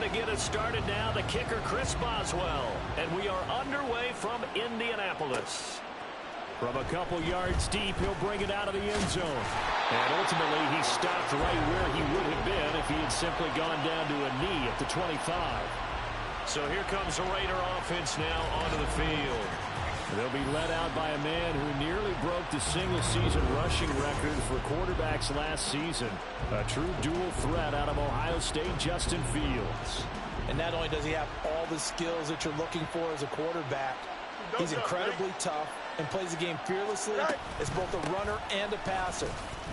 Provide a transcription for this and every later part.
to get us started now, the kicker, Chris Boswell. And we are underway from Indianapolis. From a couple yards deep, he'll bring it out of the end zone. And ultimately, he stopped right where he would have been if he had simply gone down to a knee at the 25. So here comes the Raider offense now onto the field. They'll be led out by a man who nearly broke the single-season rushing record for quarterbacks last season. A true dual threat out of Ohio State, Justin Fields. And not only does he have all the skills that you're looking for as a quarterback, he's incredibly tough and plays the game fearlessly as both a runner and a passer.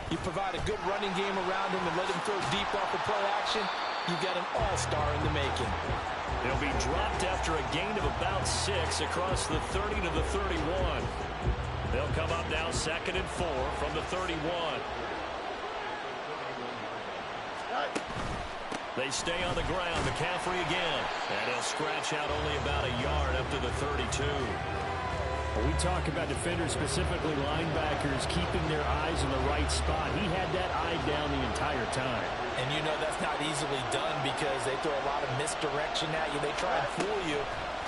You provide a good running game around him and let him throw deep off the play action, you get an all-star in the making. He'll be dropped after a gain of about 6 across the 30 to the 31. They'll come up now 2nd and 4 from the 31. They stay on the ground. McCaffrey again. And he'll scratch out only about a yard up to the 32. When we talk about defenders, specifically linebackers, keeping their eyes in the right spot, he had that eye down the entire time. And you know that's not easily done because they throw a lot of misdirection at you. They try and fool you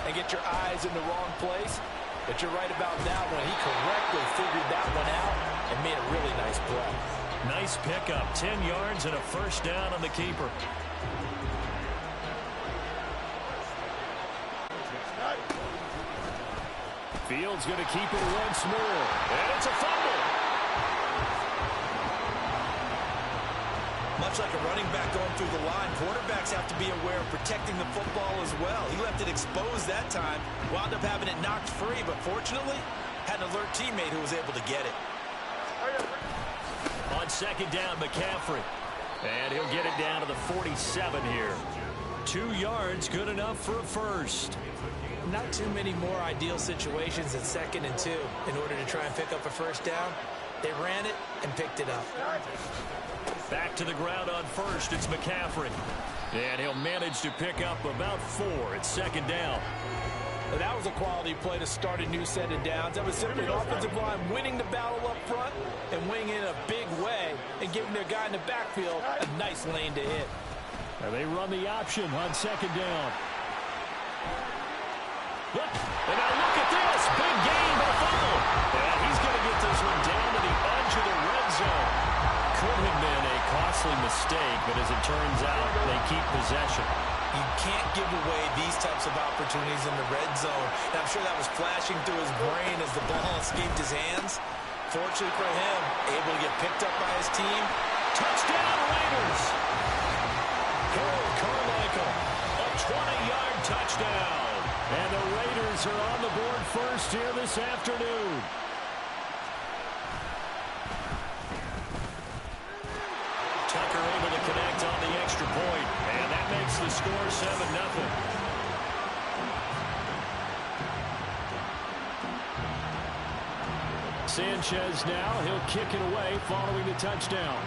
and get your eyes in the wrong place. But you're right about that one. He correctly figured that one out and made a really nice play. Nice pickup. 10 yards and a first down on the keeper. Fields going to keep it once more. And it's a fumble. Much like a running back going through the line, quarterbacks have to be aware of protecting the football as well. He left it exposed that time, wound up having it knocked free, but fortunately had an alert teammate who was able to get it. On 2nd down, McCaffrey. And he'll get it down to the 47 here. 2 yards, good enough for a first. Not too many more ideal situations at 2nd and 2 in order to try and pick up a first down. They ran it and picked it up. Back to the ground on first. It's McCaffrey. And he'll manage to pick up about 4 at 2nd down. Well, that was a quality play to start a new set of downs. That was simply an offensive line winning the battle up front and winning in a big way and giving their guy in the backfield a nice lane to hit. And they run the option on 2nd down. Look, and now look at this. Big gain, but a fumble. And he's going to get this one down to the edge of the red zone. Could have been a costly mistake, but as it turns out, they keep possession. You can't give away these types of opportunities in the red zone. And I'm sure that was flashing through his brain as the ball escaped his hands. Fortunately for him, able to get picked up by his team. Touchdown, Raiders. Harold Carmichael, a 20-yard touchdown. And the Raiders are on the board first here this afternoon. Tucker able to connect on the extra point, and that makes the score 7-0. Sanchez now, he'll kick it away following the touchdown.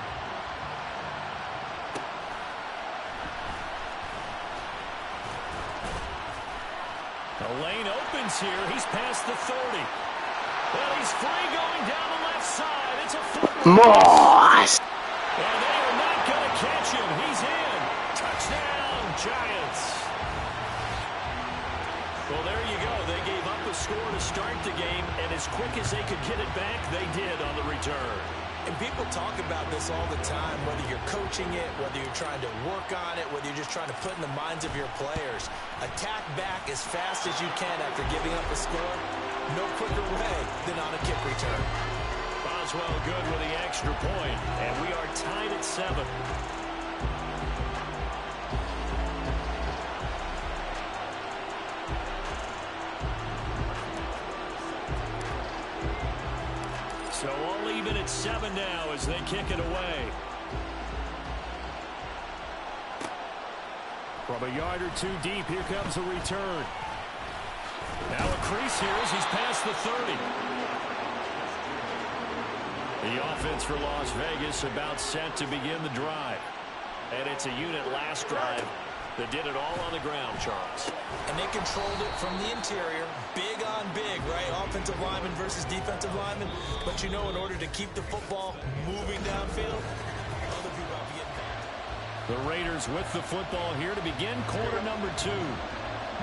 The lane opens here. He's past the 30. Well, he's free going down the left side. It's a foot race. And they are not going to catch him. He's in. Touchdown, Giants. Well, there you go. They gave up a score to start the game, and as quick as they could get it back, they did on the return. And people talk about this all the time, whether you're coaching it, whether you're trying to work on it, whether you're just trying to put in the minds of your players. Attack back as fast as you can after giving up a score. No quicker way than on a kick return. Boswell good with the extra point, and we are tied at 7. So all even at 7 now as they kick it away. From a yard or 2 deep, here comes a return. Now a crease here as he's past the 30. The offense for Las Vegas about set to begin the drive. And it's a unit last drive that did it all on the ground, Charles. And they controlled it from the interior. Big on big, right? Offensive lineman versus defensive lineman. But you know, in order to keep the football moving downfield, other people have to get back. The Raiders with the football here to begin quarter number 2.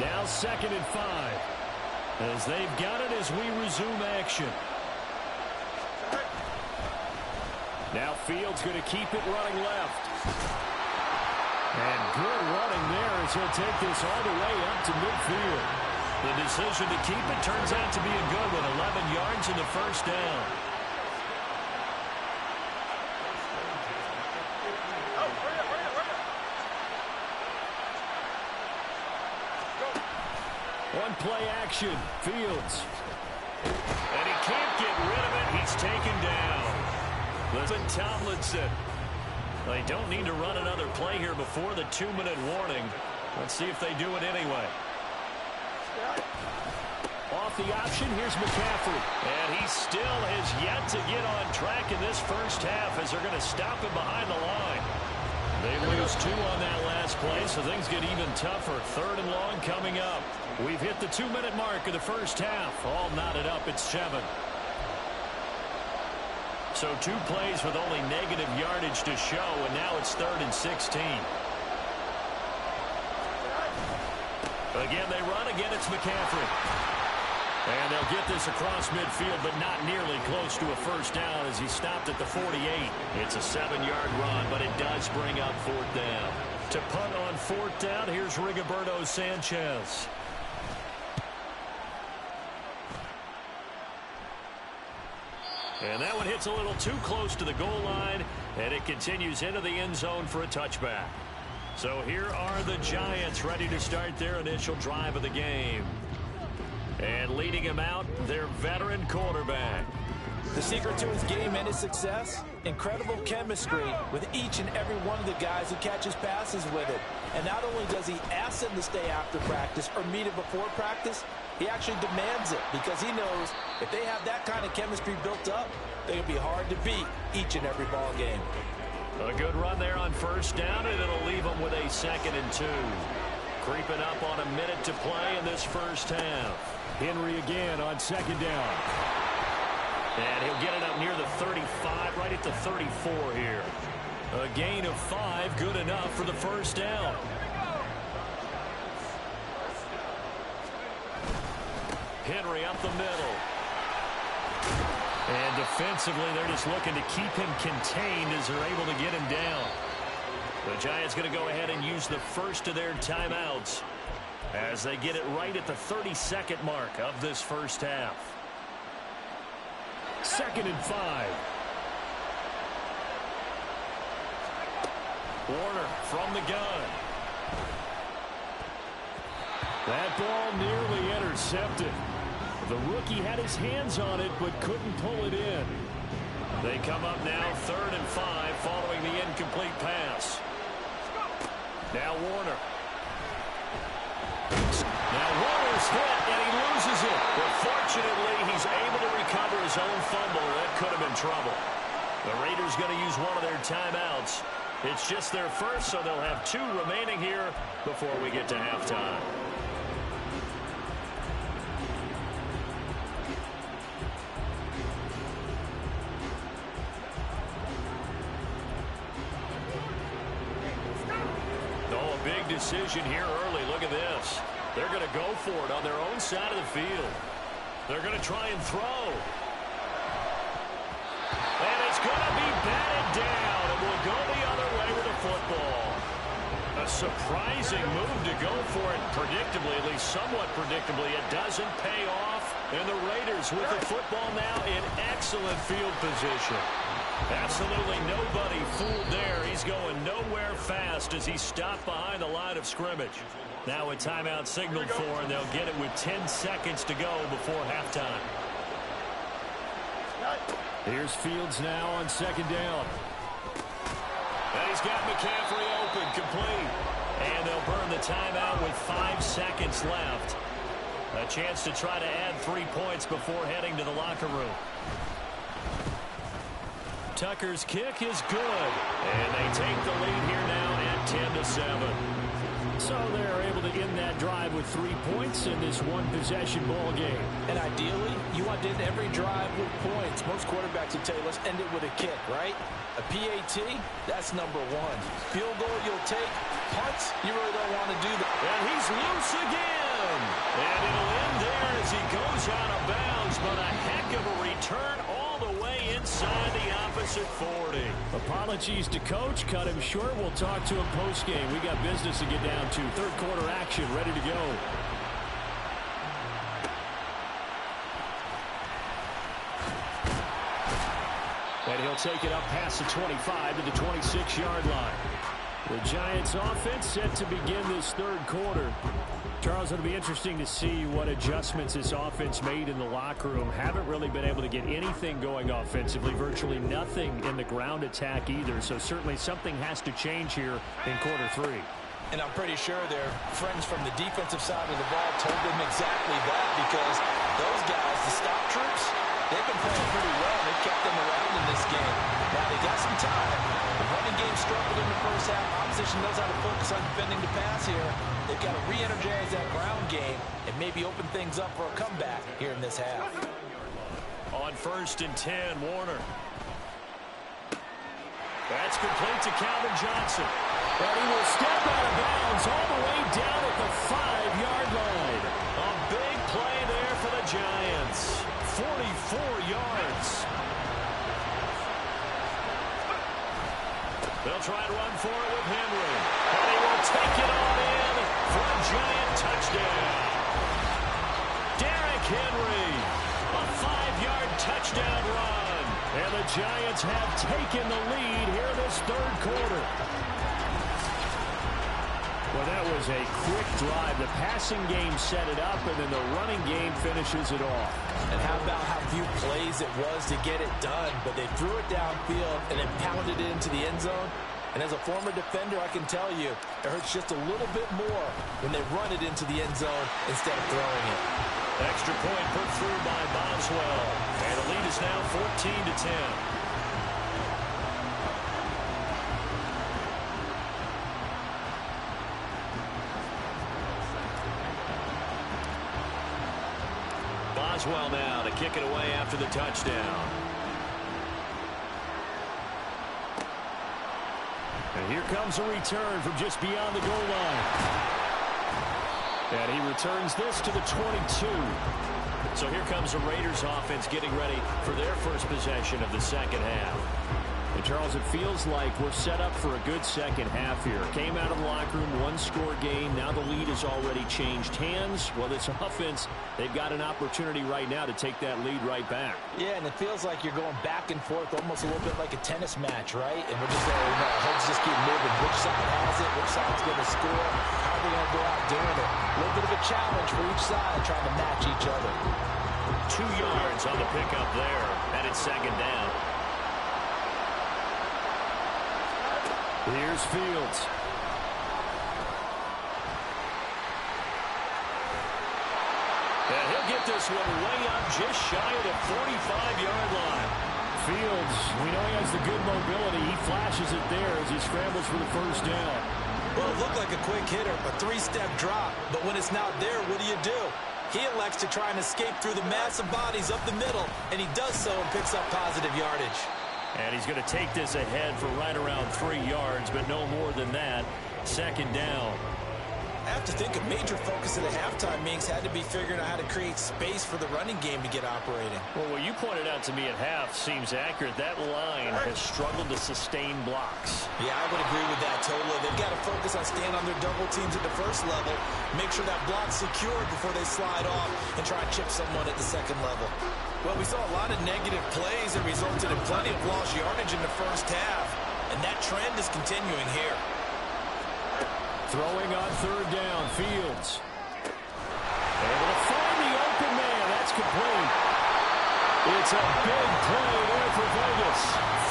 Now 2nd and 5. As they've got it as we resume action. Now Fields going to keep it running left. And good running there as he'll take this all the way up to midfield. The decision to keep it turns out to be a good one. 11 yards in the first down. One play action. Fields. And he can't get rid of it. He's taken down. Listen, Tomlinson. They don't need to run another play here before the 2-minute warning. Let's see if they do it anyway. Off the option, here's McCaffrey. And he still has yet to get on track in this first half as they're going to stop him behind the line. They lose 2 on that last play, so things get even tougher. 3rd and long coming up. We've hit the 2-minute mark of the first half. All knotted up at 7. So 2 plays with only negative yardage to show, and now it's 3rd and 16. Again, they run. Again, it's McCaffrey. And they'll get this across midfield, but not nearly close to a first down as he stopped at the 48. It's a 7-yard run, but it does bring up 4th down. To punt on 4th down, here's Rigoberto Sanchez. And that one hits a little too close to the goal line, and it continues into the end zone for a touchback. So here are the Giants ready to start their initial drive of the game. And leading him out, their veteran quarterback. The secret to his game and his success, incredible chemistry with each and every one of the guys who catches passes with it. And not only does he ask them to stay after practice or meet it before practice, he actually demands it because he knows if they have that kind of chemistry built up, they'll be hard to beat each and every ball game. A good run there on first down, and it'll leave them with a 2nd and 2. Creeping up on a minute to play in this first half. Henry again on 2nd down. And he'll get it up near the 35, right at the 34 here. A gain of 5, good enough for the first down. Henry up the middle. And defensively, they're just looking to keep him contained as they're able to get him down. The Giants going to go ahead and use the first of their timeouts as they get it right at the 32nd mark of this first half. 2nd and 5. Warner from the gun. That ball nearly intercepted. The rookie had his hands on it but couldn't pull it in. They come up now 3rd and 5 following the incomplete pass. Now Warner. Now Warner's hit and he loses it. But fortunately he's able to recover his own fumble, or that could have been trouble. The Raiders going to use one of their timeouts. It's just their first, so they'll have 2 remaining here before we get to halftime. Big decision here early. Look at this. They're going to go for it on their own side of the field. They're going to try and throw. And it's going to be batted down. It will go the other way with the football. A surprising move to go for it predictably, at least somewhat predictably. It doesn't pay off. And the Raiders with the football now in excellent field position. Absolutely nobody fooled there. He's going nowhere fast as he stopped behind the line of scrimmage. Now a timeout signaled for, and they'll get it with 10 seconds to go before halftime. Here's Fields now on 2nd down. And he's got McCaffrey open, complete. And they'll burn the timeout with 5 seconds left. A chance to try to add 3 points before heading to the locker room. Tucker's kick is good. And they take the lead here now at 10-7. So they're able to end that drive with 3 points in this one-possession ball game. And ideally, you want to end every drive with points. Most quarterbacks would tell you, let's end it with a kick, right? A PAT, that's number one. Field goal you'll take. Punts, you really don't want to do that. And he's loose again. And it'll end there as he goes out of bounds, but a heck of a return all the way inside the opposite 40. Apologies to Coach. Cut him short. We'll talk to him post-game. We got business to get down to. Third quarter action ready to go. And he'll take it up past the 25 to the 26-yard line. The Giants offense set to begin this third quarter. Charles, it'll be interesting to see what adjustments this offense made in the locker room. Haven't really been able to get anything going offensively, virtually nothing in the ground attack either. So certainly something has to change here in quarter three. And I'm pretty sure their friends from the defensive side of the ball told them exactly that, because those guys, the stop troops, they've been playing pretty well. They've kept them around in this game. Now they got some time. The running game struggled in the first half. Opposition knows how to focus on defending the pass here. They've got to re-energize that ground game and maybe open things up for a comeback here in this half. On 1st and 10, Warner. That's complete to Calvin Johnson. But he will step out of bounds all the way down at the 5-yard line. A big play there for the Giants. 44 yards. They'll try to run for it with Henry. And he will take it on in for a Giant touchdown. Derrick Henry. A 5-yard touchdown run. And the Giants have taken the lead here this third quarter. Well, that was a quick drive. The passing game set it up, and then the running game finishes it off. And how about how few plays it was to get it done, but they threw it downfield and then pounded it into the end zone. And as a former defender, I can tell you, it hurts just a little bit more when they run it into the end zone instead of throwing it. Extra point put through by Boswell. And the lead is now 14-10. Boswell now to kick it away after the touchdown. And here comes a return from just beyond the goal line. And he returns this to the 22. So here comes the Raiders offense getting ready for their first possession of the second half. And Charles, it feels like we're set up for a good second half here. Came out of the locker room, one-score game. Now the lead has already changed hands. Well, this offense, they've got an opportunity right now to take that lead right back. Yeah, and it feels like you're going back and forth, almost a little bit like a tennis match, right? And we're just saying, heads just keep moving. Which side has it? Which side's going to score? How are they going to go out doing it? A little bit of a challenge for each side, trying to match each other. 2 yards on the pickup there, and it's second down. Here's Fields. And he'll get this one way up just shy of the 45-yard line. Fields, we know he has the good mobility. He flashes it there as he scrambles for the first down. Well, it looked like a quick hitter, a three-step drop. But when it's not there, what do? He elects to try and escape through the massive bodies up the middle, and he does so and picks up positive yardage. And he's going to take this ahead for right around 3 yards, but no more than that. Second down. I have to think a major focus of the halftime meetings had to be figuring out how to create space for the running game to get operating. Well, what you pointed out to me at half seems accurate. That line has struggled to sustain blocks. Yeah, I would agree with that totally. They've got to focus on staying on their double teams at the first level, make sure that block's secured before they slide off and try and chip someone at the second level. Well, we saw a lot of negative plays that resulted in plenty of lost yardage in the first half, and that trend is continuing here. Throwing on third down, Fields. Able to find the open man. That's complete. It's a big play there for Vegas.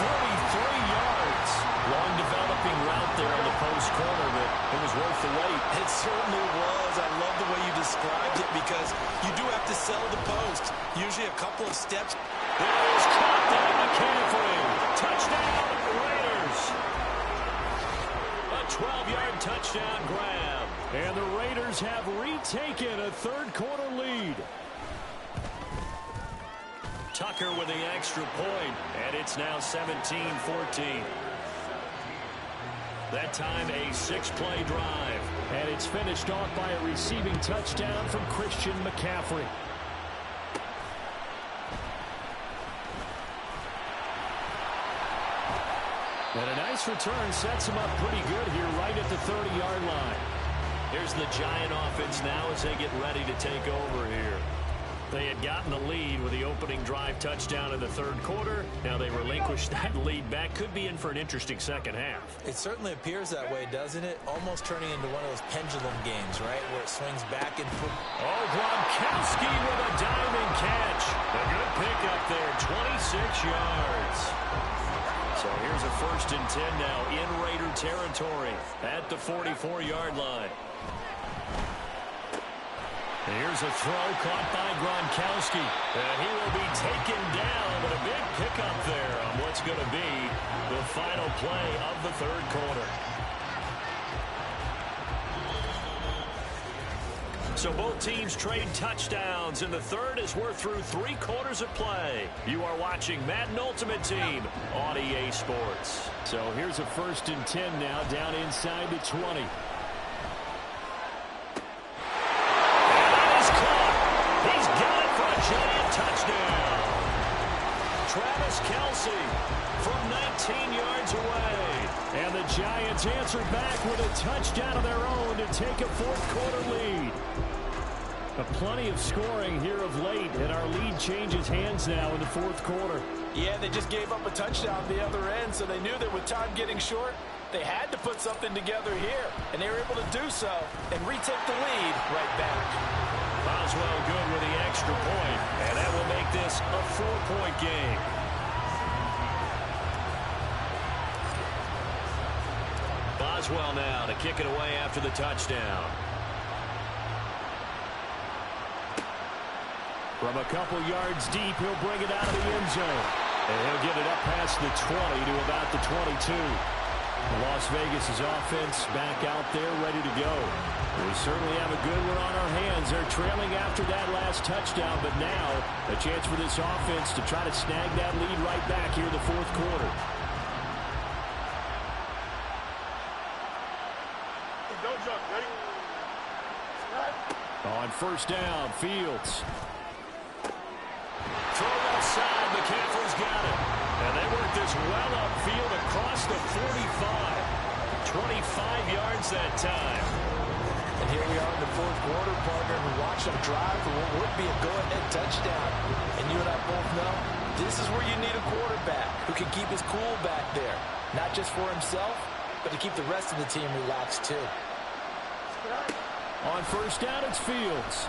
43 yards. Long developing route there on the post corner, but it was worth the wait. It certainly was. I love the way you described it because you do have to sell the post. Usually a couple of steps. It is caught there, McCaffrey. Touchdown, Raiders. A 12-yard touchdown grab. And the Raiders have retaken a third-quarter lead. Tucker with the extra point, and it's now 17-14. That time a 6-play drive. And it's finished off by a receiving touchdown from Christian McCaffrey. And a nice return sets him up pretty good here right at the 30-yard line. Here's the Giant offense now as they get ready to take over here. They had gotten the lead with the opening drive touchdown in the third quarter. Now they relinquished that lead back. Could be in for an interesting second half. It certainly appears that way, doesn't it? Almost turning into one of those pendulum games, right, where it swings back and forth. Oh, Gronkowski with a diving catch. A good pickup there, 26 yards. So here's a 1st and 10 now in Raider territory at the 44-yard line. Here's a throw caught by Gronkowski. And he will be taken down, but a big pickup there on what's going to be the final play of the third quarter. So both teams trade touchdowns in the third as we're through 3 quarters of play. You are watching Madden Ultimate Team on EA Sports. So here's a 1st and 10 now down inside the 20. Giant touchdown. Travis Kelce from 19 yards away. And the Giants answer back with a touchdown of their own to take a fourth-quarter lead. Plenty of scoring here of late, and our lead changes hands now in the fourth quarter. Yeah, they just gave up a touchdown the other end, so they knew that with time getting short, they had to put something together here, and they were able to do so and retake the lead right back. Boswell good with the extra point, and that will make this a 4-point game. Boswell now to kick it away after the touchdown. From a couple yards deep, he'll bring it out of the end zone. And he'll get it up past the 20 to about the 22. Las Vegas' offense back out there ready to go. We certainly have a good one on our hands. They're trailing after that last touchdown, but now a chance for this offense to try to snag that lead right back here in the fourth quarter. Don't jump, ready? On 1st down, Fields. Throw outside, McCaffrey's got it. And they work this well upfield across the 45. 25 yards that time. And here we are in the fourth quarter, partner, and we watch them drive for what would be a go-ahead touchdown. And you and I both know this is where you need a quarterback who can keep his cool back there. Not just for himself, but to keep the rest of the team relaxed too. On 1st down, it's Fields.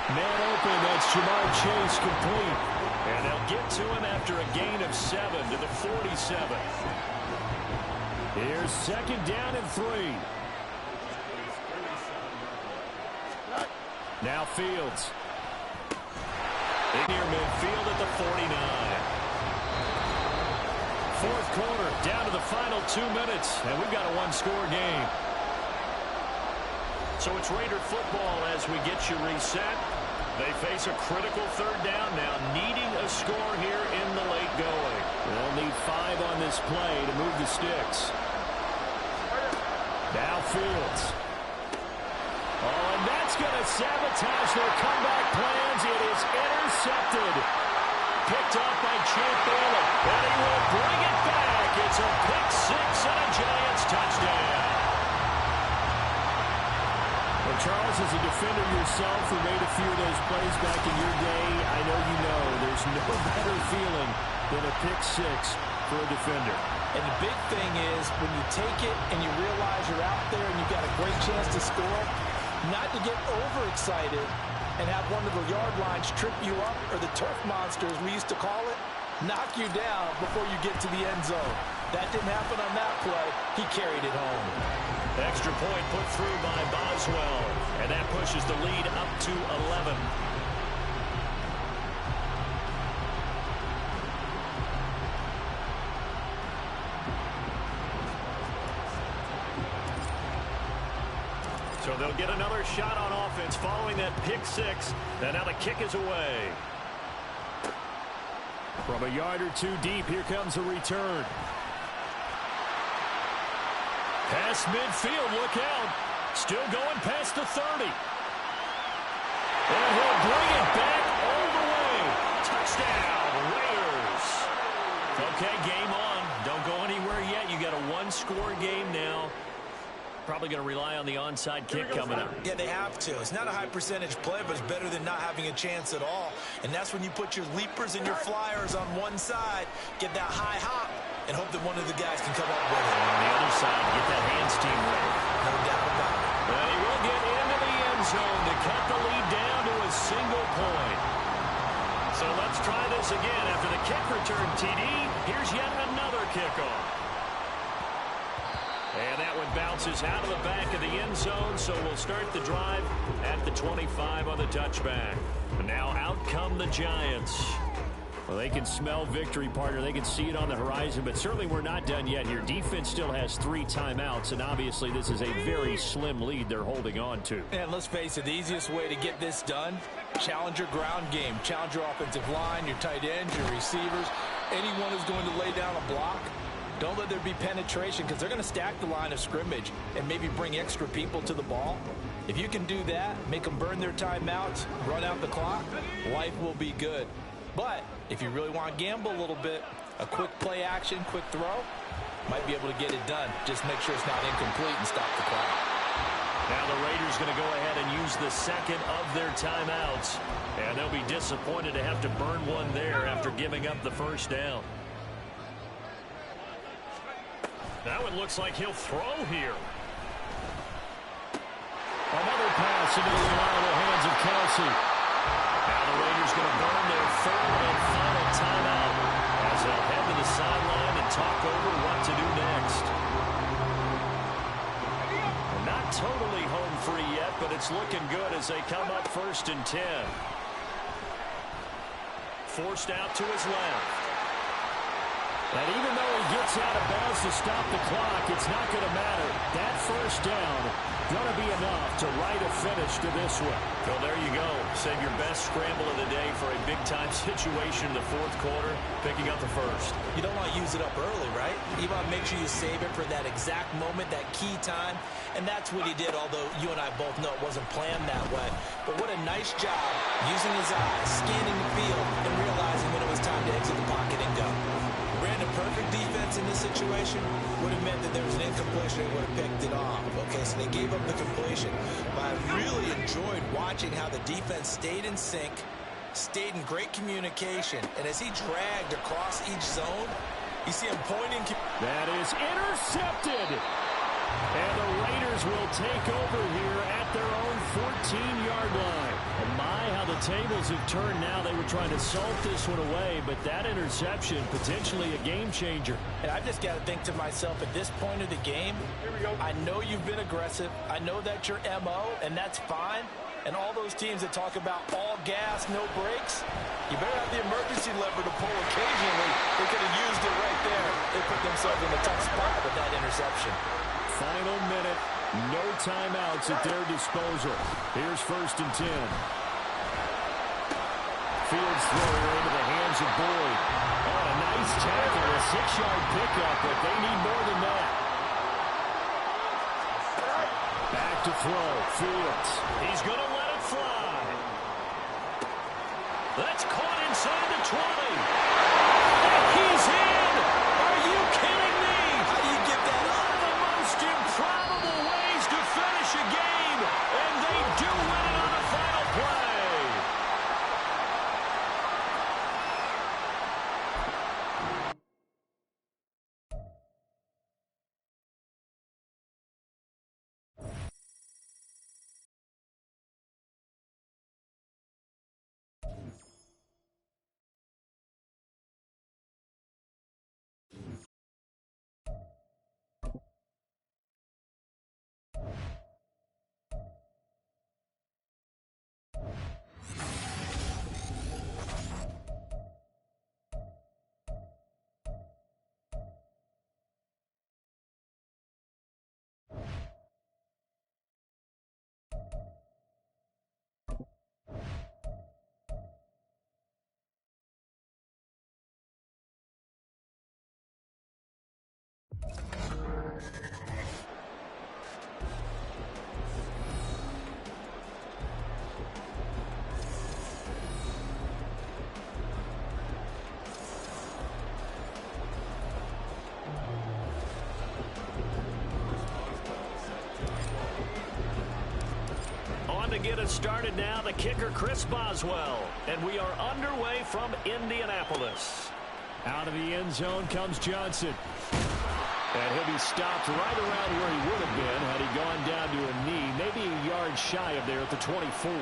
Man open, that's Jamar Chase complete. And they'll get to him after a gain of 7 to the 47. Here's 2nd down and 3. Now Fields. Near midfield at the 49. Fourth quarter, down to the final 2 minutes, and we've got a one-score game. So it's Raider football as we get you reset. They face a critical 3rd down now, needing a score here in the late going. They'll need 5 on this play to move the sticks. Now Fields. Oh, and that's going to sabotage their comeback plans. It is intercepted. Picked up by Champ Bailey. And he will bring it back. It's a pick 6 and a Giants touchdown. Well, Charles, as a defender yourself who made a few of those plays back in your day, I know you know there's no better feeling than a pick 6 for a defender. And the big thing is when you take it and you realize you're out there and you've got a great chance to score, not to get overexcited and have one of the yard lines trip you up, or the turf monster, as we used to call it, knock you down before you get to the end zone. That didn't happen on that play. He carried it home. Extra point put through by Boswell, and that pushes the lead up to 11. So they'll get another shot on offense following that pick six. And now the kick is away. From a yard or two deep, here comes a return. Past midfield, look out. Still going past the 30. And he'll bring it back all the way. Touchdown, Raiders. Okay, game on. Don't go anywhere yet. You got a one-score game now. Probably going to rely on the onside kick coming up. Yeah, they have to. It's not a high percentage play, but it's better than not having a chance at all. And that's when you put your leapers and your flyers on one side, get that high hop, and hope that one of the guys can come up with it. On the other side, get that hands team ready. No doubt about it. And he will get into the end zone to cut the lead down to a single point. So let's try this again. After the kick return, TD, here's yet another kickoff. And that one bounces out of the back of the end zone, so we'll start the drive at the 25 on the touchback. And now out come the Giants. Well, they can smell victory, partner. They can see it on the horizon, but certainly we're not done yet here. Defense still has 3 timeouts, and obviously this is a very slim lead they're holding on to. And let's face it, the easiest way to get this done, challenge your ground game. Challenge your offensive line, your tight ends, your receivers. Anyone who's going to lay down a block, don't let there be penetration because they're going to stack the line of scrimmage and maybe bring extra people to the ball. If you can do that, make them burn their timeouts, run out the clock, life will be good. But if you really want to gamble a little bit, a quick play action, quick throw, might be able to get it done. Just make sure it's not incomplete and stop the clock. Now the Raiders going to go ahead and use the second of their timeouts. And they'll be disappointed to have to burn one there after giving up the first down. Now it looks like he'll throw here. Another pass into the reliable hands of Kelsey. Now the Raiders going to burn their third and final timeout as they'll head to the sideline and talk over what to do next. Not totally home free yet, but it's looking good as they come up 1st and 10. Forced out to his left. And even though he gets out of bounds to stop the clock, it's not going to matter. That first down going to be enough to write a finish to this one. Well, there you go. Save your best scramble of the day for a big-time situation in the 4th quarter, picking up the first. You don't want to use it up early, right? You want to make sure you save it for that exact moment, that key time. And that's what he did, although you and I both know it wasn't planned that way. But what a nice job using his eyes, scanning the field, and realizing when it was time to exit the pocket and go. Ran a perfect defense in this situation would have meant that there was an incompletion and would have picked it off. Okay, so they gave up the completion. But I really enjoyed watching how the defense stayed in sync, stayed in great communication, and as he dragged across each zone, you see him pointing. That is intercepted. And the Raiders will take over here at their own 14-yard line. And my, how the tables have turned now. They were trying to salt this one away, but that interception, potentially a game changer. And I've just got to think to myself, at this point of the game, I know you've been aggressive. I know that's your MO, and that's fine. And all those teams that talk about all gas, no brakes, you better have the emergency lever to pull occasionally. They could have used it right there. They put themselves in a tough spot with that interception. Final minute, no timeouts at their disposal. Here's 1st and 10. Fields throw into the hands of Boyd. Oh, a nice tackle, a 6-yard pickup, but they need more than that. Back to throw, Fields. He's going to let it fly. That's caught inside the 20. He's in! Are you kidding me? How do you get that up? One of the most improbable ways to finish a game, and they do win it on the final play. To get us started now, the kicker, Chris Boswell. And we are underway from Indianapolis. Out of the end zone comes Johnson. And he'll be stopped right around where he would have been had he gone down to a knee, maybe a yard shy of there at the 24.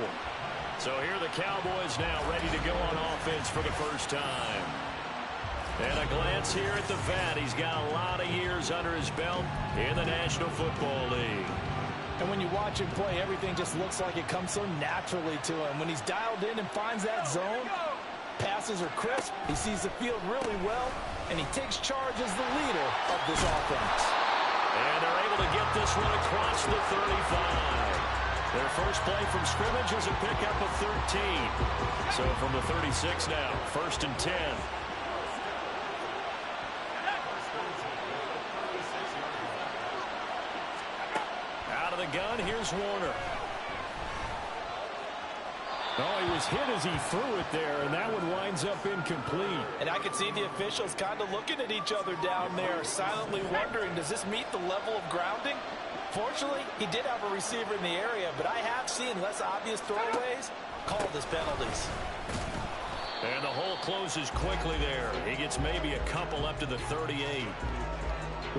So here are the Cowboys now ready to go on offense for the first time. And a glance here at the vet. He's got a lot of years under his belt in the National Football League. And when you watch him play, everything just looks like it comes so naturally to him. When he's dialed in and finds that zone, passes are crisp, he sees the field really well, and he takes charge as the leader of this offense. And they're able to get this one across the 35. Their first play from scrimmage is a pickup of 13. So from the 36 now, 1st and 10. The gun, here's Warner. Oh, he was hit as he threw it there, and that one winds up incomplete. And I can see the officials kind of looking at each other down there, silently wondering, does this meet the level of grounding? Fortunately, he did have a receiver in the area, but I have seen less obvious throwaways called as penalties. And the hole closes quickly there. He gets maybe a couple up to the 38.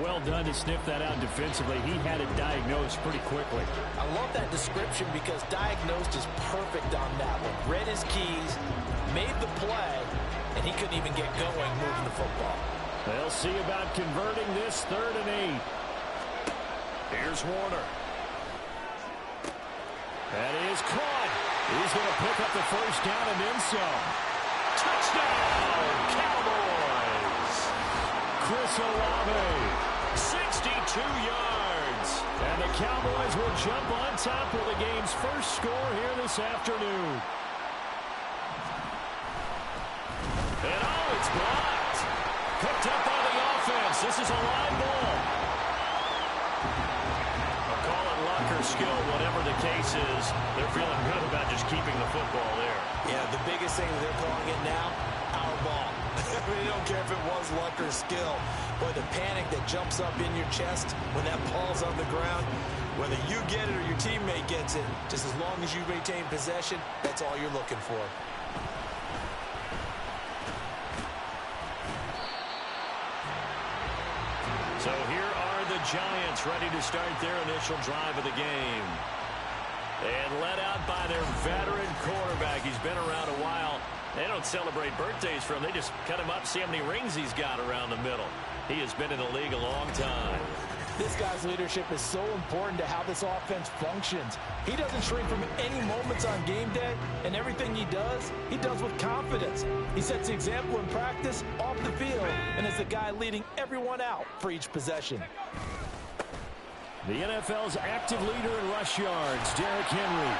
Well done to sniff that out defensively. He had it diagnosed pretty quickly. I love that description because diagnosed is perfect on that one. Read his keys, made the play, and he couldn't even get going moving the football. They'll see about converting this 3rd and 8. Here's Warner. That is caught. He's going to pick up the first down and then some. Touchdown, Cowboys! Chris Olave. 62 yards. And the Cowboys will jump on top with the game's first score here this afternoon. And oh, it's blocked. Picked up by the offense. This is a live ball. I'll call it luck or skill, whatever the case is. They're feeling good about just keeping the football there. Yeah, the biggest thing that they're calling it now, our ball. They don't care if it was luck or skill. Boy, the panic that jumps up in your chest when that ball's on the ground, whether you get it or your teammate gets it, just as long as you retain possession, that's all you're looking for. So here are the Giants ready to start their initial drive of the game. And led out by their veteran quarterback. He's been around a while. They don't celebrate birthdays for him. They just cut him up, see how many rings he's got around the middle. He has been in the league a long time. This guy's leadership is so important to how this offense functions. He doesn't shrink from any moments on game day, and everything he does with confidence. He sets the example in practice, off the field, and is the guy leading everyone out for each possession. The NFL's active leader in rush yards, Derrick Henry.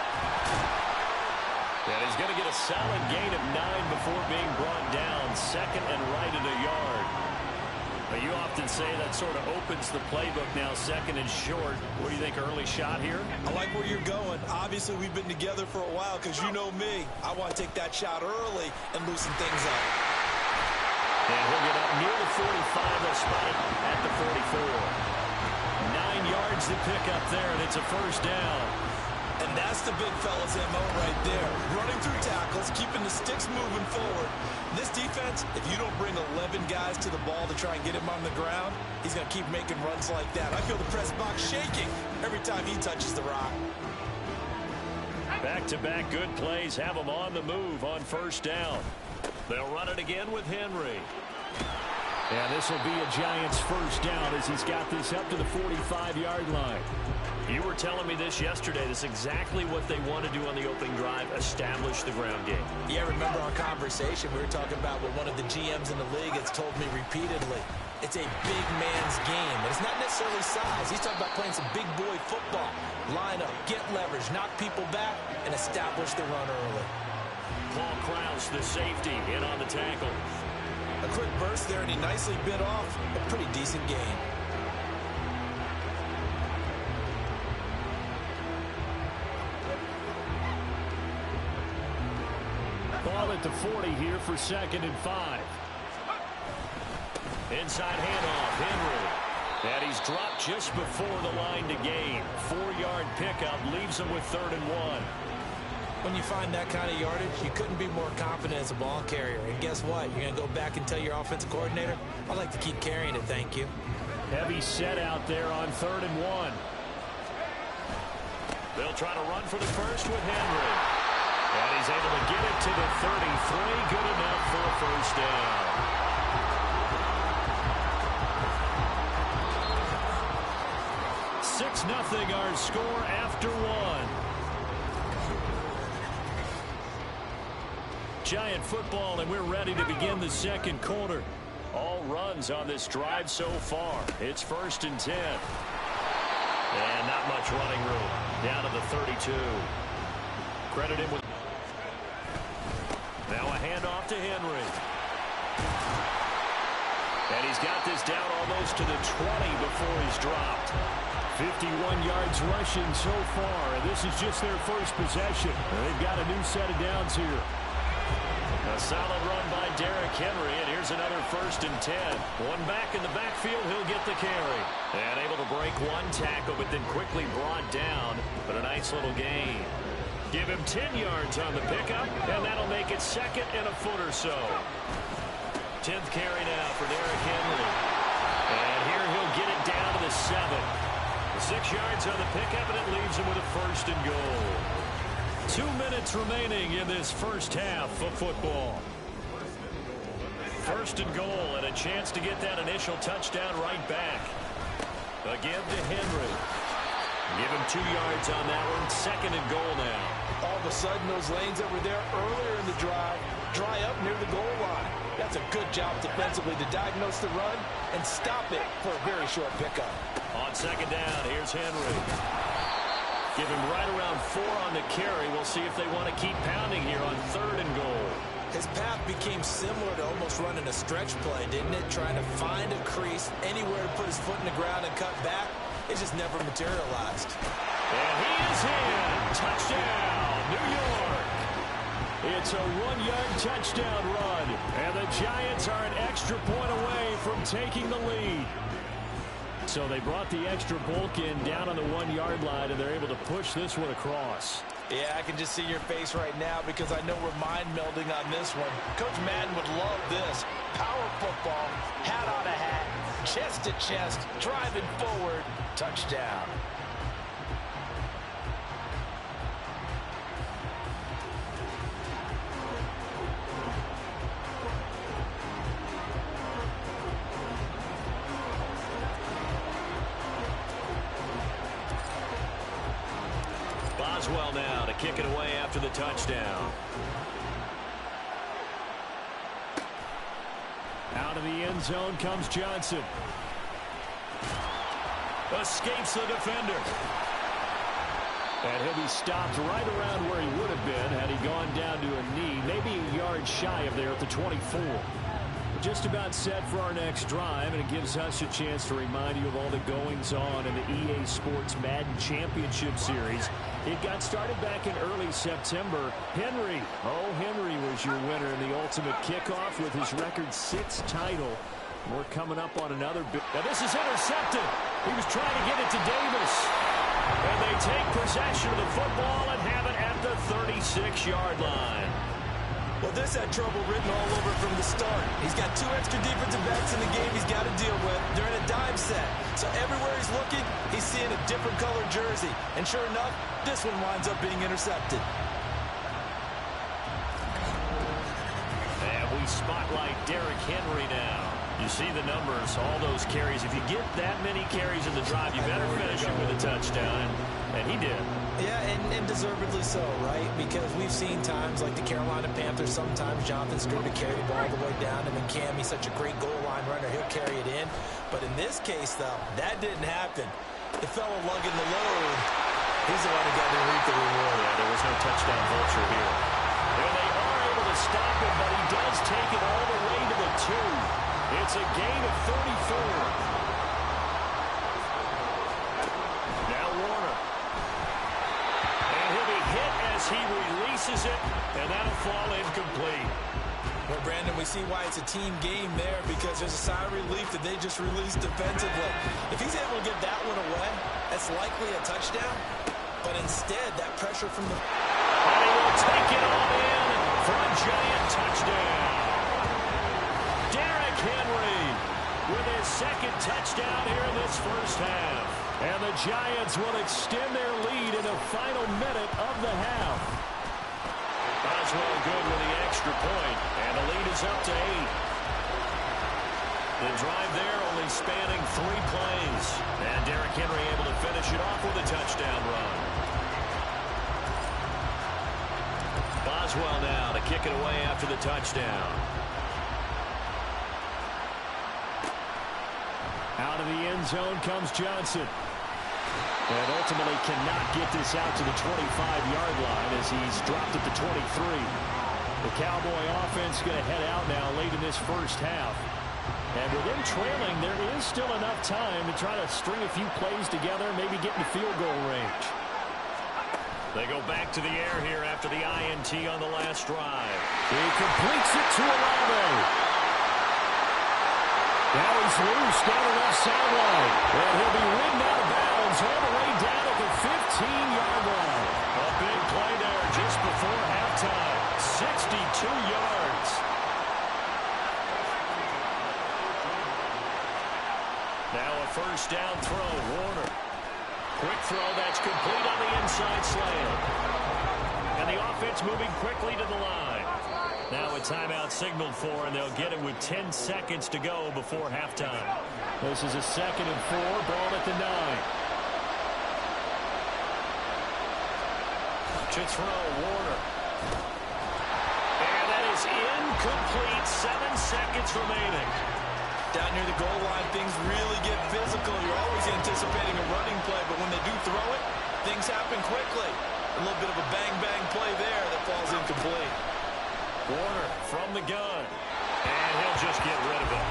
And he's going to get a solid gain of 9 before being brought down. 2nd and right at a yard. But you often say that sort of opens the playbook now, 2nd and short. What do you think, early shot here? I like where you're going. Obviously, we've been together for a while because you know me. I want to take that shot early and loosen things up. And he'll get up near the 45. They'll spot it at the 44. 9 yards to pick up there, and it's a first down. And that's the big fella's MO right there. Running through tackles, keeping the sticks moving forward. This defense, if you don't bring 11 guys to the ball to try and get him on the ground, he's going to keep making runs like that. I feel the press box shaking every time he touches the rock. Back-to-back good plays have him on the move on first down. They'll run it again with Henry. Yeah, this will be a Giants first down as he's got this up to the 45-yard line. You were telling me this yesterday. This is exactly what they want to do on the opening drive, establish the ground game. Yeah, remember our conversation? We were talking about what one of the GMs in the league has told me repeatedly. It's a big man's game. And it's not necessarily size. He's talking about playing some big boy football. Line up, get leverage, knock people back, and establish the run early. Paul Krause, the safety, in on the tackle. A quick burst there, and he nicely bit off a pretty decent gain. ball at the 40 here for 2nd and 5. Inside handoff, Henry. And he's dropped just before the line to gain. 4-yard pickup leaves him with 3rd and 1. When you find that kind of yardage, you couldn't be more confident as a ball carrier. And guess what? You're going to go back and tell your offensive coordinator, I'd like to keep carrying it, thank you. Heavy set out there on 3rd and 1. They'll try to run for the first with Henry. And he's able to get it to the 33. Good enough for a first down. 6-0 our score after 1. Giant football, and we're ready to begin the 2nd quarter. All runs on this drive so far. It's 1st and 10. And not much running room. Down to the 32. Credit him with... Now a handoff to Henry. And he's got this down almost to the 20 before he's dropped. 51 yards rushing so far, and this is just their first possession. They've got a new set of downs here. A solid run by Derrick Henry, and here's another 1st and 10. One back in the backfield, he'll get the carry. And able to break one tackle, but then quickly brought down. But a nice little gain. Give him 10 yards on the pickup, and that'll make it 2nd and a foot or so. 10th carry now for Derrick Henry. And here he'll get it down to the 7. 6 yards on the pickup, and it leaves him with a 1st and goal. 2 minutes remaining in this first half of football. 1st and goal, and a chance to get that initial touchdown right back. Again to Henry. Give him 2 yards on that one. 2nd and goal now. All of a sudden, those lanes that were there earlier in the drive dry up near the goal line. That's a good job defensively to diagnose the run and stop it for a very short pickup. On 2nd down, here's Henry. Give him right around 4 on the carry. We'll see if they want to keep pounding here on 3rd and goal. His path became similar to almost running a stretch play, didn't it? Trying to find a crease, anywhere to put his foot in the ground and cut back. It just never materialized. And he is in. Touchdown, New York. It's a 1-yard touchdown run. And the Giants are an extra point away from taking the lead. So they brought the extra bulk in down on the 1-yard line, and they're able to push this one across. Yeah, I can just see your face right now because I know we're mind melding on this one. Coach Madden would love this. Power football, hat on a hat, chest to chest, driving forward, touchdown. Boswell now to kick it away after the touchdown. Out of the end zone comes Johnson. Escapes the defender. And he'll be stopped right around where he would have been had he gone down to a knee, maybe a yard shy of there at the 24. Just about set for our next drive, and it gives us a chance to remind you of all the goings-on in the EA Sports Madden Championship Series. It got started back in early September. Henry was your winner in the ultimate kickoff with his record 6th title. We're coming up on another bit. Now this is intercepted. He was trying to get it to Davis. And they take possession of the football and have it at the 36-yard line. Well, this had trouble written all over from the start. He's got 2 extra defensive backs in the game he's got to deal with during a dime set. So everywhere he's looking, he's seeing a different colored jersey. And sure enough, this one winds up being intercepted. And we spotlight Derrick Henry now. You see the numbers, all those carries. If you get that many carries in the drive, you better finish it with a touchdown. And he did. Yeah, and deservedly so, right? Because we've seen times like the Carolina Panthers, sometimes Jonathan Stewart to carry the ball all the way down, and then Cam, he's such a great goal line runner, he'll carry it in. But in this case, though, that didn't happen. The fellow lugging the load, he's the one who got to reap the reward. Yeah, there was no touchdown vulture here. And they are able to stop him, but he does take it all the way to the 2. It's a gain of 34. Now Warner. And he'll be hit as he releases launches it, and that'll fall incomplete. Well, Brandon, we see why it's a team game there, because there's a sigh of relief that they just released defensively. If he's able to get that one away, that's likely a touchdown. But instead, that pressure from the... And he will take it all in for a giant touchdown. Derrick Henry with his second touchdown here in this first half. And the Giants will extend their lead in the final minute of the half. Boswell good with the extra point, and the lead is up to 8. The drive there only spanning 3 plays. And Derrick Henry able to finish it off with a touchdown run. Boswell now to kick it away after the touchdown. Out of the end zone comes Johnson. And ultimately cannot get this out to the 25-yard line as he's dropped at the 23. The Cowboy offense going to head out now late in this first half. And with them trailing, there is still enough time to try to string a few plays together, maybe get in the field goal range. They go back to the air here after the INT on the last drive. He completes it to Olave. Now he's loose down the left sideline. And he'll be ridden out of bounds all the way down at the 15-yard line. A big play there just before halftime. 62 yards. Now a first down throw, Warner. Quick throw that's complete on the inside slant. And the offense moving quickly to the line. Now a timeout signaled for, and they'll get it with 10 seconds to go before halftime. This is a 2nd and 4, ball at the 9. To throw, Warner. And that is incomplete. 7 seconds remaining. Down near the goal line, things really get physical. You're always anticipating a running play, but when they do throw it, things happen quickly. A little bit of a bang-bang play there that falls incomplete. Warner from the gun, and he'll just get rid of it.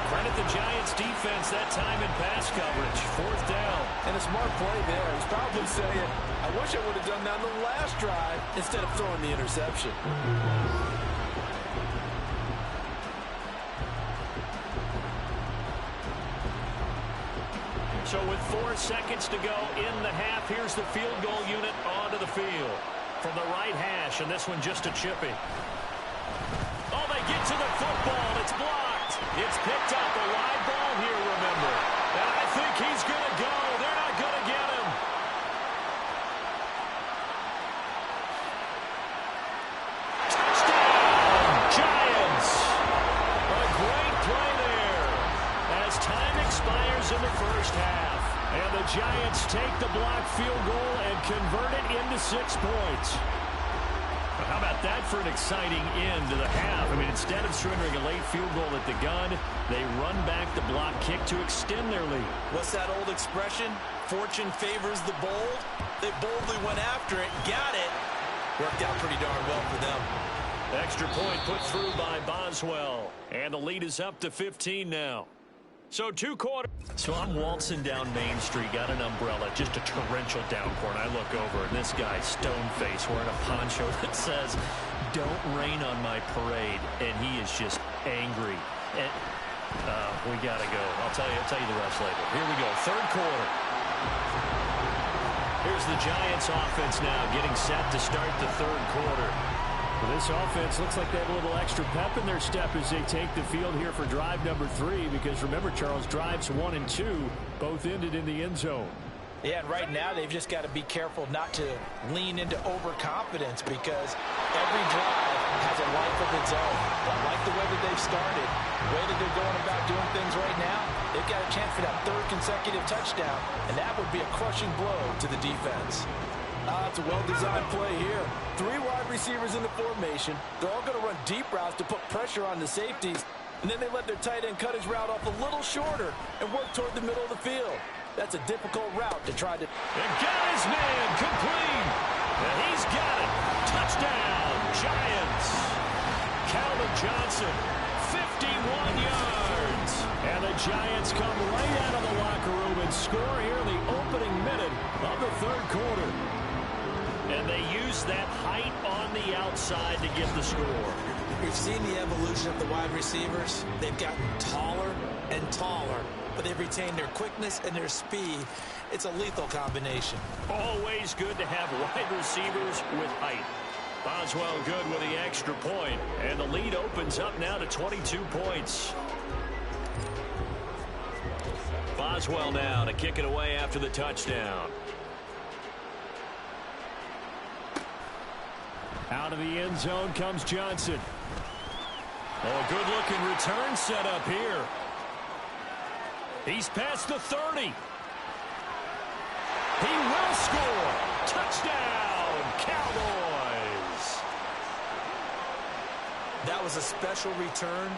Credit the Giants defense that time in pass coverage. 4th down. And a smart play there. He's probably saying, I wish I would have done that on the last drive instead of throwing the interception. So with 4 seconds to go in the half, here's the field goal unit onto the field. From the right hash, and this one just a chippy. Oh, they get to the football, and it's blocked. It's picked up, a wide ball here, remember. And I think he's going to go. They're not going to get him. Touchdown, Giants. A great play there as time expires in the first half. And the Giants take the blocked field goal and convert it into 6 points. But how about that for an exciting end to the half? I mean, instead of surrendering a late field goal at the gun, they run back the block kick to extend their lead. What's that old expression? Fortune favors the bold. They boldly went after it, got it. Worked out pretty darn well for them. Extra point put through by Boswell. And the lead is up to 15 now. So 2 quarters. So I'm waltzing down Main Street, got an umbrella, just a torrential downpour, and I look over, and this guy, stone-faced, wearing a poncho that says, "Don't rain on my parade," and he is just angry. And we got to go. I'll tell you the rest later. Here we go, 3rd quarter. Here's the Giants offense now getting set to start the 3rd quarter. Well, this offense looks like they have a little extra pep in their step as they take the field here for drive number 3, because remember, Charles, drives 1 and 2 both ended in the end zone. Yeah, and right now they've just got to be careful not to lean into overconfidence, because every drive has a life of its own. But I like the way that they've started, the way that they're going about doing things right now. They've got a chance for that 3rd consecutive touchdown, and that would be a crushing blow to the defense. It's a well-designed play here. 3 wide receivers in the formation. They're all going to run deep routes to put pressure on the safeties, and then they let their tight end cut his route off a little shorter and work toward the middle of the field. That's a difficult route to try to... And got his man complete. And he's got it. Touchdown, Giants. Calvin Johnson, 51 yards. And the Giants come right out of the locker room and score here in the opening minute of the 3rd quarter. And they use that height on the outside to get the score. We've seen the evolution of the wide receivers. They've gotten taller and taller, but they've retained their quickness and their speed. It's a lethal combination. Always good to have wide receivers with height. Boswell good with the extra point, and the lead opens up now to 22 points. Boswell now to kick it away after the touchdown. Out of the end zone comes Johnson. Oh, good-looking return set up here. He's past the 30. He will score. Touchdown, Cowboys. That was a special return,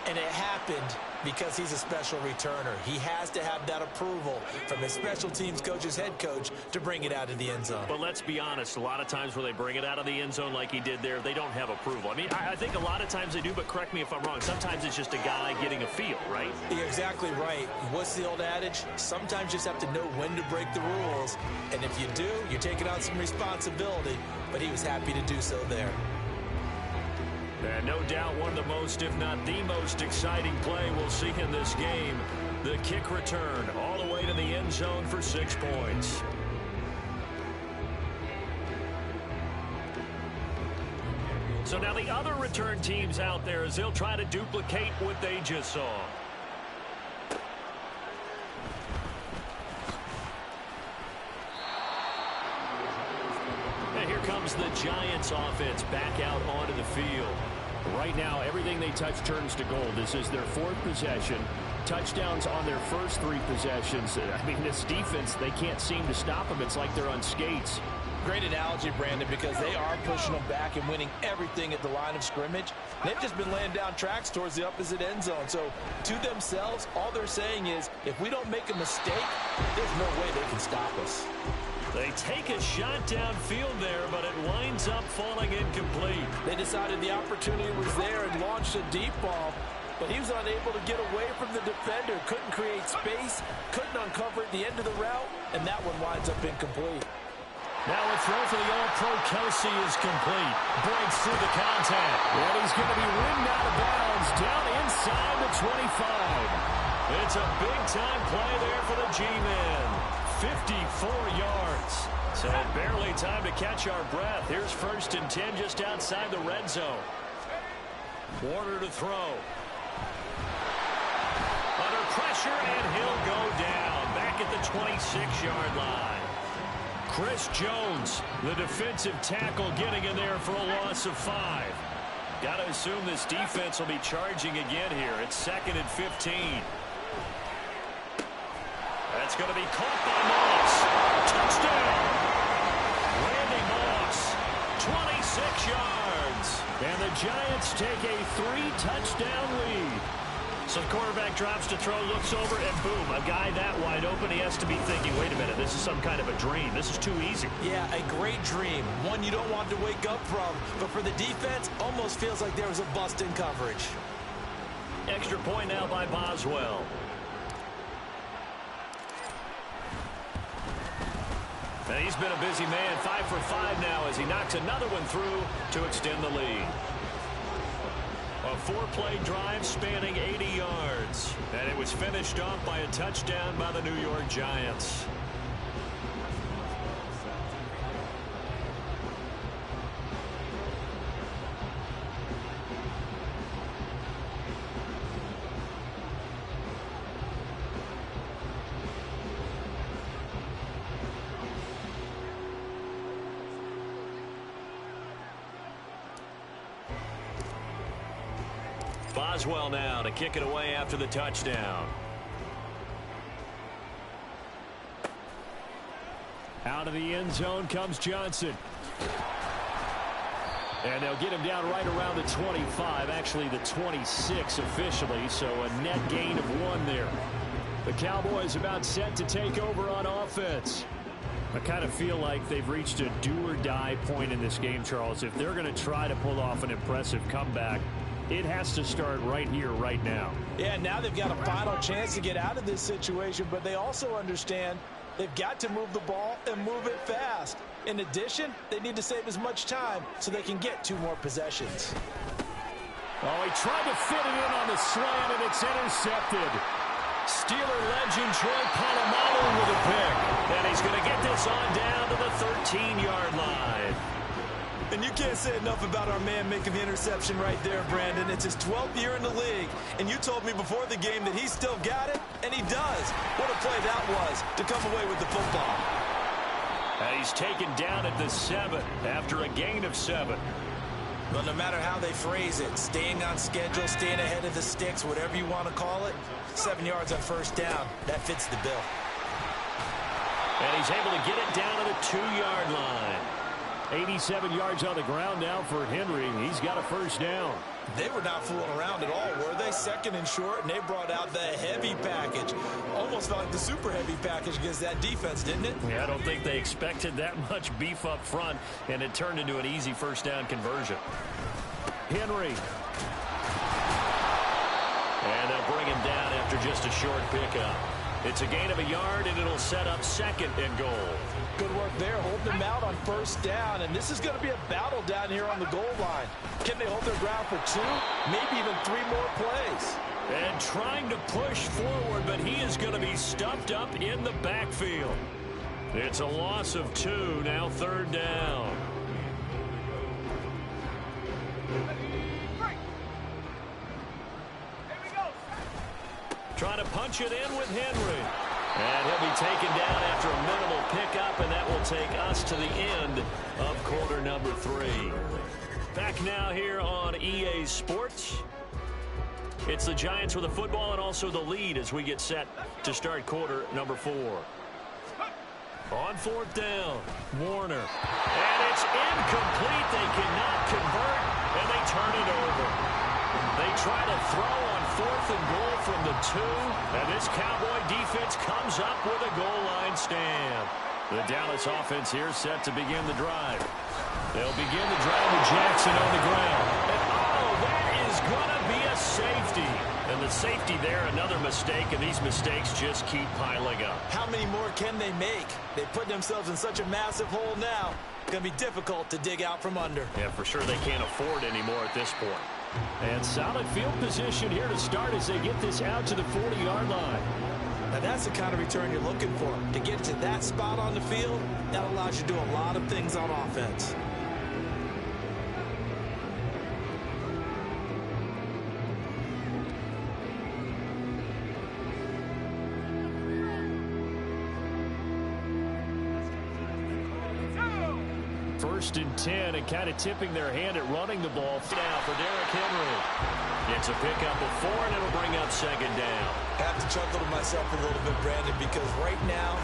and it happened because he's a special returner. He has to have that approval from his special teams coach's head coach to bring it out of the end zone. But let's be honest, a lot of times when they bring it out of the end zone like he did there, they don't have approval. I mean, I think a lot of times they do, but correct me if I'm wrong. Sometimes it's just a guy getting a feel, right? You're exactly right. What's the old adage? Sometimes you just have to know when to break the rules. And if you do, you're taking on some responsibility. But he was happy to do so there. And no doubt one of the most, if not the most exciting play we'll see in this game. The kick return all the way to the end zone for 6 points. So now the other return teams out there as they'll try to duplicate what they just saw. And here comes the Giants offense back out onto the field. Right now, everything they touch turns to gold. This is their 4th possession. Touchdowns on their first 3 possessions. I mean, this defense, they can't seem to stop them. It's like they're on skates. Great analogy, Brandon, because they are pushing them back and winning everything at the line of scrimmage. They've just been laying down tracks towards the opposite end zone. So to themselves, all they're saying is, if we don't make a mistake, there's no way they can stop us. They take a shot downfield there, but it winds up falling incomplete. They decided the opportunity was there and launched a deep ball, but he was unable to get away from the defender, couldn't create space, couldn't uncover at the end of the route, and that one winds up incomplete. Now a throw for the All-Pro Kelsey is complete. Breaks through the contact. And he's going to be ridden out of bounds down inside the 25. It's a big-time play there for the G-Men. 54 yards. So barely time to catch our breath. Here's 1st and 10 just outside the red zone. Warner to throw. Under pressure, and he'll go down. Back at the 26-yard line. Chris Jones, the defensive tackle, getting in there for a loss of 5. Got to assume this defense will be charging again here. It's 2nd and 15. That's going to be caught by Moss. Touchdown! Randy Moss, 26 yards. And the Giants take a 3-touchdown lead. So the quarterback drops to throw, looks over, and boom, a guy that wide open, he has to be thinking, wait a minute, this is some kind of a dream. This is too easy. Yeah, a great dream. One you don't want to wake up from. But for the defense, almost feels like there was a bust in coverage. Extra point now by Boswell. And he's been a busy man, 5 for 5 now as he knocks another one through to extend the lead. A 4-play drive spanning 80 yards. And it was finished off by a touchdown by the New York Giants. Boswell now to kick it away after the touchdown. Out of the end zone comes Johnson. And they'll get him down right around the 25, actually the 26 officially, so a net gain of 1 there. The Cowboys about set to take over on offense. I kind of feel like they've reached a do-or-die point in this game, Charles. If they're going to try to pull off an impressive comeback, it has to start right here, right now. Yeah, now they've got a final chance to get out of this situation, but they also understand they've got to move the ball and move it fast. In addition, they need to save as much time so they can get 2 more possessions. Oh, he tried to fit it in on the slant, and it's intercepted. Steeler legend Troy Polamalu with a pick. And he's going to get this on down to the 13-yard line. And you can't say enough about our man making the interception right there, Brandon. It's his 12th year in the league, and you told me before the game that he still got it, and he does. What a play that was to come away with the football. And he's taken down at the 7 after a gain of 7. Well, no matter how they phrase it, staying on schedule, staying ahead of the sticks, whatever you want to call it, 7 yards on first down, that fits the bill. And he's able to get it down to the 2-yard line. 87 yards on the ground now for Henry. He's got a first down. They were not fooling around at all, were they? 2nd and short, and they brought out the heavy package. Almost felt like the super heavy package against that defense, didn't it? Yeah, I don't think they expected that much beef up front, and it turned into an easy first down conversion. Henry. And they'll bring him down after just a short pickup. It's a gain of a yard, and it'll set up 2nd and goal. Good work there, holding them out on first down. And this is going to be a battle down here on the goal line. Can they hold their ground for 2, maybe even 3 more plays? And trying to push forward, but he is going to be stuffed up in the backfield. It's a loss of 2, now 3rd down. Trying to punch it in with Henry. And he'll be taken down after a minimal pickup, and that will take us to the end of quarter number 3. Back now here on EA Sports. It's the Giants with the football and also the lead as we get set to start quarter number 4. On 4th down, Warner. And it's incomplete. They cannot convert, and they turn it over. They try to throw on 4th and goal from the 2, and this Cowboy defense comes up with a goal line stand. The Dallas offense here set to begin the drive. They'll begin the drive with Jackson on the ground. And oh, that is going to be a safety. And the safety there, another mistake, and these mistakes just keep piling up. How many more can they make? They put themselves in such a massive hole now. It's going to be difficult to dig out from under. Yeah, for sure they can't afford anymore at this point. And solid field position here to start as they get this out to the 40-yard line. Now that's the kind of return you're looking for. To get to that spot on the field, that allows you to do a lot of things on offense. First and 10, and kind of tipping their hand at running the ball. Now for Derrick Henry. It's a pickup of 4, and it'll bring up 2nd down. I have to chuckle to myself a little bit, Brandon, because right now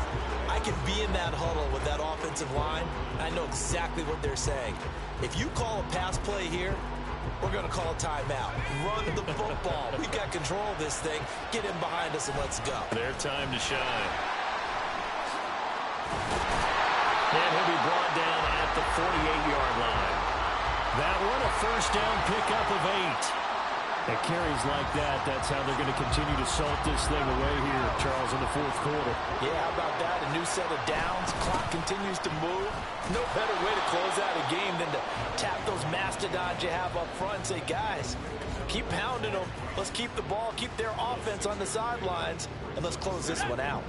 I can be in that huddle with that offensive line. I know exactly what they're saying. If you call a pass play here, we're going to call a timeout. Run the football. We've got control of this thing. Get in behind us and let's go. Their time to shine. And he'll be brought down at the 48-yard line. That one, a first down pickup of 8. It carries like that. That's how they're going to continue to salt this thing away here, Charles, in the 4th quarter. Yeah, how about that? A new set of downs. Clock continues to move. No better way to close out a game than to tap those mastodons you have up front and say, guys, keep pounding them. Let's keep the ball, keep their offense on the sidelines, and let's close this one out.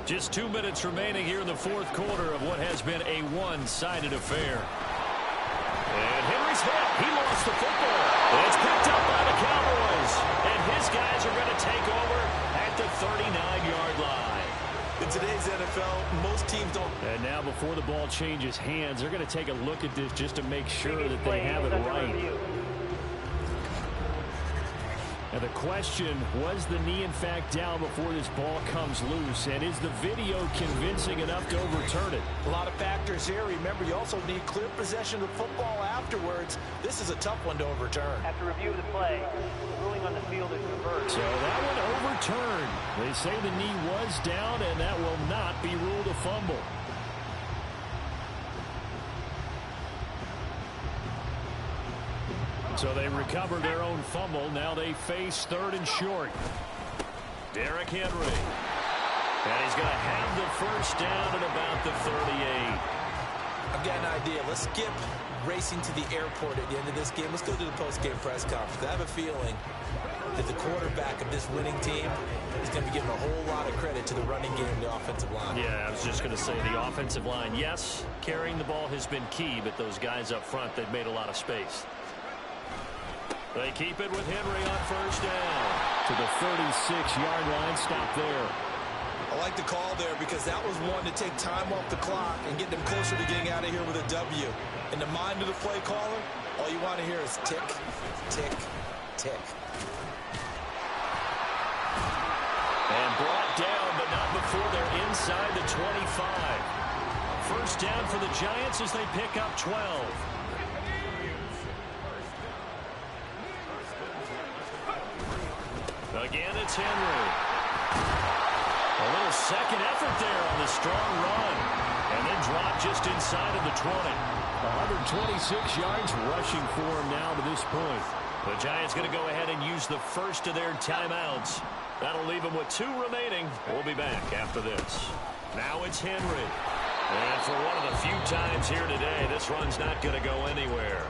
Just 2 minutes remaining here in the 4th quarter of what has been a one-sided affair. And Henry's hit. He lost the football. It's picked up by the Cowboys. And his guys are going to take over at the 39-yard line. In today's NFL, most teams don't. And now before the ball changes hands, they're going to take a look at this just to make sure that they have it right. And the question, was the knee in fact down before this ball comes loose? And is the video convincing enough to overturn it? A lot of factors here. Remember, you also need clear possession of the football afterwards. This is a tough one to overturn. After review of the play, the ruling on the field is reversed. So that one overturned. They say the knee was down, and that will not be ruled a fumble. So they recover their own fumble. Now they face 3rd and short. Derrick Henry. And he's going to have the first down at about the 38. I've got an idea. Let's skip racing to the airport at the end of this game. Let's go to the post-game press conference. I have a feeling that the quarterback of this winning team is going to be giving a whole lot of credit to the running game and the offensive line. Yeah, I was just going to say the offensive line, yes, carrying the ball has been key, but those guys up front, they've made a lot of space. They keep it with Henry on first down. To the 36-yard line, stop there. I like the call there because that was one to take time off the clock and get them closer to getting out of here with a W. In the mind of the play caller, all you want to hear is tick, tick, tick. And brought down, but not before they're inside the 25. First down for the Giants as they pick up 12. Again, it's Henry. A little second effort there on the strong run. And then dropped just inside of the 20. 126 yards rushing for him now to this point. The Giants going to go ahead and use the first of their timeouts. That'll leave them with 2 remaining. We'll be back after this. Now it's Henry. And for one of the few times here today, this run's not going to go anywhere.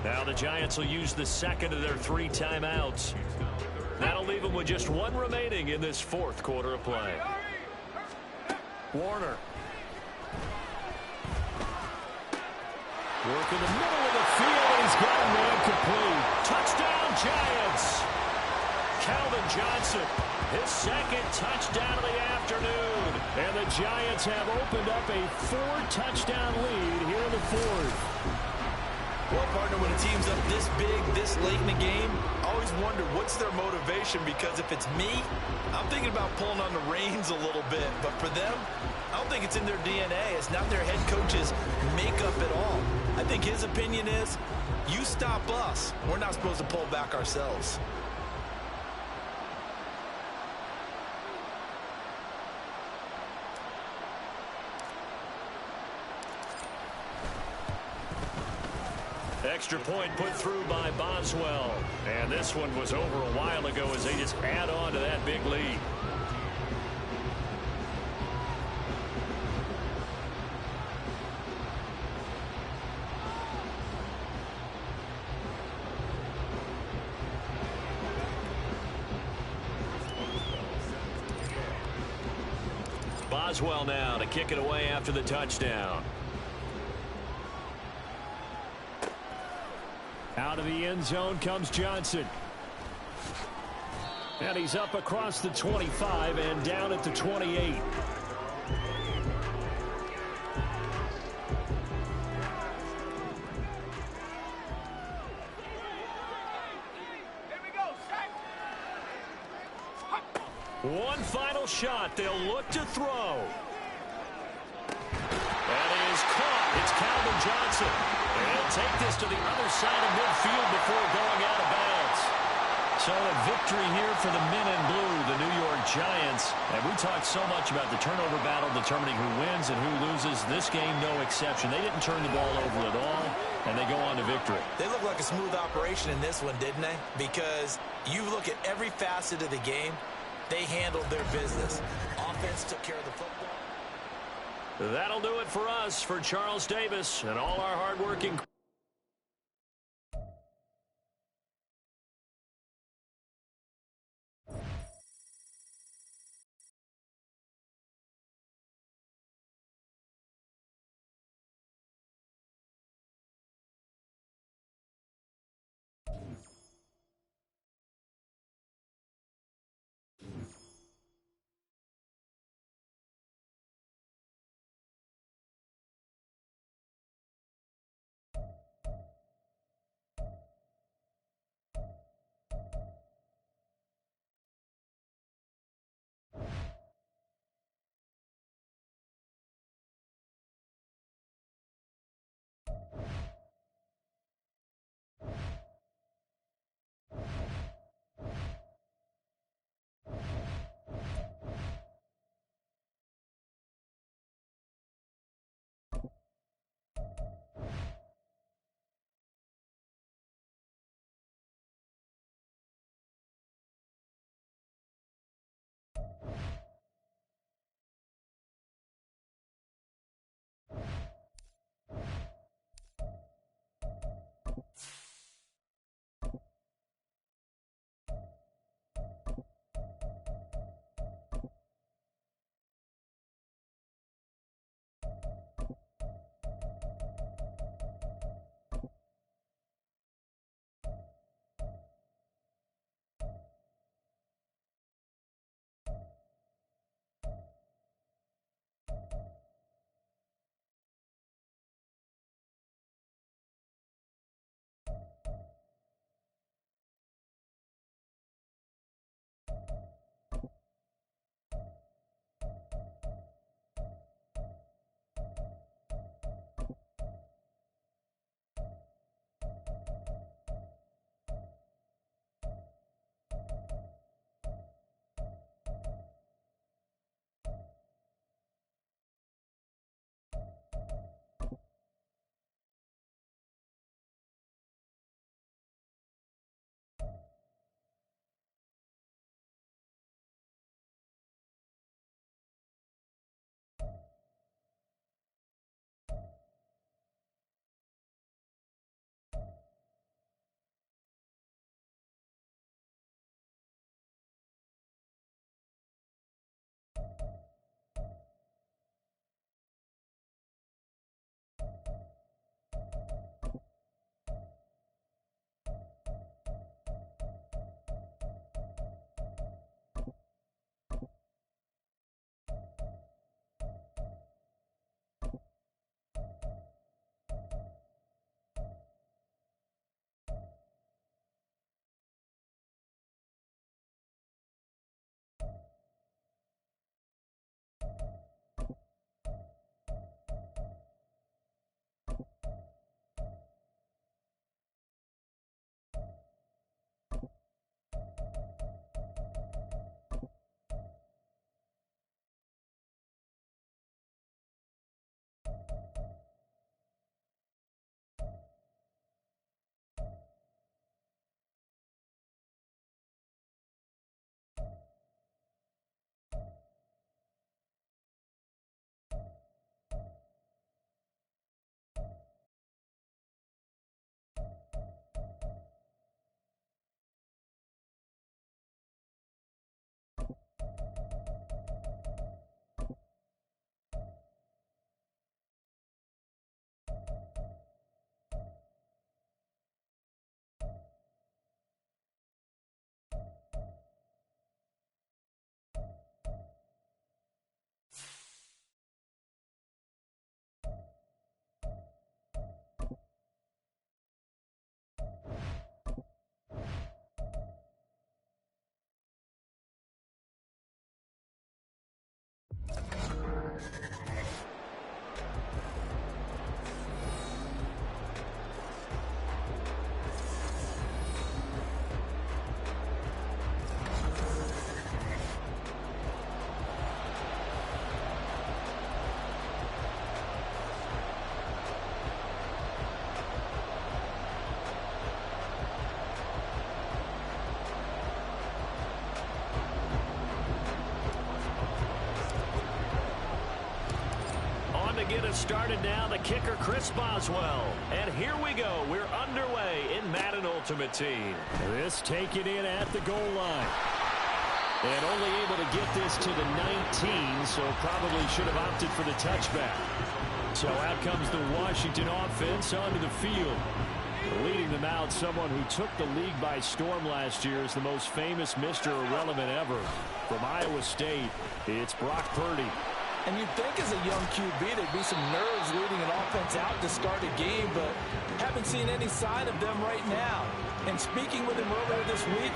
Now the Giants will use the second of their 3 timeouts. That'll leave them with just 1 remaining in this 4th quarter of play. Warner. Work in the middle of the field. He's got a man complete. Touchdown, Giants. Calvin Johnson, his 2nd touchdown of the afternoon. And the Giants have opened up a 4-touchdown lead here in the 4th. Well, partner, when a team's up this big, this late in the game, I always wonder what's their motivation, because if it's me, I'm thinking about pulling on the reins a little bit. But for them, I don't think it's in their DNA. It's not their head coach's makeup at all. I think his opinion is, you stop us. We're not supposed to pull back ourselves. Extra point put through by Boswell. And this one was over a while ago as they just add on to that big lead. Boswell now to kick it away after the touchdown. Out of the end zone comes Johnson. And he's up across the 25 and down at the 28. One final shot. They'll look to throw. That is caught. It's Calvin Johnson. And he'll take this to the other side of midfield before going out of bounds. So a victory here for the men in blue, the New York Giants. And we talked so much about the turnover battle determining who wins and who loses. This game, no exception. They didn't turn the ball over at all, and they go on to victory. They look like a smooth operation in this one, didn't they? Because you look at every facet of the game, they handled their business. Offense took care of the football. That'll do it for us, for Charles Davis and all our hardworking get us started now. The kicker, Chris Boswell. And here we go. We're underway in Madden Ultimate Team. This taken in at the goal line. And only able to get this to the 19, so probably should have opted for the touchback. So out comes the Washington offense onto the field. Leading them out, someone who took the league by storm last year is the most famous Mr. Irrelevant ever. From Iowa State, it's Brock Purdy. And you'd think as a young QB there'd be some nerves leading an offense out to start a game, but haven't seen any sign of them right now. And speaking with him earlier this week,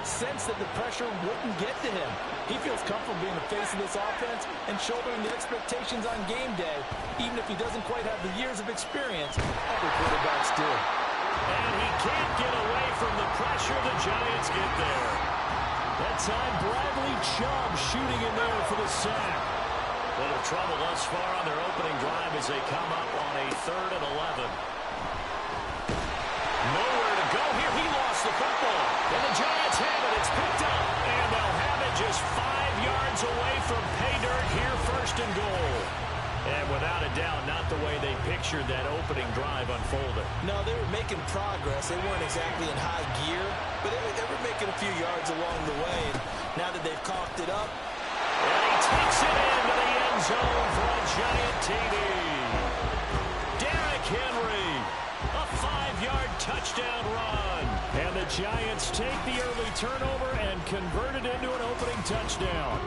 sensed that the pressure wouldn't get to him. He feels comfortable being the face of this offense and shouldering the expectations on game day, even if he doesn't quite have the years of experience other quarterbacks do. And he can't get away from the pressure. The Giants get there. That time, Bradley Chubb shooting in there for the sack. Little trouble thus far on their opening drive as they come up on a 3rd and 11. Nowhere to go here. He lost the football. And the Giants have it. It's picked up. And they'll have it just 5 yards away from pay dirt here, 1st and goal. And without a doubt, not the way they pictured that opening drive unfolded. No, they were making progress. They weren't exactly in high gear, but they were making a few yards along the way. And now that they've coughed it up, and he takes it into the end zone for a Giant TD. Derrick Henry, a 5-yard touchdown run. And the Giants take the early turnover and convert it into an opening touchdown.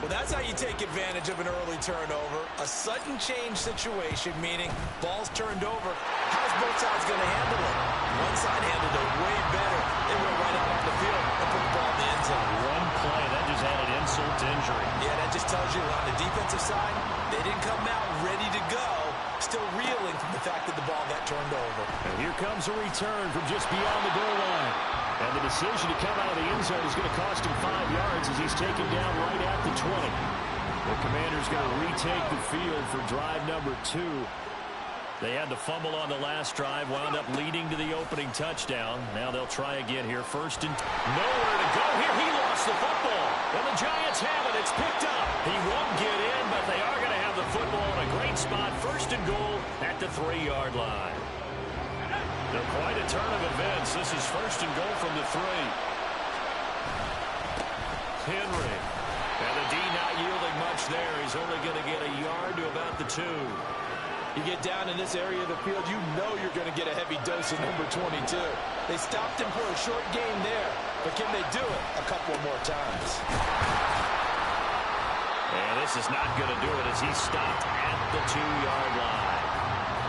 well, that's how you take advantage of an early turnover. A sudden change situation, meaning ball's turned over. How's both sides going to handle it? One side handled it way better. They went right out on the field and put the ball in the end zone. One play, that just added insult to injury. Yeah, that just tells you on the defensive side, they didn't come out ready to go, still reeling from the fact that the ball got turned over. And here comes a return from just beyond the goal line. And the decision to come out of the end zone is going to cost him 5 yards as he's taken down right at the 20. The Commanders going to retake the field for drive number 2. They had the fumble on the last drive, wound up leading to the opening touchdown. Now they'll try again here. 1st and nowhere to go here. He lost the football. And the Giants have it. It's picked up. He won't get in, but they are going to have the football in a great spot. 1st and goal at the 3-yard line. They're quite a turn of events. This is 1st and goal from the 3. Henry. And the D not yielding much there. He's only going to get a yard to about the 2. You get down in this area of the field, you know you're going to get a heavy dose of number 22. They stopped him for a short game there, but can they do it a couple more times? And this is not going to do it as he's stopped at the 2-yard line.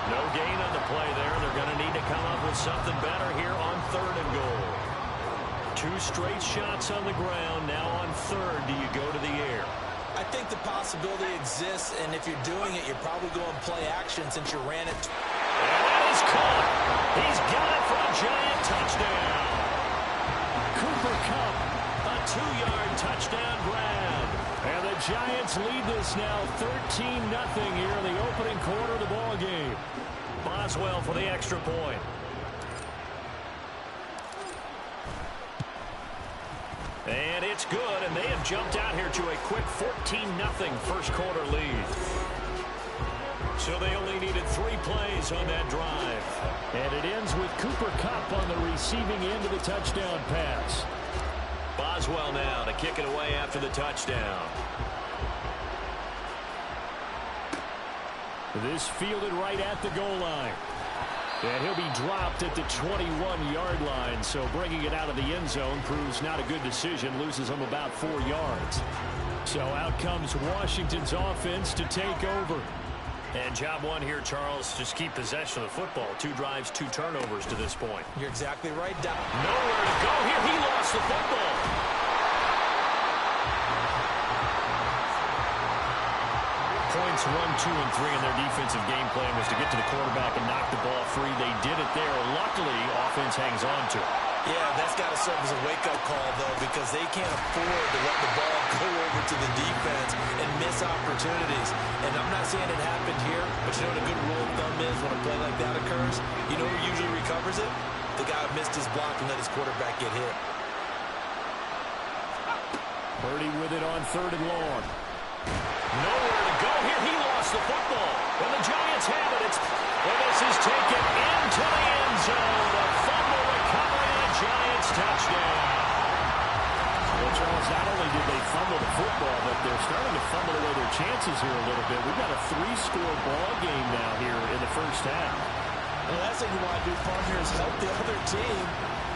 No gain on the play there. They're going to need to come up with something better here on 3rd and goal. 2 straight shots on the ground. Now on 3rd, do you go to the air? I think the possibility exists, and if you're doing it, you're probably going play action since you ran it. And that is caught. He's got it for a Giant touchdown. Cooper Kupp, a 2-yard touchdown grab. And the Giants lead this now 13-0 here in the opening quarter of the ball game. Boswell for the extra point. And it's good, and they have jumped out here to a quick 14-0 first quarter lead. So they only needed 3 plays on that drive. And it ends with Cooper Kupp on the receiving end of the touchdown pass. Boswell now to kick it away after the touchdown. This fielded right at the goal line. And he'll be dropped at the 21-yard line, so bringing it out of the end zone proves not a good decision, loses him about 4 yards. So out comes Washington's offense to take over. And job 1 here, Charles, just keep possession of the football. 2 drives, 2 turnovers to this point. You're exactly right, Doc. Nowhere to go here. He lost the football. Points 1, 2, and 3 in their defensive game plan was to get to the quarterback and knock the ball free. They did it there. Luckily, offense hangs on to it. Yeah, that's got to serve as a wake-up call, though, because they can't afford to let the ball go over to the defense and miss opportunities. And I'm not saying it happened here, but you know what a good rule of thumb is when a play like that occurs? You know who usually recovers it? The guy who missed his block and let his quarterback get hit. Purdy with it on 3rd and long. Nowhere to go here. He lost the football. And the Giants have it. And this is taken into the end zone. A fumble recovery and a Giants touchdown. Well, Charles, not only did they fumble the football, but they're starting to fumble away their chances here a little bit. We've got a 3-score ball game now here in the first half. The last thing you want to do, partner, is help the other team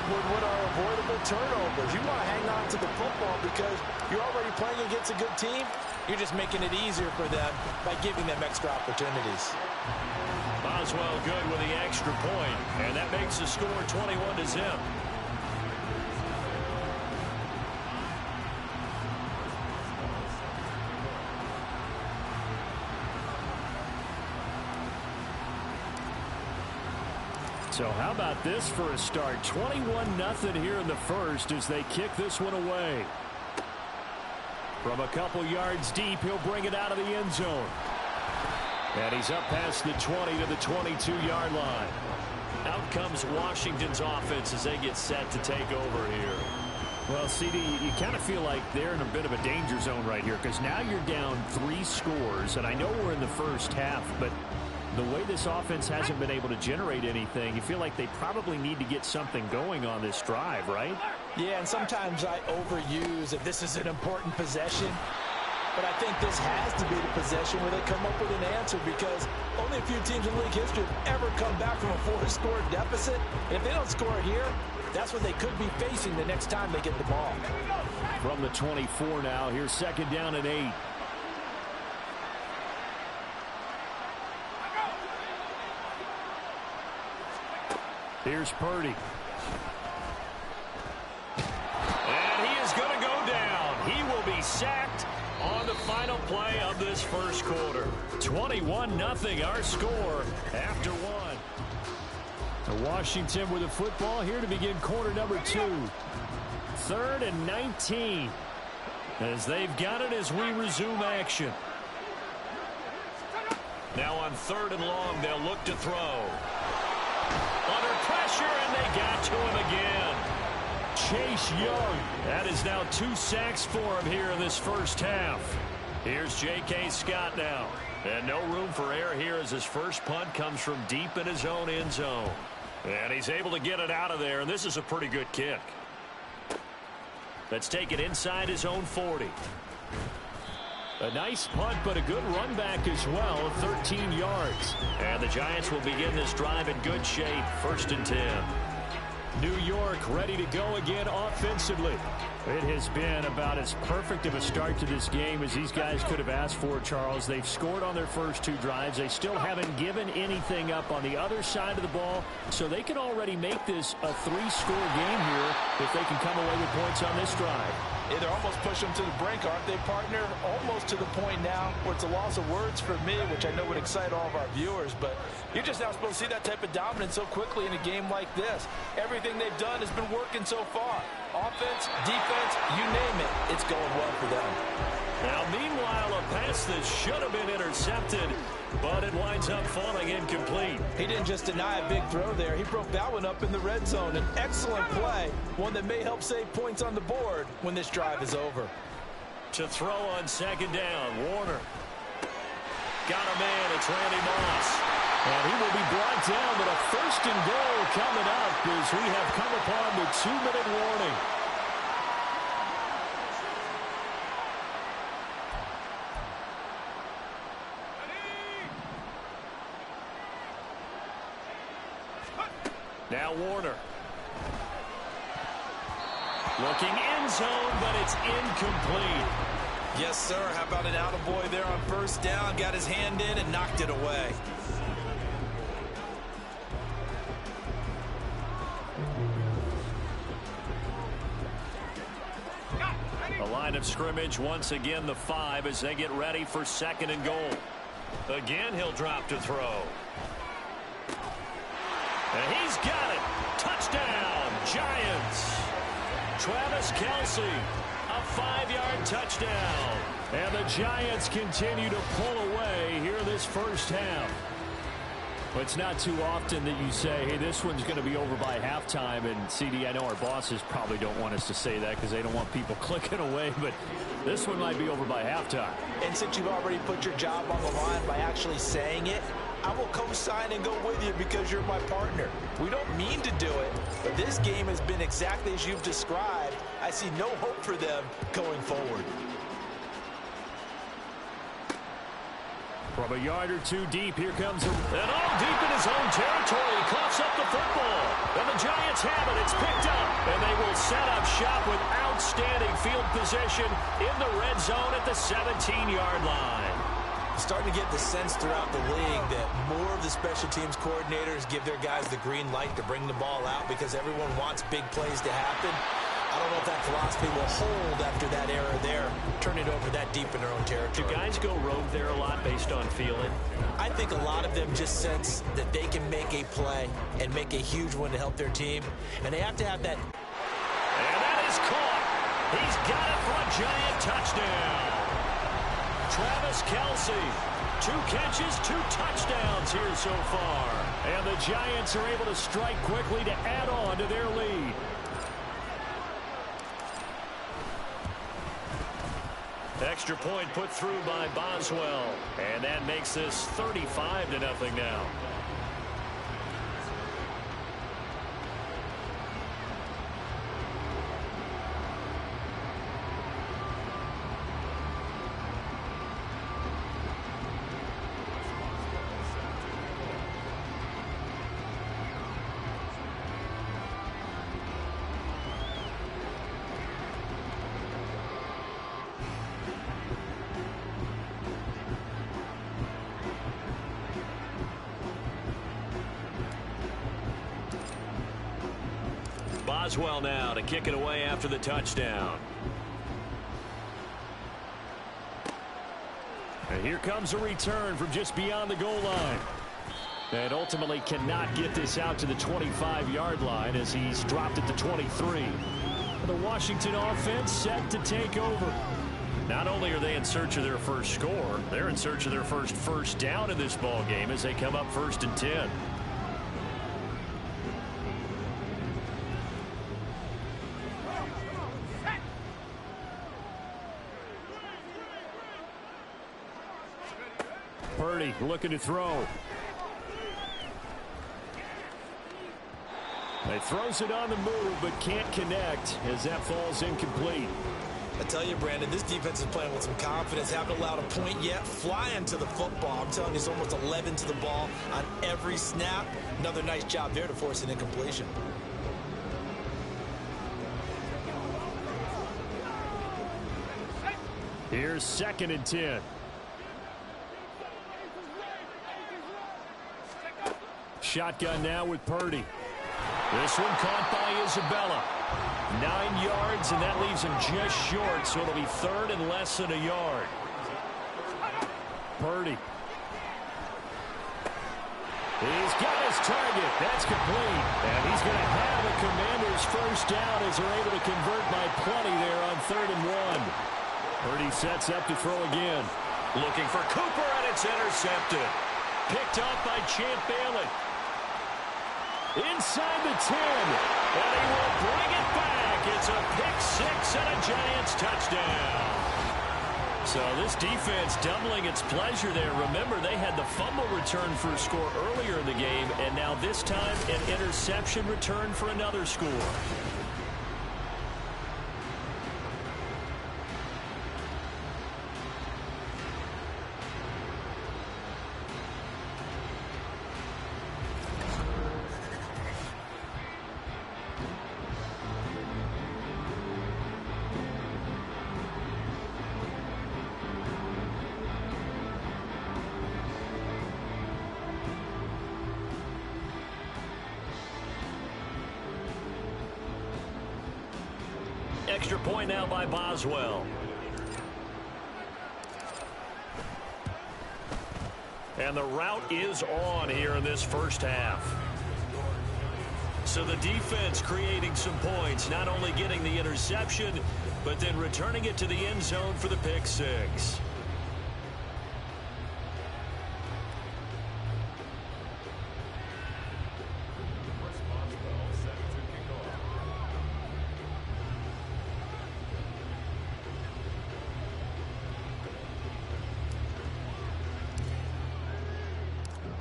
with what are avoidable turnovers. You want to hang on to the football because you're already playing against a good team. You're just making it easier for them by giving them extra opportunities. Boswell good with the extra point, and that makes the score 21-0. So how about this for a start? 21-0 here in the first as they kick this one away. From a couple yards deep, he'll bring it out of the end zone. And he's up past the 20 to the 22-yard line. Out comes Washington's offense as they get set to take over here. Well, CD, you kind of feel like they're in a bit of a danger zone right here because now you're down 3 scores, and I know we're in the first half, but the way this offense hasn't been able to generate anything, you feel like they probably need to get something going on this drive, right? Yeah, and sometimes I overuse that this is an important possession. But I think this has to be the possession where they come up with an answer because only a few teams in league history have ever come back from a 4-score deficit. And if they don't score it here, that's what they could be facing the next time they get the ball. From the 24 now, here's 2nd down and 8. Here's Purdy. And he is going to go down. He will be sacked on the final play of this first quarter. 21-0 our score after 1. Washington with the football here to begin quarter number 2. 3rd and 19 as they've got it as we resume action. Now on 3rd and long, they'll look to throw. Under pressure, and they got to him again. Chase Young. That is now 2 sacks for him here in this first half. Here's J.K. Scott now. And no room for error here as his first punt comes from deep in his own end zone. And he's able to get it out of there, and this is a pretty good kick. Let's take it inside his own 40. A nice punt, but a good run back as well, 13 yards. And the Giants will begin this drive in good shape, 1st and 10. New York ready to go again offensively. It has been about as perfect of a start to this game as these guys could have asked for, Charles. They've scored on their first 2 drives. They still haven't given anything up on the other side of the ball, so they can already make this a 3-score game here if they can come away with points on this drive. Yeah, they're almost pushing them to the brink, aren't they, partner? Almost to the point now where it's a loss of words for me, which I know would excite all of our viewers, but you're just now supposed to see that type of dominance so quickly in a game like this. Everything they've done has been working so far. Offense, defense, you name it, it's going well for them. Now, meanwhile, a pass that should have been intercepted, but it winds up falling incomplete. He didn't just deny a big throw there. He broke that one up in the red zone. An excellent play, one that may help save points on the board when this drive is over. To throw on 2nd down, Warner. Got a man, it's Randy Moss. And he will be brought down, but a 1st and goal coming up as we have come upon the 2-minute warning. Now Warner. Looking end zone, but it's incomplete. Yes, sir. How about an attaboy there on 1st down? Got his hand in and knocked it away. The line of scrimmage once again the 5 as they get ready for 2nd and goal. Again, he'll drop to throw. And he's got it. Touchdown, Giants. Travis Kelce, a 5-yard touchdown. And the Giants continue to pull away here this first half. Well, it's not too often that you say, hey, this one's going to be over by halftime. And, CD, I know our bosses probably don't want us to say that because they don't want people clicking away. But this one might be over by halftime. And since you've already put your job on the line by actually saying it, I will co-sign and go with you because you're my partner. We don't mean to do it, but this game has been exactly as you've described. I see no hope for them going forward. From a yard or two deep, here comes and all deep in his own territory. He coughs up the football. And the Giants have it. It's picked up. And they will set up shop with outstanding field position in the red zone at the 17-yard line. Starting to get the sense throughout the league that more of the special teams coordinators give their guys the green light to bring the ball out because everyone wants big plays to happen. I don't know if that philosophy will hold after that error there, turn it over that deep in their own territory. Do guys go rogue there a lot based on feeling? I think a lot of them just sense that they can make a play and make a huge one to help their team, and they have to have that. And that is caught. He's got it for a Giant touchdown. Travis Kelce, 2 catches, 2 touchdowns here so far. And the Giants are able to strike quickly to add on to their lead. Extra point put through by Boswell. And that makes this 35-0 now. Boswell now to kick it away after the touchdown. And here comes a return from just beyond the goal line. And ultimately cannot get this out to the 25-yard line as he's dropped it to 23. The Washington offense set to take over. Not only are they in search of their first score, they're in search of their first down in this ball game as they come up 1st and 10. Purdy looking to throw. He throws it on the move, but can't connect as that falls incomplete. I tell you, Brandon, this defense is playing with some confidence. Haven't allowed a point yet. Flying to the football. I'm telling you, it's almost 11 to the ball on every snap. Another nice job there to force an incompletion. Here's 2nd and 10. Shotgun now with Purdy. This one caught by Isabella. 9 yards, and that leaves him just short, so it'll be 3rd and less than a yard. Purdy. He's got his target. That's complete. And he's going to have a Commander's first down as they're able to convert by plenty there on 3rd and 1. Purdy sets up to throw again. Looking for Cooper, and it's intercepted. Picked off by Champ Bailey. Inside the 10, and he will bring it back. It's a pick-6 and a Giants touchdown. So this defense doubling its pleasure there. Remember, they had the fumble return for a score earlier in the game, and now this time an interception return for another score. Extra point now by Boswell. And the route is on here in this first half. So the defense creating some points, not only getting the interception, but then returning it to the end zone for the pick-6.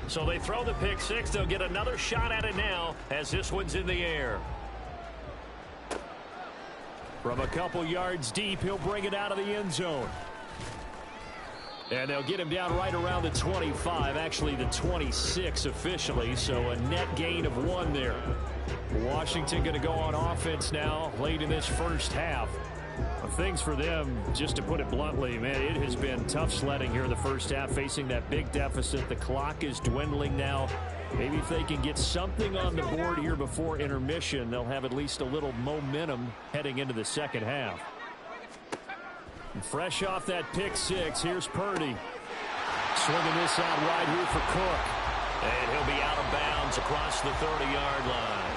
So they throw the pick six. They'll get another shot at it now as this one's in the air. From a couple yards deep, he'll bring it out of the end zone. And they'll get him down right around the 25, actually the 26 officially, so a net gain of 1 there. Washington going to go on offense now late in this first half. Things for them, just to put it bluntly, man, it has been tough sledding here in the first half, facing that big deficit. The clock is dwindling now. Maybe if they can get something on the board here before intermission, they'll have at least a little momentum heading into the second half. And fresh off that pick six, here's Purdy. Swinging this out wide here for Cook. And he'll be out of bounds across the 30-yard line.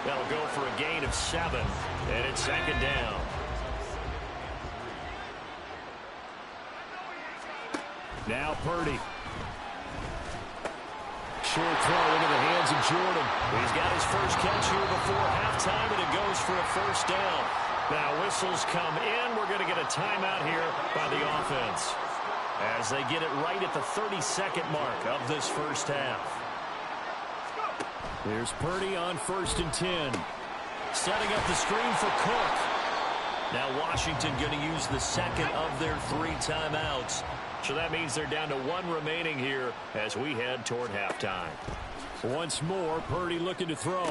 That'll go for a gain of 7, and it's second down. Now Purdy. Short throw into the hands of Jordan. He's got his first catch here before halftime, and it goes for a first down. Now whistles come in. We're going to get a timeout here by the offense as they get it right at the 32nd mark of this first half. Here's Purdy on 1st and 10. Setting up the screen for Cook. Now Washington going to use the second of their 3 timeouts. So that means they're down to 1 remaining here as we head toward halftime. Once more, Purdy looking to throw.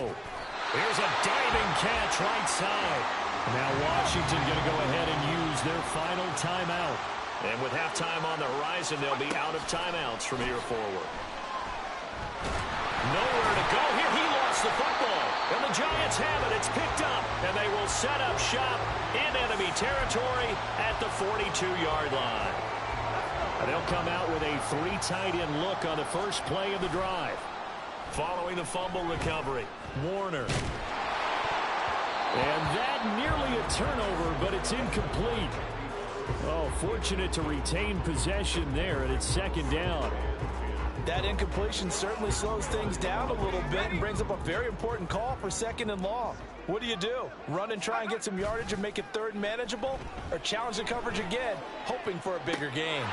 Here's a diving catch right side. Now Washington going to go ahead and use their final timeout. And with halftime on the horizon, they'll be out of timeouts from here forward. Nowhere to go here. He lost the football. And the Giants have it. It's picked up. And they will set up shop in enemy territory at the 42-yard line. And they'll come out with a 3 tight end look on the first play of the drive. Following the fumble recovery, Warner. And that nearly a turnover, but it's incomplete. Oh, fortunate to retain possession there, and it's second down. That incompletion certainly slows things down a little bit and brings up a very important call for 2nd and long. What do? Run and try and get some yardage and make it 3rd and manageable? Or challenge the coverage again, hoping for a bigger gain?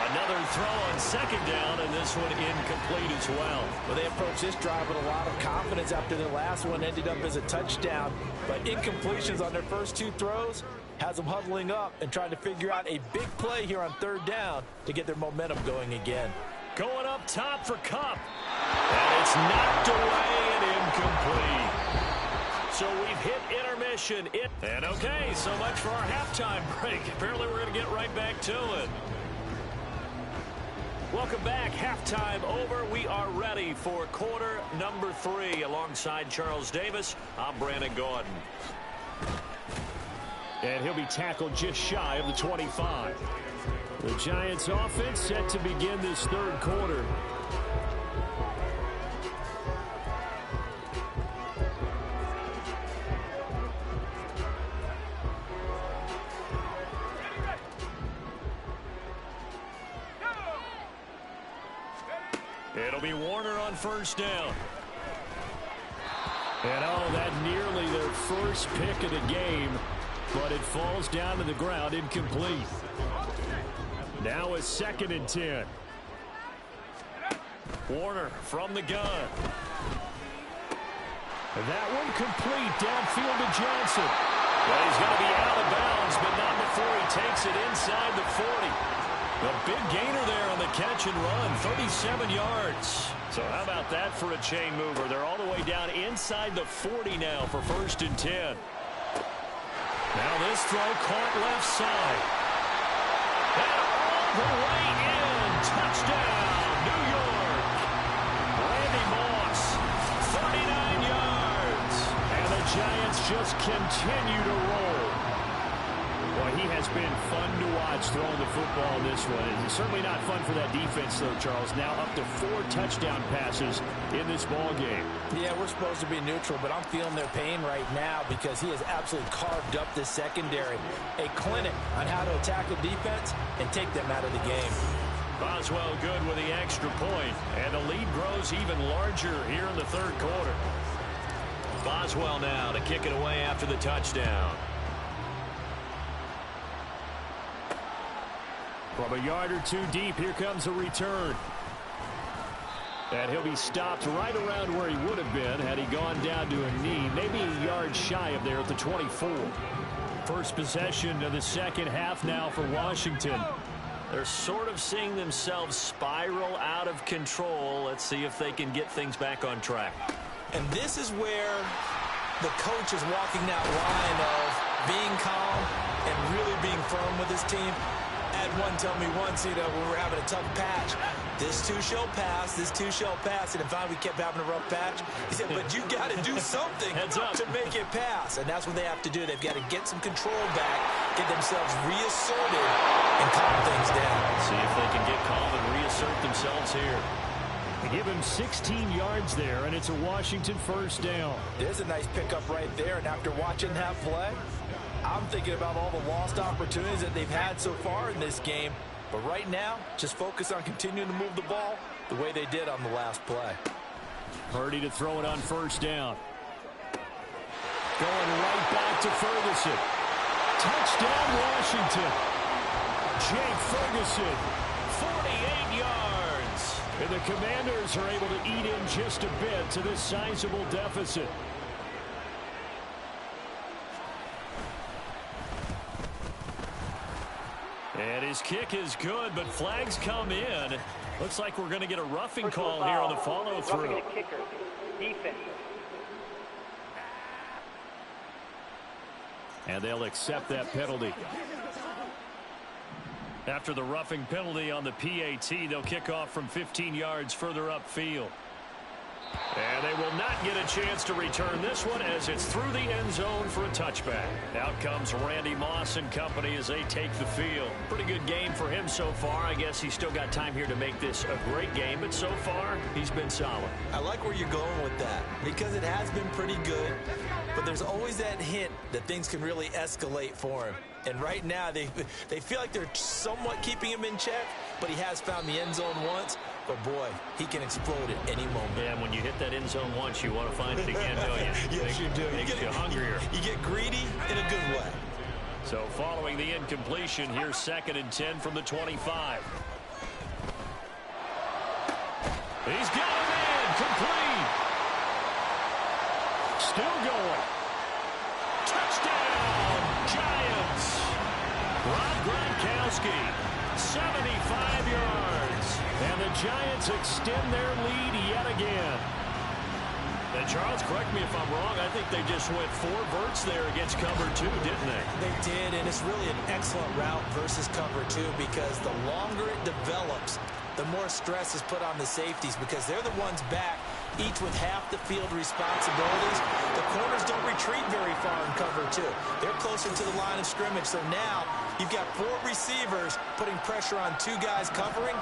Another throw on 2nd down, and this one incomplete as well. Well, they approached this drive with a lot of confidence after their last one ended up as a touchdown. But incompletions on their first 2 throws has them huddling up and trying to figure out a big play here on 3rd down to get their momentum going again. Going up top for Kupp. And it's knocked away and incomplete. So we've hit intermission. And okay, so much for our halftime break. Apparently we're going to get right back to it. Welcome back. Halftime over. We are ready for quarter number 3. Alongside Charles Davis, I'm Brandon Gordon. And he'll be tackled just shy of the 25. The Giants offense set to begin this 3rd quarter. It'll be Warner on 1st down. And oh, that nearly their first pick of the game, but it falls down to the ground incomplete. Now a 2nd and 10. Warner from the gun. And that one complete downfield to Johnson. Well, he's going to be out of bounds, but not before he takes it inside the 40. A big gainer there on the catch and run, 37 yards. So how about that for a chain mover? They're all the way down inside the 40 now for 1st and 10. Now this throw caught left side. And all the way in. Touchdown, New York. Randy Moss, 39 yards. And the Giants just continue to roll. Boy, he has been fun to watch throwing the football in this one. It's certainly not fun for that defense, though, Charles. Now up to 4 touchdown passes in this ball game. Yeah, we're supposed to be neutral, but I'm feeling their pain right now because he has absolutely carved up this secondary. A clinic on how to attack the defense and take them out of the game. Boswell good with the extra point, and the lead grows even larger here in the 3rd quarter. Boswell now to kick it away after the touchdown. From a yard or 2 deep, here comes a return. And he'll be stopped right around where he would have been had he gone down to a knee, maybe a yard shy of there at the 24. First possession of the second half now for Washington. They're sort of seeing themselves spiral out of control. Let's see if they can get things back on track. And this is where the coach is walking that line of being calm and really being firm with his team. Had one tell me once, when we were having a tough patch, this too shall pass, this too shall pass. And if we kept having a rough patch, he said, but you got to do something to make it pass. And that's what they have to do. They've got to get some control back, get themselves reasserted, and calm things down. See if they can get calm and reassert themselves here. They give him 16 yards there, and it's a Washington first down. There's a nice pickup right there, and after watching that play, I'm thinking about all the lost opportunities that they've had so far in this game. But right now, just focus on continuing to move the ball the way they did on the last play. Purdy to throw it on first down. Going right back to Ferguson. Touchdown, Washington. Jake Ferguson, 48 yards. And the Commanders are able to eat in just a bit to this sizable deficit. And his kick is good, but flags come in. Looks like we're going to get a roughing call here on the follow-through. Roughing a kicker. Defense. And they'll accept that penalty. After the roughing penalty on the PAT, they'll kick off from 15 yards further upfield. And they will not get a chance to return this one as it's through the end zone for a touchback. Out comes Randy Moss and company as they take the field. Pretty good game for him so far. I guess he's still got time here to make this a great game, but so far he's been solid. I like where you're going with that because it has been pretty good, but there's always that hint that things can really escalate for him. And right now they feel like they're somewhat keeping him in check, but he has found the end zone once. But, boy, he can explode at any moment. Yeah, when you hit that end zone once, you want to find it again, don't you? Yes, you do. Makes you hungrier. You get greedy in a good way. So following the incompletion, here's 2nd and 10 from the 25. He's got it in. Complete. Still going. Touchdown, Giants. Rob Gronkowski, 75 yards. And the Giants extend their lead yet again. And Charles, correct me if I'm wrong, I think they just went 4 verts there against cover 2, didn't they? They did, and it's really an excellent route versus cover 2 because the longer it develops, the more stress is put on the safeties because they're the ones back, each with half the field responsibilities. The corners don't retreat very far in cover 2. They're closer to the line of scrimmage, so now you've got 4 receivers putting pressure on 2 guys covering.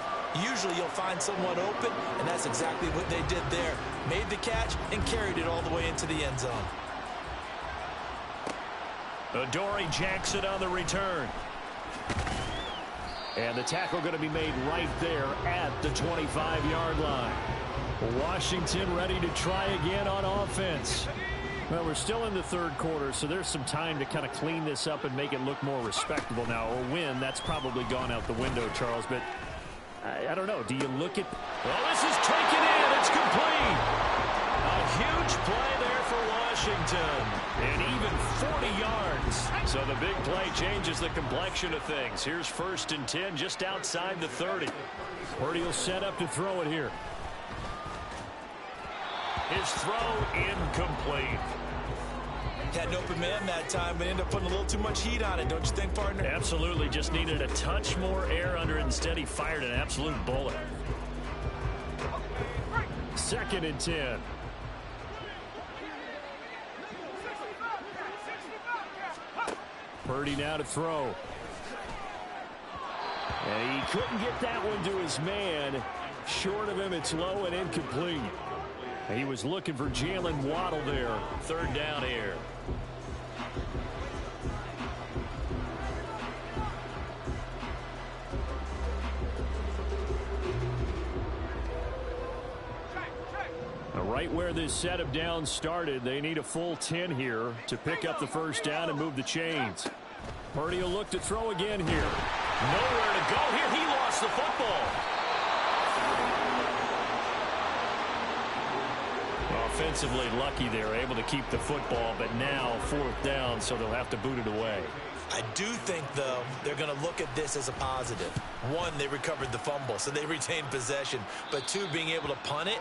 Usually you'll find someone open, and that's exactly what they did there. Made the catch and carried it all the way into the end zone. Adoree Jackson on the return. And the tackle going to be made right there at the 25-yard line. Washington ready to try again on offense. Well, we're still in the third quarter, so there's some time to kind of clean this up and make it look more respectable now. A win, that's probably gone out the window, Charles, but I don't know. Do you look at... Well, this is taken in. It's complete. A huge play there for Washington. And even 40 yards. So the big play changes the complexion of things. Here's 1st and 10 just outside the 30. Purdy will set up to throw it here. His throw incomplete. Had an open man that time, but ended up putting a little too much heat on it, don't you think, partner? Absolutely. Just needed a touch more air under it. Instead, he fired an absolute bullet. 2nd and 10. Purdy now to throw. And he couldn't get that one to his man. Short of him, it's low and incomplete. He was looking for Jalen Waddle there. 3rd down here. Now, right where this set of downs started, they need a full 10 here to pick up the 1st down and move the chains. Purdy will look to throw again here. Nowhere to go here. He lost the football. offensively lucky they're able to keep the football, but now 4th down, so they'll have to boot it away. I do think, though, they're going to look at this as a positive. 1, they recovered the fumble, so they retained possession. But 2, being able to punt it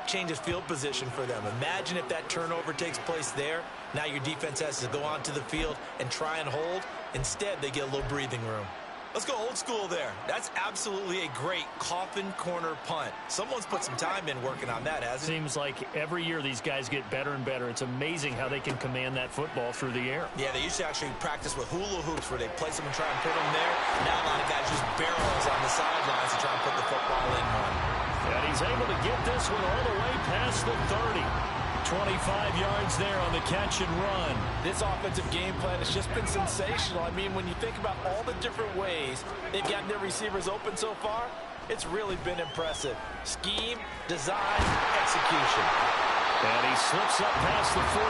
changes field position for them. Imagine if that turnover takes place there. Now your defense has to go onto the field and try and hold. Instead, they get a little breathing room. Let's go old school there. That's absolutely a great coffin corner punt. Someone's put some time in working on that, hasn't it? Seems like every year these guys get better and better. It's amazing how they can command that football through the air. Yeah, they used to actually practice with hula hoops where they place them and try and put them there. Now a lot of guys use barrels on the sidelines to try and put the football in one. And he's able to get this one all the way past the 30. 25 yards there on the catch and run. This offensive game plan has just been sensational. I mean, when you think about all the different ways they've gotten their receivers open so far, it's really been impressive. Scheme, design, execution. And he slips up past the 45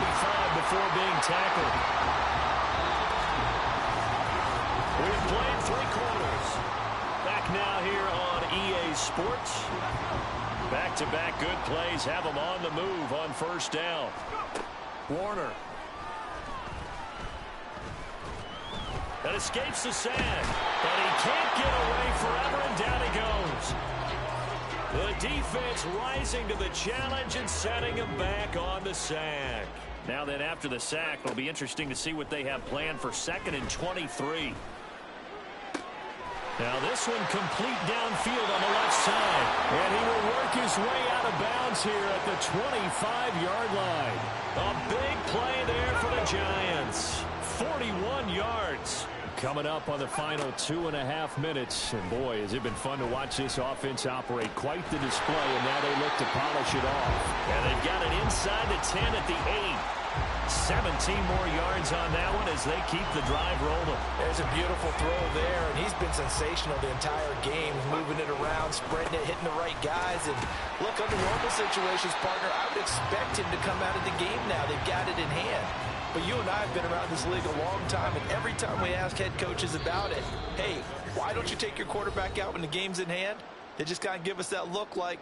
before being tackled. We've played 3 quarters. Back now here on EA Sports. Back-to-back good plays have them on the move on 1st down. Warner. That escapes the sand. But he can't get away forever, and down he goes. The defense rising to the challenge and setting him back on the sack. Now then, after the sack, it'll be interesting to see what they have planned for 2nd and 23. Now this one complete downfield on the left side. And he will work his way out of bounds here at the 25-yard line. A big play there for the Giants. 41 yards. Coming up on the final 2.5 minutes. And boy, has it been fun to watch this offense operate. Quite the display, and now they look to polish it off. And they've got it inside the 10 at the 8. 17 more yards on that one as they keep the drive rolling. There's a beautiful throw there, and he's been sensational the entire game, moving it around, spreading it, hitting the right guys. And look, under normal situations, partner, I would expect him to come out of the game now. They've got it in hand. But you and I have been around this league a long time, and every time we ask head coaches about it, hey, why don't you take your quarterback out when the game's in hand? They just kind of give us that look like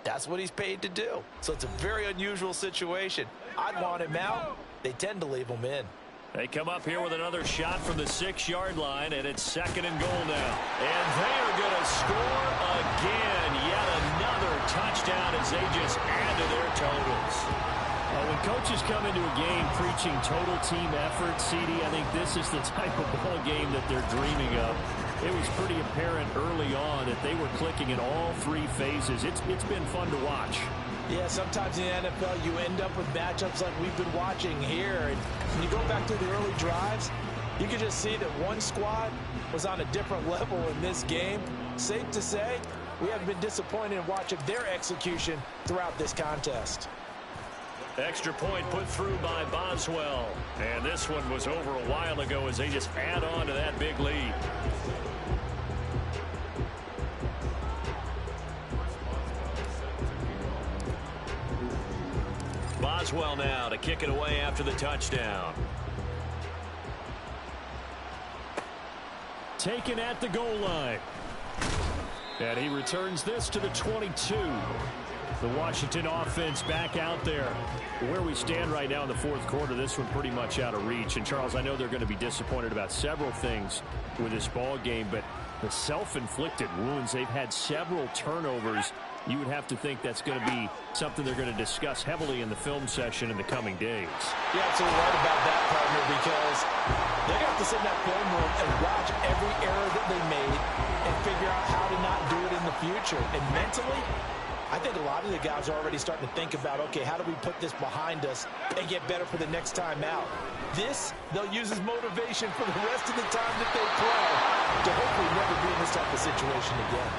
that's what he's paid to do. So it's a very unusual situation. I'd want him out. They tend to leave him in. They come up here with another shot from the 6-yard line, and it's 2nd and goal now. And they are going to score again. Yet another touchdown as they just add to their totals. When coaches come into a game preaching total team effort, CD, I think this is the type of ball game that they're dreaming of. It was pretty apparent early on that they were clicking in all 3 phases. It's been fun to watch. Yeah, sometimes in the NFL you end up with matchups like we've been watching here. And when you go back to the early drives, you can just see that one squad was on a different level in this game. Safe to say, we haven't been disappointed in watching their execution throughout this contest. Extra point put through by Boswell. And this one was over a while ago as they just add on to that big lead. Boswell now to kick it away after the touchdown. Taken at the goal line. And he returns this to the 22. The Washington offense back out there. Where we stand right now in the 4th quarter, this one pretty much out of reach. And, Charles, I know they're going to be disappointed about several things with this ball game, but the self-inflicted wounds, they've had several turnovers. You would have to think that's going to be something they're going to discuss heavily in the film session in the coming days. You're absolutely right about that, partner, because they're going to have to sit in that film room and watch every error that they made and figure out how to not do it in the future. And mentally, I think a lot of the guys are already starting to think about, okay, how do we put this behind us and get better for the next time out? This, they'll use as motivation for the rest of the time that they play to hopefully never be in this type of situation again.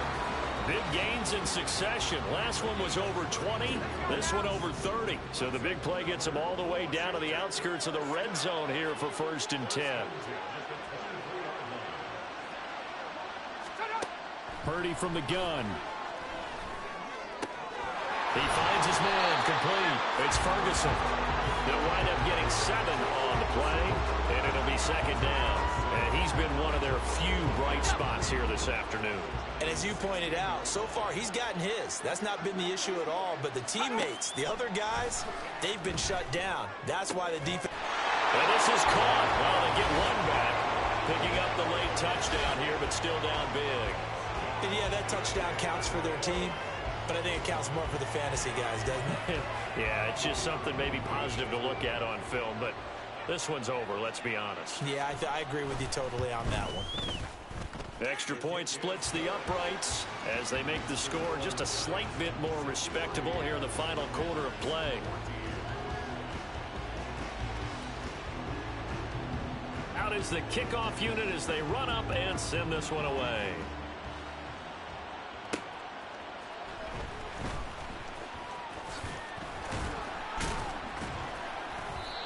Big gains in succession. Last one was over 20. This one over 30. So the big play gets them all the way down to the outskirts of the red zone here for 1st and 10. Purdy from the gun. He finds his man complete. It's Ferguson. They'll wind up getting 7 on the play, and it'll be second down. And he's been one of their few bright spots here this afternoon. And as you pointed out, so far he's gotten his. That's not been the issue at all. But the teammates, the other guys, they've been shut down. That's why the defense... And this is caught. Well, they get one back. Picking up the late touchdown here, but still down big. And yeah, that touchdown counts for their team. But I think it counts more for the fantasy guys, doesn't it? Yeah, it's just something maybe positive to look at on film. But this one's over, let's be honest. Yeah, I agree with you totally on that one. Extra point splits the uprights as they make the score just a slight bit more respectable here in the final quarter of play. Out is the kickoff unit as they run up and send this one away.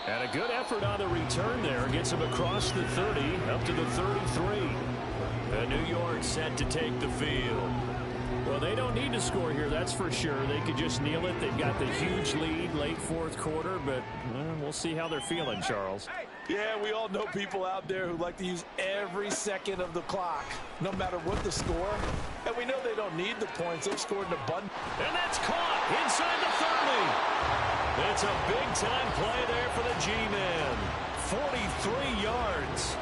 And a good effort on the return there. Gets him across the 30, up to the 33. And New York set to take the field. Well, they don't need to score here, that's for sure. They could just kneel it. They've got the huge lead late fourth quarter, but we'll see how they're feeling, Charles. Yeah, we all know people out there who like to use every second of the clock, no matter what the score. And we know they don't need the points. They've scored an abundance. And that's caught inside the 30. It's a big-time play there for the G-Man. 43 yards.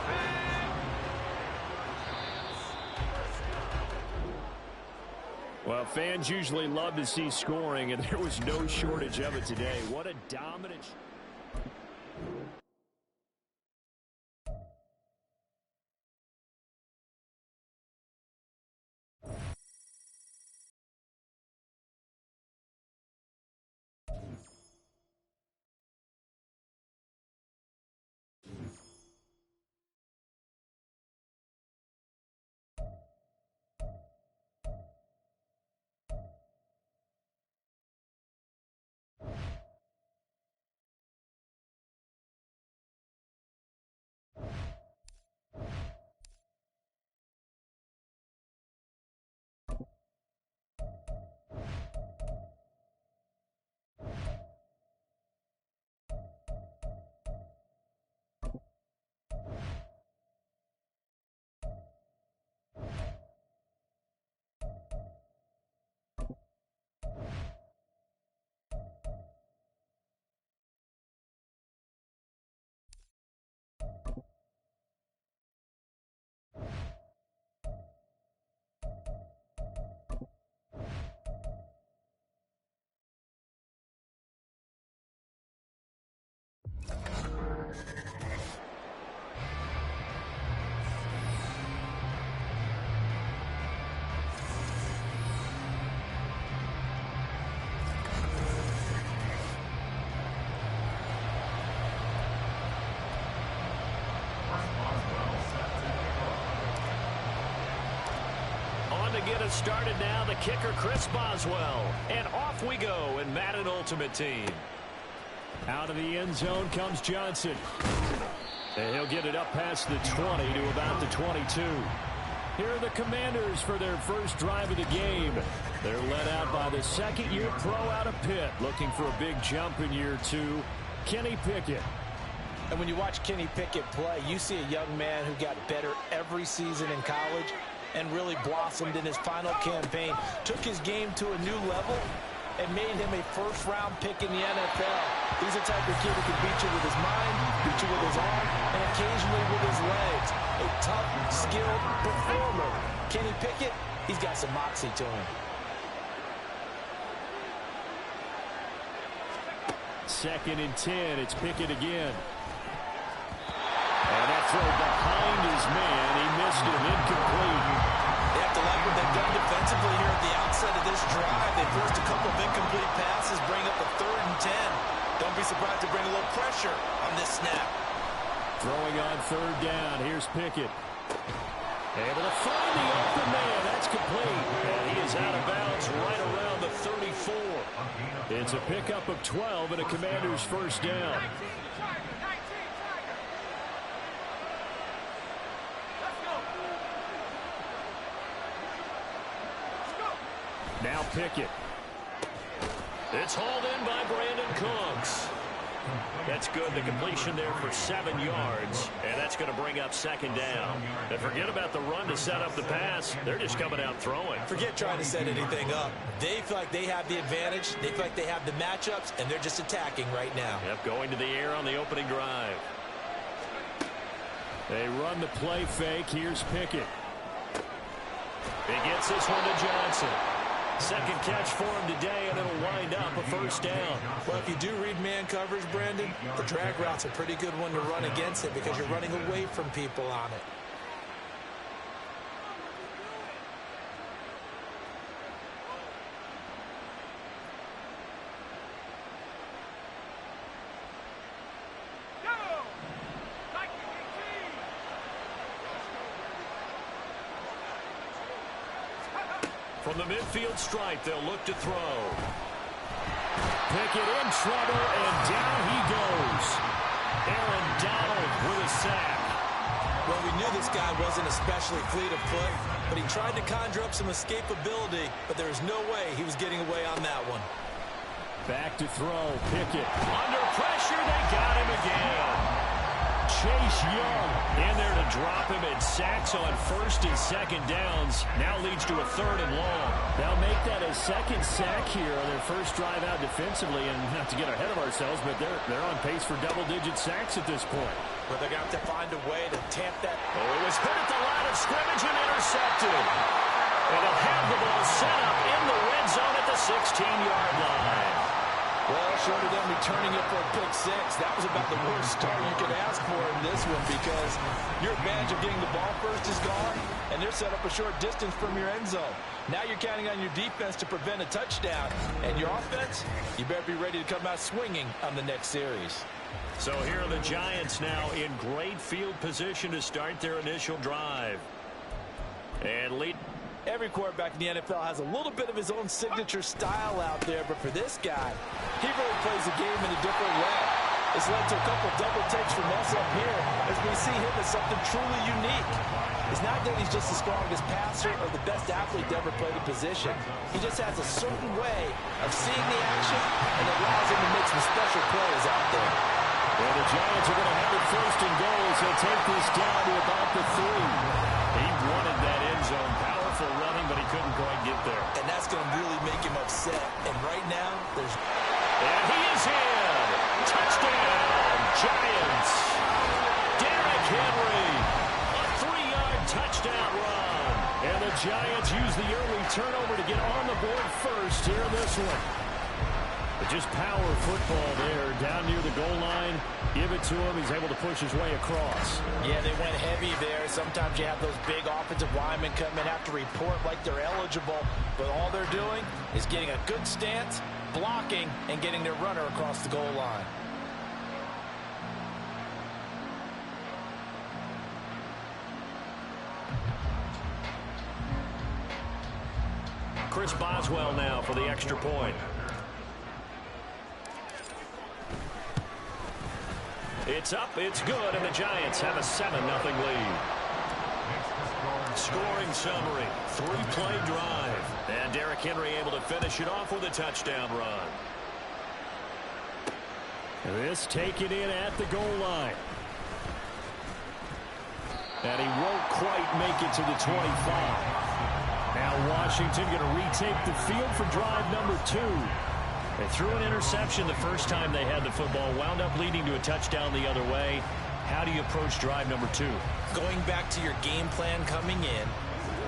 Well, fans usually love to see scoring, and there was no shortage of it today. What a dominant... Get us started now, the kicker, Chris Boswell. And off we go in Madden Ultimate Team. Out of the end zone comes Johnson. And he'll get it up past the 20 to about the 22. Here are the Commanders for their first drive of the game. They're led out by the second-year pro out of Pitt, looking for a big jump in year 2, Kenny Pickett. And when you watch Kenny Pickett play, you see a young man who got better every season in college and really blossomed in his final campaign, took his game to a new level, and made him a first-round pick in the NFL. He's the type of kid who can beat you with his mind, beat you with his arm, and occasionally with his legs. A tough, skilled performer. Kenny Pickett, he's got some moxie to him. Second and 10, it's Pickett again. And that throw behind his man, he missed it, incomplete. They have to like what they've done defensively here at the outset of this drive. They forced a couple of incomplete passes, bring up a 3rd and 10. Don't be surprised to bring a little pressure on this snap. Throwing on 3rd down, here's Pickett. Able to find the open man, that's complete. And he is out of bounds right around the 34. It's a pickup of 12 and a Commander's first down. Now Pickett. It's hauled in by Brandon Cooks. That's good. The completion there for 7 yards, and that's going to bring up second down. And forget about the run to set up the pass. They're just coming out throwing. Forget trying to set anything up. They feel like they have the advantage. They feel like they have the matchups, and they're just attacking right now. Yep, going to the air on the opening drive. They run the play fake. Here's Pickett. He gets this one to Johnson. Second catch for him today, and it'll wind up a first down. Well, if you do read man coverage, Brandon, the drag route's a pretty good one to run against it because you're running away from people on it. From the midfield stripe, they'll look to throw. Pickett in trouble, and down he goes. Aaron Donald with a sack. Well, we knew this guy wasn't especially fleet of foot, but he tried to conjure up some escapability, but there was no way he was getting away on that one. Back to throw. Pickett under pressure. They got him again. Chase Young in there to drop him, and sacks on first and second downs. Now leads to a third and long. They'll make that a second sack here on their first drive out defensively, and not to get ahead of ourselves, but they're on pace for double-digit sacks at this point. But they're going to have to find a way to tamp that. Oh, it was hit at the line of scrimmage and intercepted. And they'll have the ball set up in the red zone at the 16-yard line. Well, short of them returning it for a pick six, that was about the worst start you could ask for in this one because your advantage of getting the ball first is gone, and they're set up a short distance from your end zone. Now you're counting on your defense to prevent a touchdown, and your offense, you better be ready to come out swinging on the next series. So here are the Giants now in great field position to start their initial drive. And lead. Every quarterback in the NFL has a little bit of his own signature style out there, but for this guy, he really plays the game in a different way. It's led to a couple double takes from us up here as we see him as something truly unique. It's not that he's just the strongest passer or the best athlete to ever play the position. He just has a certain way of seeing the action, and it allows him to make some special plays out there. Well, the Giants are going to have it first and goal as they take this down to about the 3. He wanted that end zone. Powerful running, but he couldn't quite get there. And that's going to really make him upset. And right now, there's... And he is in. Touchdown, Giants. Derrick Henry. A 3-yard touchdown run. And the Giants use the early turnover to get on the board first here in this one. But just power football there down near the goal line. Give it to him. He's able to push his way across. Yeah, they went heavy there. Sometimes you have those big offensive linemen come in, have to report like they're eligible. But all they're doing is getting a good stance, blocking, and getting their runner across the goal line. Chris Boswell now for the extra point. It's up, it's good, and the Giants have a 7-0 lead. Scoring summary, 3-play drive. And Derrick Henry able to finish it off with a touchdown run. This taken in at the goal line. And he won't quite make it to the 25. Now Washington going to retake the field for drive number 2. They threw an interception the first time they had the football, wound up leading to a touchdown the other way. How do you approach drive number 2? Going back to your game plan coming in,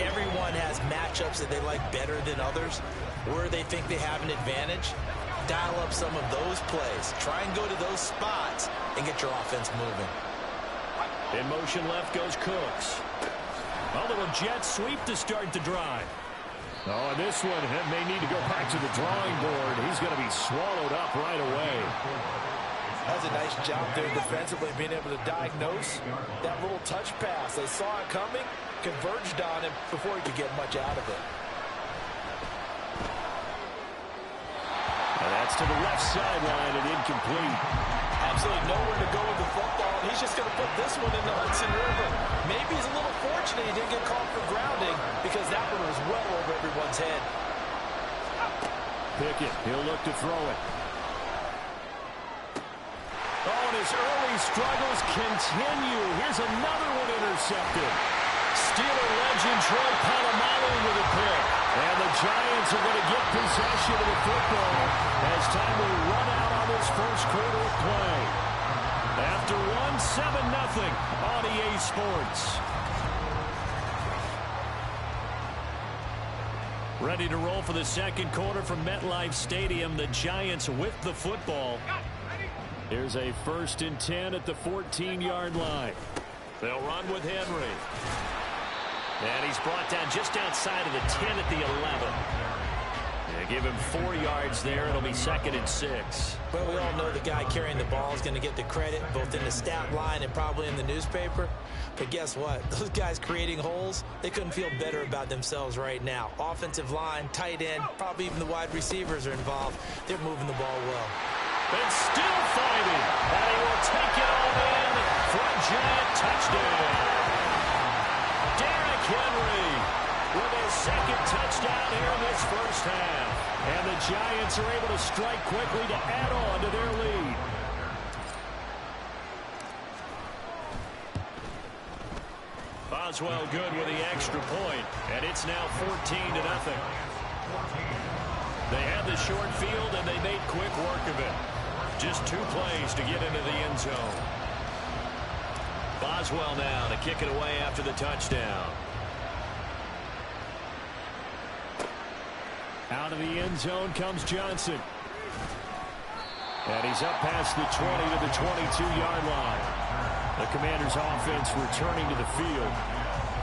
everyone has matchups that they like better than others. Where they think they have an advantage, dial up some of those plays. Try and go to those spots and get your offense moving. In motion left goes Cooks. A little jet sweep to start the drive. Oh, and this one may need to go back to the drawing board. He's going to be swallowed up right away. That's a nice job there defensively, being able to diagnose that little touch pass. They saw it coming, converged on him before he could get much out of it. And that's to the left sideline and incomplete. Absolutely nowhere to go with the football. He's just going to put this one in the Hudson River. Maybe he's a little fortunate he didn't get called for grounding because that one was well over everyone's head. Pickett, he'll look to throw it. Oh, and his early struggles continue. Here's another one intercepted. Steeler legend Troy Polamalu with a pick. And the Giants are going to get possession of the football as time will run out on this first quarter of play. After one, 7-0 on EA Sports. Ready to roll for the second quarter from MetLife Stadium. The Giants with the football. Here's a 1st and 10 at the 14-yard line. They'll run with Henry. And he's brought down just outside of the 10 at the 11. They give him 4 yards there. It'll be 2nd and 6. Well, we all know the guy carrying the ball is going to get the credit, both in the stat line and probably in the newspaper. But guess what? Those guys creating holes, they couldn't feel better about themselves right now. Offensive line, tight end, probably even the wide receivers are involved. They're moving the ball well. And still fighting. And he will take it all in for a Giant touchdown. Derrick Henry with his 2nd touchdown here in this first half. And the Giants are able to strike quickly to add on to their lead. Boswell good with the extra point, and it's now 14-0. They had the short field, and they made quick work of it. Just 2 plays to get into the end zone. Boswell now to kick it away after the touchdown. Out of the end zone comes Johnson. And he's up past the 20 to the 22-yard line. The Commanders' offense returning to the field.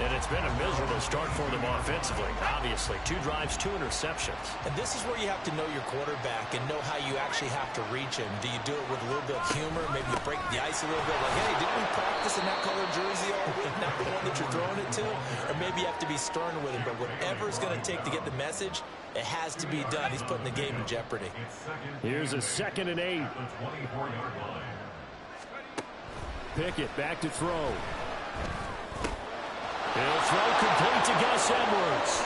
And it's been a miserable start for them offensively, obviously. 2 drives, 2 interceptions. And this is where you have to know your quarterback and know how you actually have to reach him. Do you do it with a little bit of humor? Maybe you break the ice a little bit, like, hey, didn't we practice in that color jersey all week, not the one that you're throwing it to? Or maybe you have to be stern with him. But whatever it's going to take to get the message, it has to be done. He's putting the game in jeopardy. Here's a 2nd and 8. Pickett back to throw. He'll throw complete to Gus Edwards.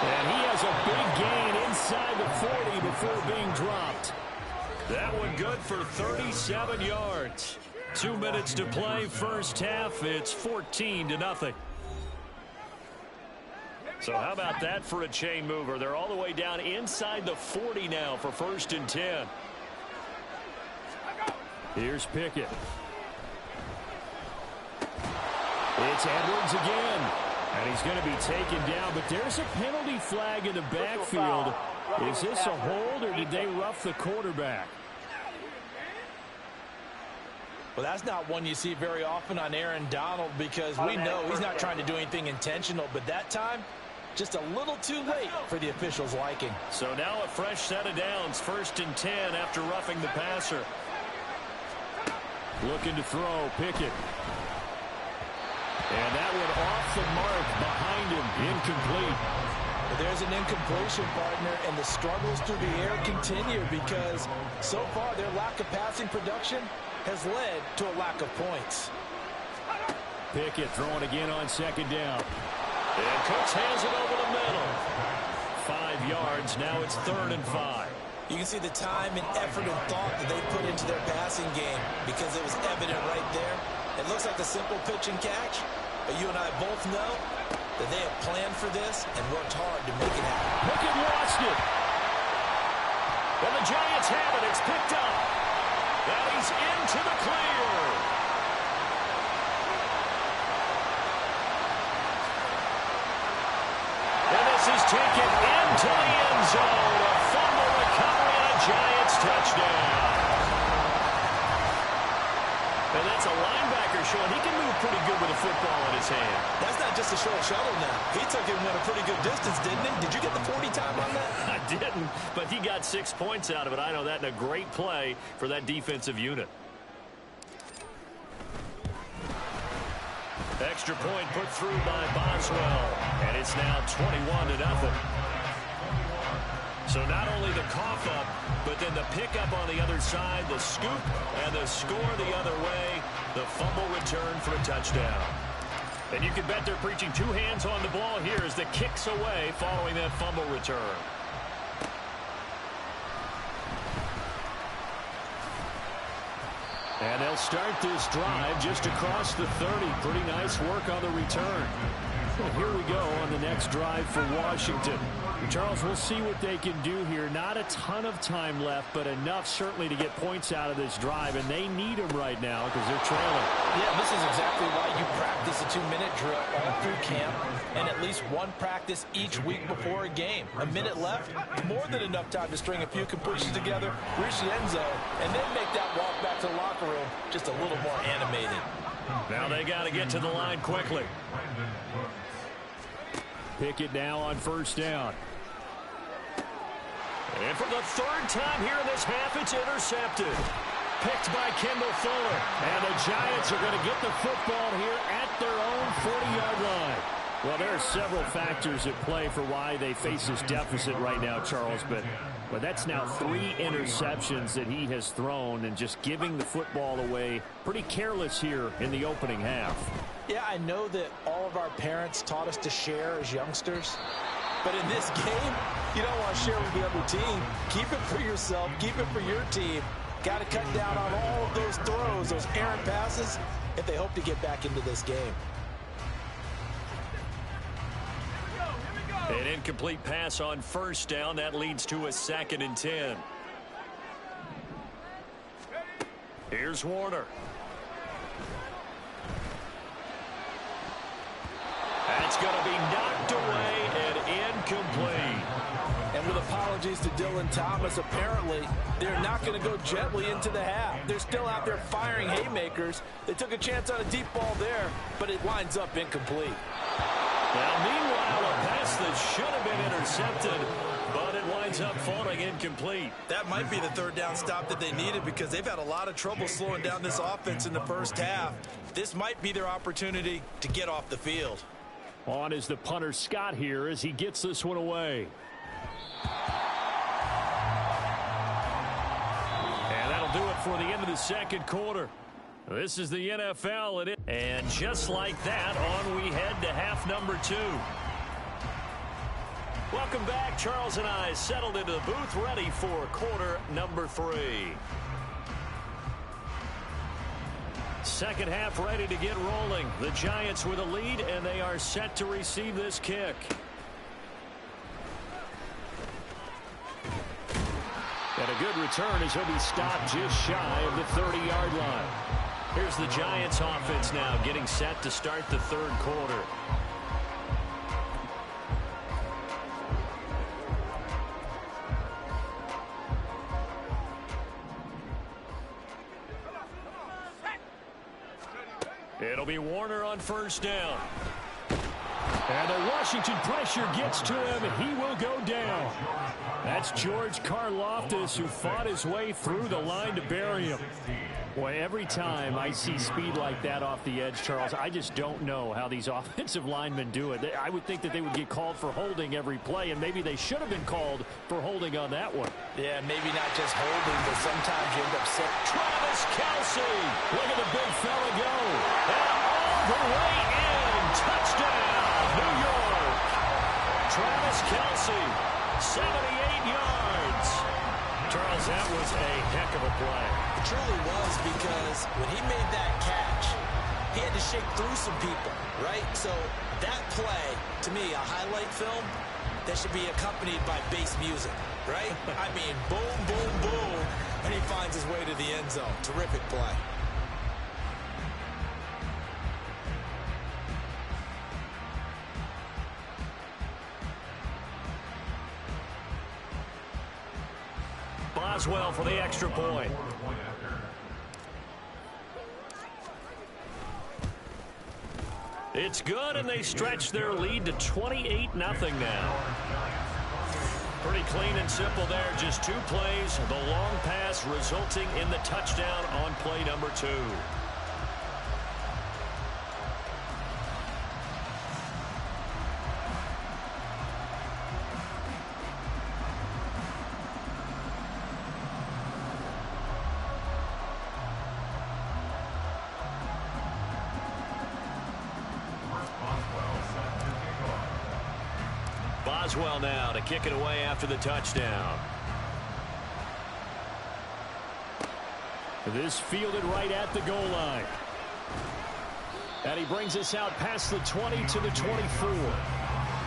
And he has a big gain inside the 40 before being dropped. That one good for 37 yards. 2 minutes to play, first half. It's 14-0. So how about that for a chain mover? They're all the way down inside the 40 now for 1st and 10. Here's Pickett. It's Edwards again. And he's going to be taken down, but there's a penalty flag in the backfield. Is this a hold, or did they rough the quarterback? Well, that's not one you see very often on Aaron Donald, because we know he's not trying to do anything intentional, but that time, just a little too late for the officials' liking. So now a fresh set of downs, 1st and 10 after roughing the passer. Looking to throw, Pickett. And that one off the mark behind him, incomplete. There's an incompletion, partner, and the struggles through the air continue because so far their lack of passing production has led to a lack of points. Pickett throwing again on 2nd down. And Cooks hands it over the middle. 5 yards, now it's 3rd and 5. You can see the time and effort and thought that they put into their passing game because it was evident right there. It looks like a simple pitch and catch, but you and I both know that they have planned for this and worked hard to make it happen. Pickett lost it. And the Giants have it. It's picked up. And he's into the clear. And this is taken into the end zone. A fumble recovery and a Giants touchdown. And that's a linebacker showing he can move pretty good with a football in his hand. That's not just a short shuttle now. He took it and went a pretty good distance, didn't he? Did you get the 40 time on that? I didn't, but he got 6 points out of it. I know that, and a great play for that defensive unit. Extra point put through by Boswell, and it's now 21-0. So not only the cough up, but then the pickup on the other side, the scoop, and the score the other way, the fumble return for a touchdown. And you can bet they're preaching 2 hands on the ball here as the kick's away following that fumble return. And they'll start this drive just across the 30. Pretty nice work on the return. Well, here we go on the next drive for Washington. Charles, we'll see what they can do here. Not a ton of time left, but enough certainly to get points out of this drive, and they need them right now because they're trailing. Yeah, this is exactly why you practice a 2-minute drill all through camp and at least one practice each week before a game. A minute left, more than enough time to string a few completions together, reach the end zone, and then make that walk back to the locker room just a little more animated. Now they got to get to the line quickly. Pickett now on first down. And for the third time here in this half, it's intercepted. Picked by Kendall Fuller. And the Giants are going to get the football here at their own 40-yard line. Well, there are several factors at play for why they face this deficit right now, Charles. But that's now 3 interceptions that he has thrown and just giving the football away pretty careless here in the opening half. Yeah, I know that all of our parents taught us to share as youngsters. But in this game, you don't want to share with the other team. Keep it for yourself. Keep it for your team. Got to cut down on all of those throws, those errant passes, if they hope to get back into this game. An incomplete pass on first down. That leads to a 2nd and 10. Here's Warner. That's going to be knocked away and incomplete. And with apologies to Dylan Thomas, apparently they're not going to go gently into the half. They're still out there firing haymakers. They took a chance on a deep ball there, but it winds up incomplete. Now, meanwhile, a pass that should have been intercepted, but it winds up falling incomplete. That might be the third down stop that they needed because they've had a lot of trouble slowing down this offense in the first half. This might be their opportunity to get off the field. On is the punter Scott here as he gets this one away. And that'll do it for the end of the second quarter. This is the NFL. And just like that, on we head to half number 2. Welcome back. Charles and I settled into the booth ready for quarter number 3. Second half ready to get rolling. The Giants with a lead, and they are set to receive this kick. And a good return as he'll be stopped just shy of the 30-yard line. Here's the Giants offense now getting set to start the third quarter. It'll be Warner on first down. And the Washington pressure gets to him, and he will go down. That's George Karlaftis, who fought his way through the line to bury him. Boy, every time I see speed like that off the edge, Charles, I just don't know how these offensive linemen do it. I would think that they would get called for holding every play, and maybe they should have been called for holding on that one. Yeah, maybe not just holding, but sometimes you end up sick. Travis Kelce. Look at the big fella go. And all the way in. Touchdown, New York. Travis Kelce, 78 yards. Charles, that was a heck of a play. It truly was, because when he made that catch, he had to shake through some people, right? So that play, to me, a highlight film that should be accompanied by bass music, right? I mean, boom, boom, boom, and he finds his way to the end zone. Terrific play. Boswell for the extra point. It's good, and they stretch their lead to 28-0 now. Pretty clean and simple there. Just 2 plays. The long pass resulting in the touchdown on play number 2. Boswell now to kick it away after the touchdown. This fielded right at the goal line. And he brings us out past the 20 to the 24.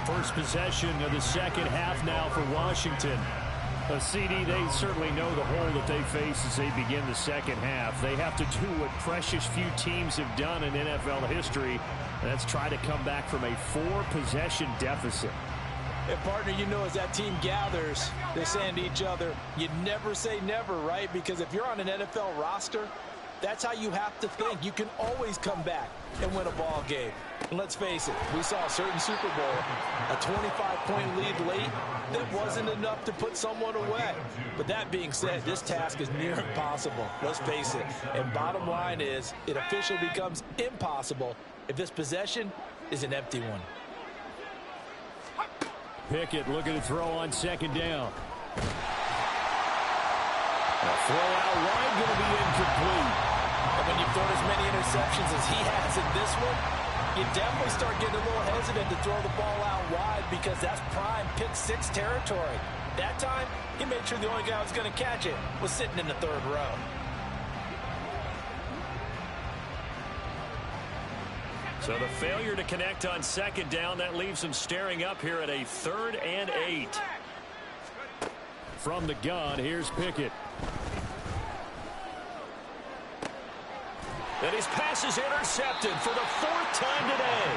First possession of the second half now for Washington. A CD, they certainly know the hole that they face as they begin the second half. They have to do what precious few teams have done in NFL history. That's try to come back from a 4-possession deficit. And partner, you know, as that team gathers, they're saying to each other, you never say never, right? Because if you're on an NFL roster, that's how you have to think. You can always come back and win a ball game. And let's face it, we saw a certain Super Bowl, a 25-point lead late that wasn't enough to put someone away. But that being said, this task is near impossible. Let's face it. And bottom line is, it officially becomes impossible if this possession is an empty one. Pickett looking to throw on second down. A throw out wide, going to be incomplete. And when you've thrown as many interceptions as he has in this one, you definitely start getting a little hesitant to throw the ball out wide because that's prime pick 6 territory. That time, he made sure the only guy who was going to catch it was sitting in the third row. So the failure to connect on second down, that leaves him staring up here at a 3rd and 8. From the gun, here's Pickett. And his pass is intercepted for the 4th time today.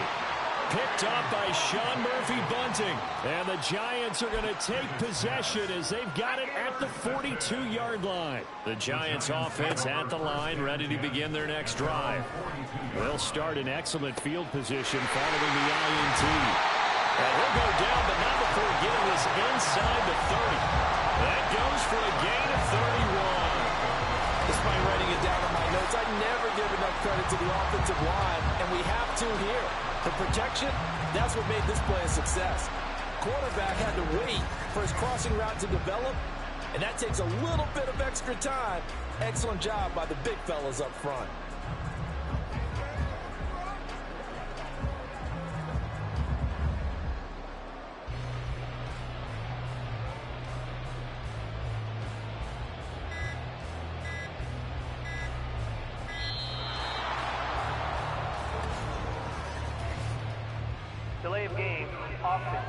Picked up by Sean Murphy-Bunting. And the Giants are going to take possession as they've got it at the 42-yard line. The Giants offense at the line, ready to begin their next drive. They'll start in excellent field position following the INT. And he'll go down, but not before getting this inside the 30. That goes for a gain of 31. Despite writing it down in my notes, I never give enough credit to the offensive line, and we have to here. The protection, that's what made this play a success. Quarterback had to wait for his crossing route to develop, and that takes a little bit of extra time. Excellent job by the big fellas up front. Delay of game, offense.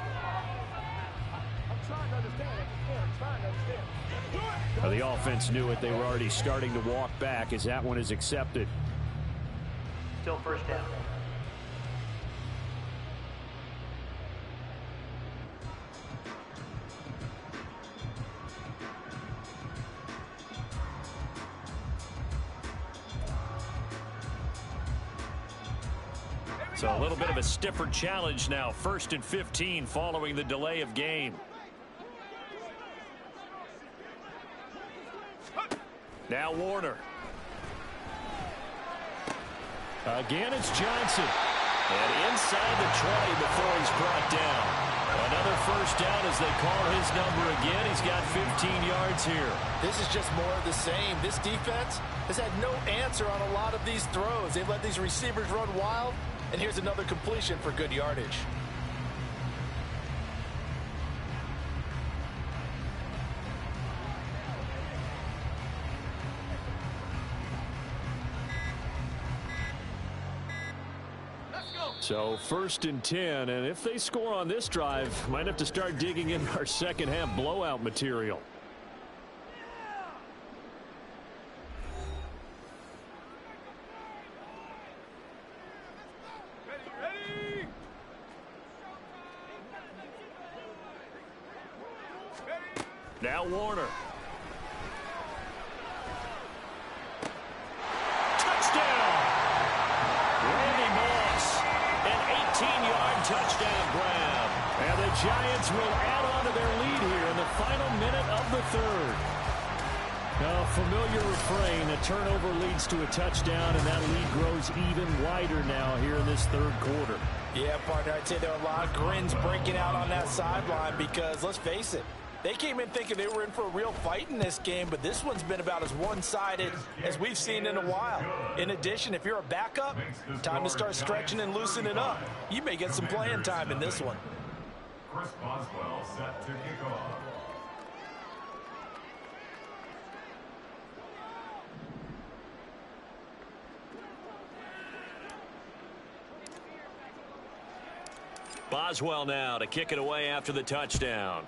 Well, the offense knew it. They were already starting to walk back as that one is accepted. Still first down. So a little bit of a stiffer challenge now. 1st and 15 following the delay of game. Now Warner. Again, it's Johnson. And inside the 20 before he's brought down. Another first down as they call his number again. He's got 15 yards here. This is just more of the same. This defense has had no answer on a lot of these throws. They've let these receivers run wild. And here's another completion for good yardage. So 1st and 10, and if they score on this drive, might have to start digging in our second half blowout material. Now Warner. Touchdown! Randy Moss, an 18-yard touchdown grab. And the Giants will add on to their lead here in the final minute of the 3rd. Now, familiar refrain, a turnover leads to a touchdown, and that lead grows even wider now here in this 3rd quarter. Yeah, partner, I'd say there are a lot of grins breaking out on that sideline because, let's face it, they came in thinking they were in for a real fight in this game, but this one's been about as one-sided as we've seen in a while. In addition, if you're a backup, time to start stretching and loosening up. You may get some playing time in this one. Chris Boswell set to kick off. Boswell now to kick it away after the touchdown.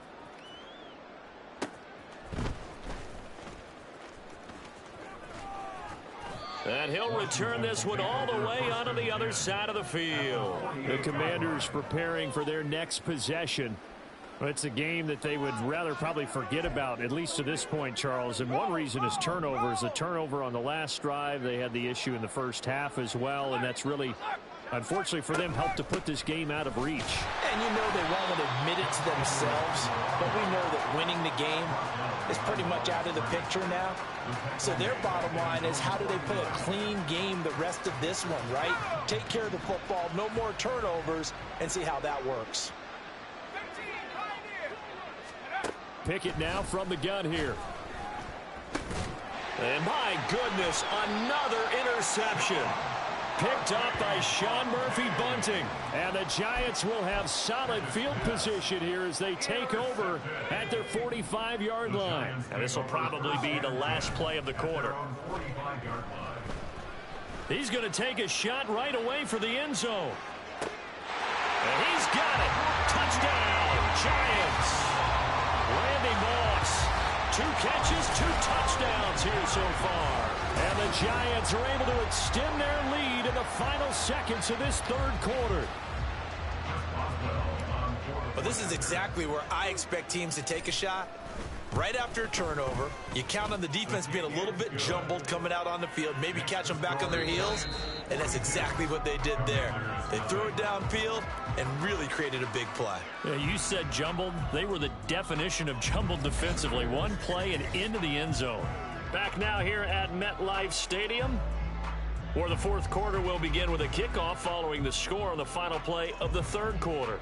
And he'll return this one all the way onto the other side of the field. The Commanders preparing for their next possession. It's a game that they would rather probably forget about, at least to this point, Charles. And one reason is turnovers. A turnover on the last drive. They had the issue in the first half as well, and that's really, unfortunately for them, helped to put this game out of reach. And you know they won't admit it to themselves, but we know that winning the game is pretty much out of the picture now. So their bottom line is, how do they play a clean game the rest of this one, right? Take care of the football, no more turnovers, and see how that works. Pickett now from the gun here. And my goodness, another interception. Picked up by Sean Murphy-Bunting. And the Giants will have solid field position here as they take over at their 45-yard line. And this will probably be the last play of the quarter. He's going to take a shot right away for the end zone. And he's got it. Touchdown, Giants. Randy Moss, 2 catches, 2 touchdowns here so far. And the Giants are able to extend their lead in the final seconds of this third quarter. Well, this is exactly where I expect teams to take a shot. Right after a turnover, you count on the defense being a little bit jumbled coming out on the field, maybe catch them back on their heels, and that's exactly what they did there. They threw it downfield and really created a big play. Yeah, you said jumbled. They were the definition of jumbled defensively. One play and into the end zone. Back now here at MetLife Stadium, where the fourth quarter will begin with a kickoff following the score on the final play of the third quarter.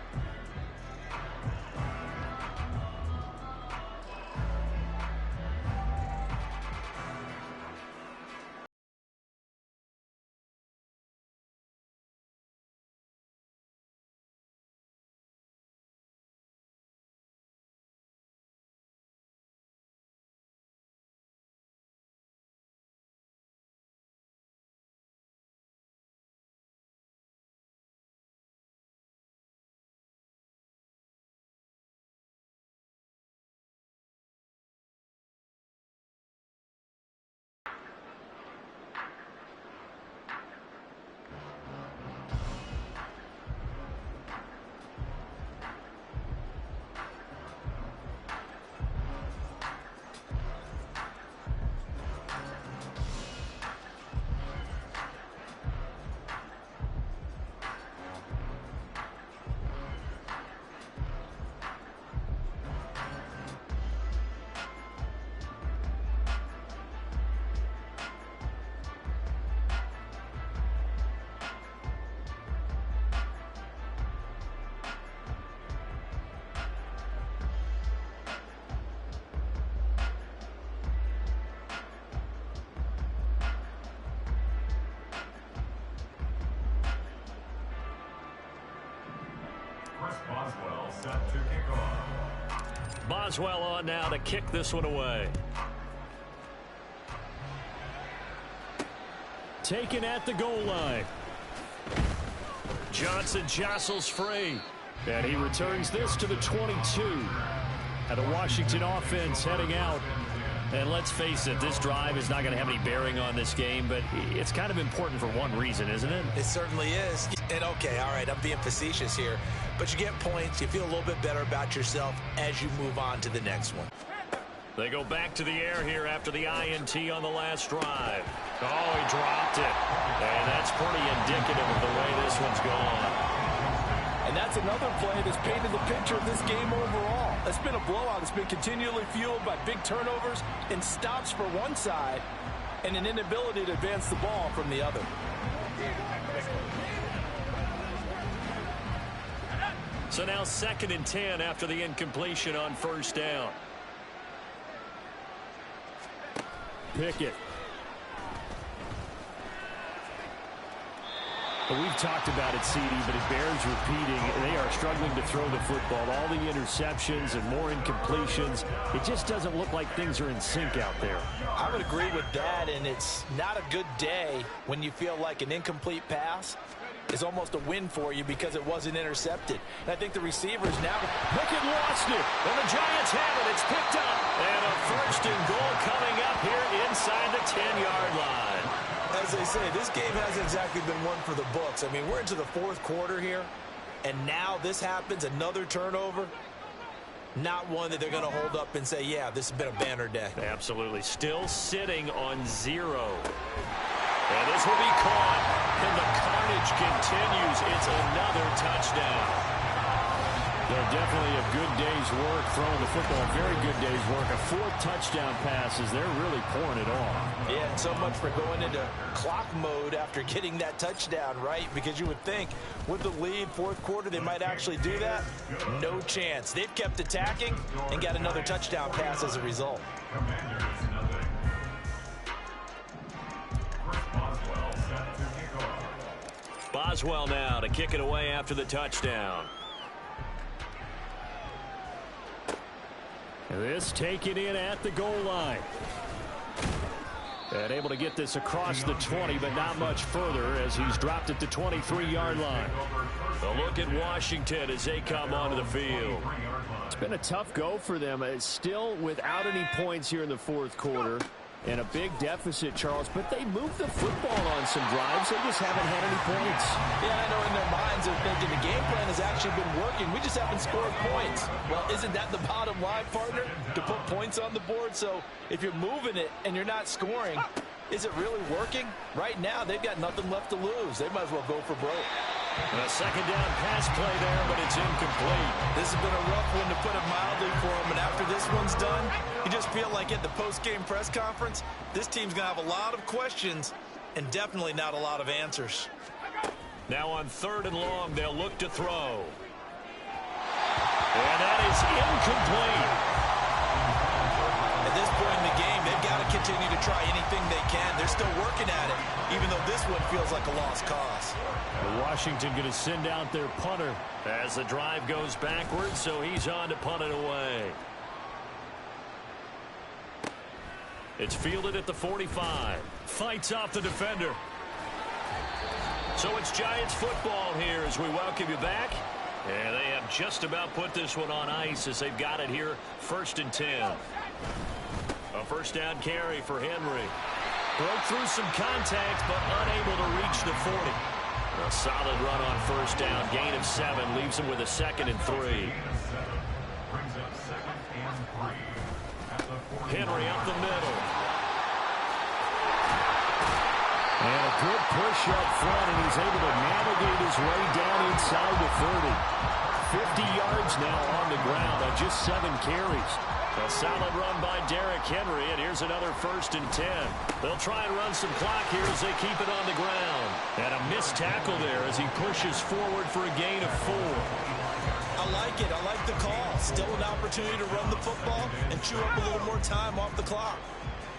Boswell set to kick off. Boswell on now to kick this one away. Taken at the goal line. Johnson jostles free. And he returns this to the 22. And the Washington offense heading out. And let's face it, this drive is not going to have any bearing on this game, but it's kind of important for one reason, isn't it? It certainly is. And okay, all right, I'm being facetious here, but you get points, you feel a little bit better about yourself as you move on to the next one. They go back to the air here after the INT on the last drive. Oh, he dropped it. And that's pretty indicative of the way this one's gone. And that's another play that's painted the picture of this game overall. It's been a blowout. It's been continually fueled by big turnovers and stops for one side and an inability to advance the ball from the other. So now 2nd and 10 after the incompletion on first down. Pickett. But we've talked about it, CD, but it bears repeating. They are struggling to throw the football. All the interceptions and more incompletions. It just doesn't look like things are in sync out there. I would agree with that, and it's not a good day when you feel like an incomplete pass is almost a win for you because it wasn't intercepted. And I think the receivers now... Pickett lost it, and the Giants have it. It's picked up. And a first and goal coming up here inside the 10-yard line. As they say, this game hasn't exactly been one for the books. I mean, we're into the fourth quarter here, and now this happens, another turnover. Not one that they're going to hold up and say, yeah, this has been a banner day. Absolutely. Still sitting on 0. And this will be caught, and the carnage continues. It's another touchdown. They're definitely a good day's work throwing the football. A very good day's work. A 4th touchdown pass as they're really pouring it on. Yeah, and so much for going into clock mode after getting that touchdown, right? Because you would think with the lead, fourth quarter, they might actually do that. No chance. They've kept attacking and got another touchdown pass as a result. Boswell now to kick it away after the touchdown. This taken in at the goal line. And able to get this across the 20, but not much further as he's dropped at the 23-yard line. A look at Washington as they come onto the field. It's been a tough go for them. It's still without any points here in the fourth quarter. And a big deficit, Charles, but they moved the football on some drives. They just haven't had any points. Yeah, I know in their minds they're thinking the game plan has actually been working. We just haven't scored points. Well, isn't that the bottom line, partner? To put points on the board? So if you're moving it and you're not scoring, is it really working? Right now, they've got nothing left to lose. They might as well go for broke. A second down pass play there, but it's incomplete. This has been a rough one to put it mildly for them, and after this one's done, you just feel like at the post-game press conference, this team's going to have a lot of questions and definitely not a lot of answers. Now on 3rd and long, they'll look to throw. And that is incomplete. At this point in the game, they've got to continue to try anything they can. They're still working at it, even though this one feels like a lost cause. Washington going to send out their punter as the drive goes backwards, so he's on to punt it away. It's fielded at the 45. Fights off the defender. So it's Giants football here as we welcome you back. And they have just about put this one on ice as they've got it here 1st and 10. A first down carry for Henry. Broke through some contact, but unable to reach the 40. A solid run on first down. Gain of 7 leaves him with a 2nd and 3. Henry up the middle. And a good push up front, and he's able to navigate his way down inside the 30. 50 yards now on the ground on just 7 carries. A solid run by Derrick Henry, and here's another 1st and 10. They'll try and run some clock here as they keep it on the ground. And a missed tackle there as he pushes forward for a gain of 4. I like it. I like the call. Still an opportunity to run the football and chew up a little more time off the clock.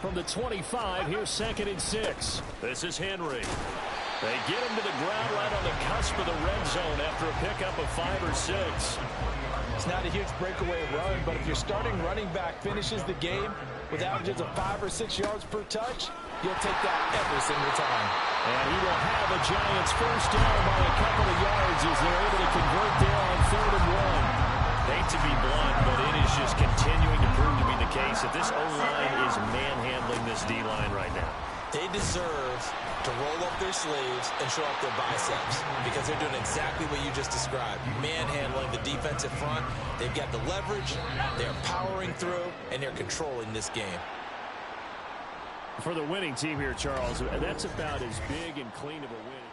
From the 25, here's 2nd and 6. This is Henry. They get him to the ground right on the cusp of the red zone after a pickup of 5 or 6. It's not a huge breakaway run, but if your starting running back finishes the game with averages of 5 or 6 yards per touch, you'll take that every single time. And he will have a Giants first down by a couple of yards as they're able to convert there on 3rd and 1. Hate to be blunt, but it is just continuing to prove to be the case that this O-line is manhandling this D-line right now. They deserve to roll up their sleeves and show off their biceps because they're doing exactly what you just described. Manhandling the defensive front. They've got the leverage, they're powering through, and they're controlling this game. For the winning team here, Charles, that's about as big and clean of a win.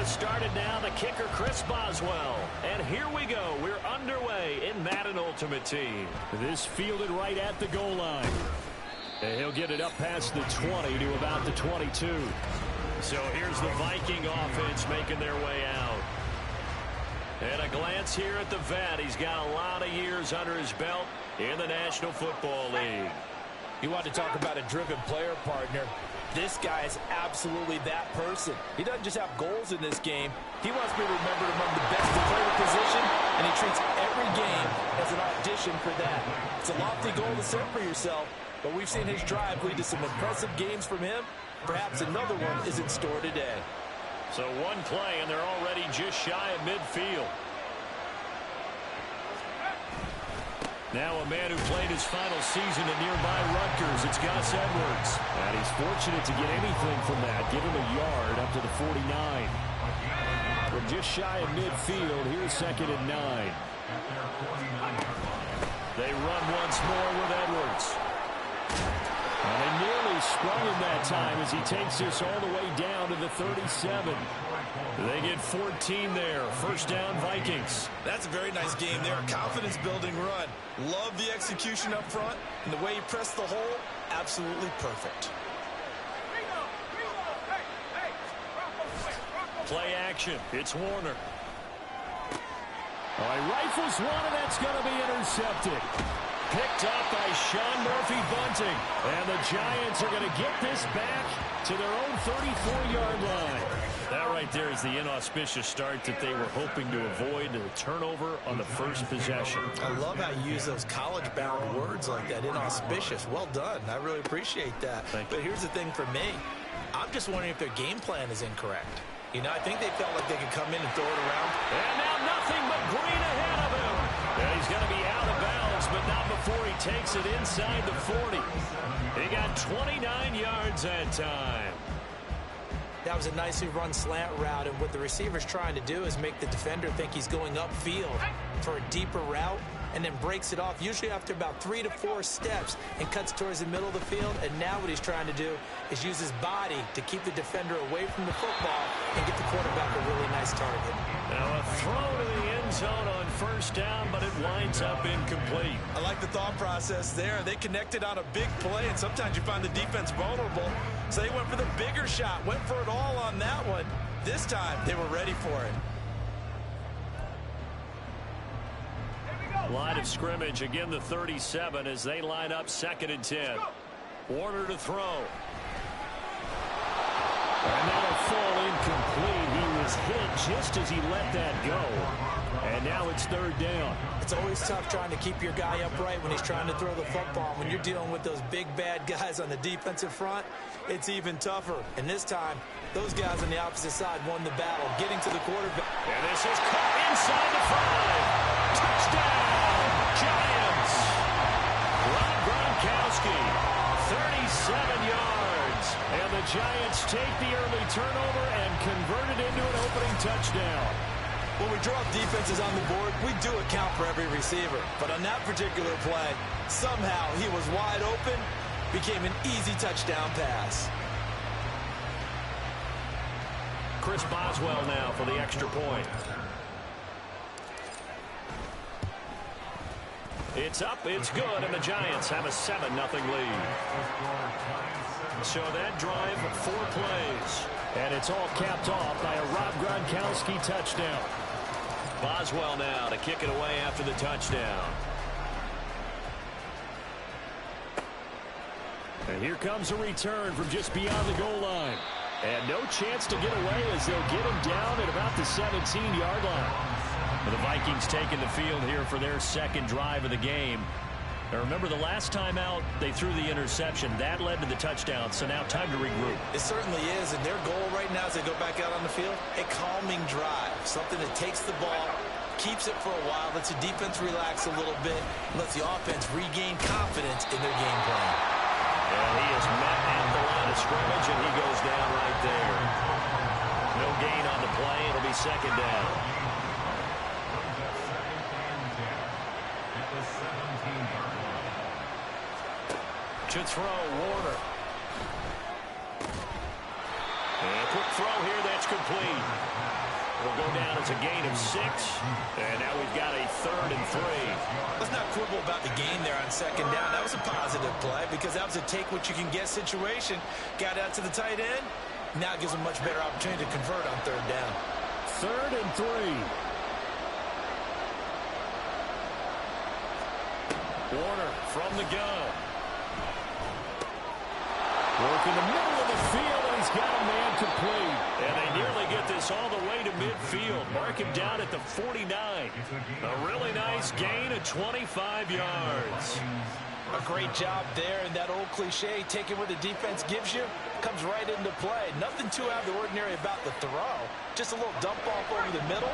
has started now. The kicker, Chris Boswell. And here we go. We're underway in Madden Ultimate Team. This fielded right at the goal line. And he'll get it up past the 20 to about the 22. So here's the Viking offense making their way out. And a glance here at the vet. He's got a lot of years under his belt in the National Football League. You want to talk about a driven player, partner. This guy is absolutely that person. He doesn't just have goals in this game. He wants to be remembered among the best to play the position, and he treats every game as an audition for that. It's a lofty goal to set for yourself, but we've seen his drive lead to some impressive games from him. Perhaps another one is in store today. So one play, and they're already just shy of midfield. Now a man who played his final season in nearby Rutgers. It's Gus Edwards. And he's fortunate to get anything from that. Give him a yard up to the 49. From just shy of midfield, here's 2nd and 9. They run once more with Edwards. And they nearly sprung him that time as he takes this all the way down to the 37. They get 14 there. First down, Vikings. That's a very nice game there. Confidence-building run. Love the execution up front. And the way he pressed the hole, absolutely perfect. Play action. It's Warner. All right, rifles one, and that's going to be intercepted. Picked up by Sean Murphy-Bunting. And the Giants are going to get this back to their own 34-yard line. That right there is the inauspicious start that they were hoping to avoid, the turnover on the first possession. I love how you use those college-bound words like that, inauspicious. Well done. I really appreciate that. But here's the thing for me. I'm just wondering if their game plan is incorrect. You know, I think they felt like they could come in and throw it around. And now nothing but green ahead of him. And he's going to be out of bounds, but not before he takes it inside the 40. He got 29 yards that time. That was a nicely run slant route, and what the receiver's trying to do is make the defender think he's going upfield for a deeper route, and then breaks it off, usually after about 3 to 4 steps, and cuts towards the middle of the field. And now what he's trying to do is use his body to keep the defender away from the football and get the quarterback a really nice target. Now a throw to the end zone on first down, but it winds up incomplete. I like the thought process there. They connected on a big play, and sometimes you find the defense vulnerable. So they went for the bigger shot, went for it all on that one. This time, they were ready for it. Line of scrimmage, again the 37 as they line up 2nd and 10. Warner to throw. And that'll fall incomplete. He was hit just as he let that go. And now it's 3rd down. It's always tough trying to keep your guy upright when he's trying to throw the football. When you're dealing with those big, bad guys on the defensive front, it's even tougher. And this time, those guys on the opposite side won the battle, getting to the quarterback. And this is caught inside the 5. Touchdown, Giants. Rob Gronkowski, 37 yards. And the Giants take the early turnover and convert it into an opening touchdown. When we draw defenses on the board, we do account for every receiver. But on that particular play, somehow he was wide open, became an easy touchdown pass. Chris Boswell now for the extra point. It's up, it's good, and the Giants have a 7-0 lead. So that drive, 4 plays. And it's all capped off by a Rob Gronkowski touchdown. Boswell now to kick it away after the touchdown. And here comes a return from just beyond the goal line. And no chance to get away as they'll get him down at about the 17-yard line. The Vikings taking the field here for their 2nd drive of the game. Now remember, the last time out, they threw the interception. That led to the touchdown, so now time to regroup. It certainly is, and their goal right now as they go back out on the field, a calming drive. Something that takes the ball, keeps it for a while, lets the defense relax a little bit, lets the offense regain confidence in their game plan. And he is met at the line of scrimmage, and he goes down right there. No gain on the play. It'll be 2nd down. To throw, Warner. And a quick throw here that's complete. It'll go down as a gain of 6, and now we've got a 3rd and 3. Let's not quibble about the gain there on 2nd down. That was a positive play because that was a take-what-you-can-get situation. Got out to the tight end. Now it gives them a much better opportunity to convert on 3rd down. 3rd and 3. Warner from the gun. Work in the middle of the field, and he's got a man complete. And they nearly get this all the way to midfield. Mark him down at the 49. A really nice gain of 25 yards. A great job there, and that old cliche, taking what the defense gives you, comes right into play. Nothing too out of the ordinary about the throw. Just a little dump off over the middle.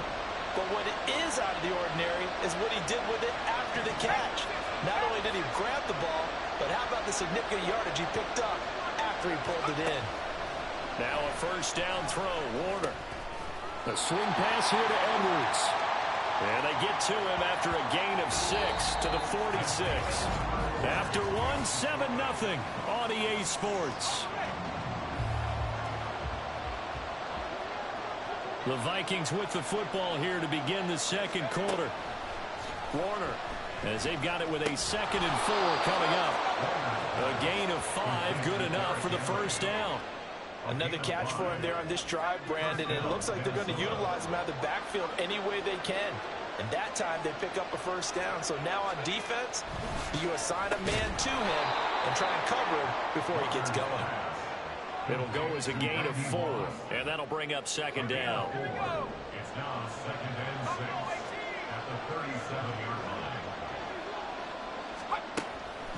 But what is out of the ordinary is what he did with it after the catch. Not only did he grab the ball, but how about the significant yardage he picked up after he pulled it in. Now a 1st down throw, Warner. A swing pass here to Edwards. And they get to him after a gain of 6 to the 46. After one, 7-0 on EA Sports. The Vikings with the football here to begin the 2nd quarter. Warner, as they've got it with a 2nd and 4 coming up. A gain of 5, good enough for the 1st down. Another catch for him there on this drive, Brandon, and it looks like they're going to utilize him out of the backfield any way they can. And that time they pick up a 1st down. So now on defense, you assign a man to him and try and cover him before he gets going. It'll go as a gain of 4, and that'll bring up 2nd down. It's now 2nd and 6 at the 37-yard line.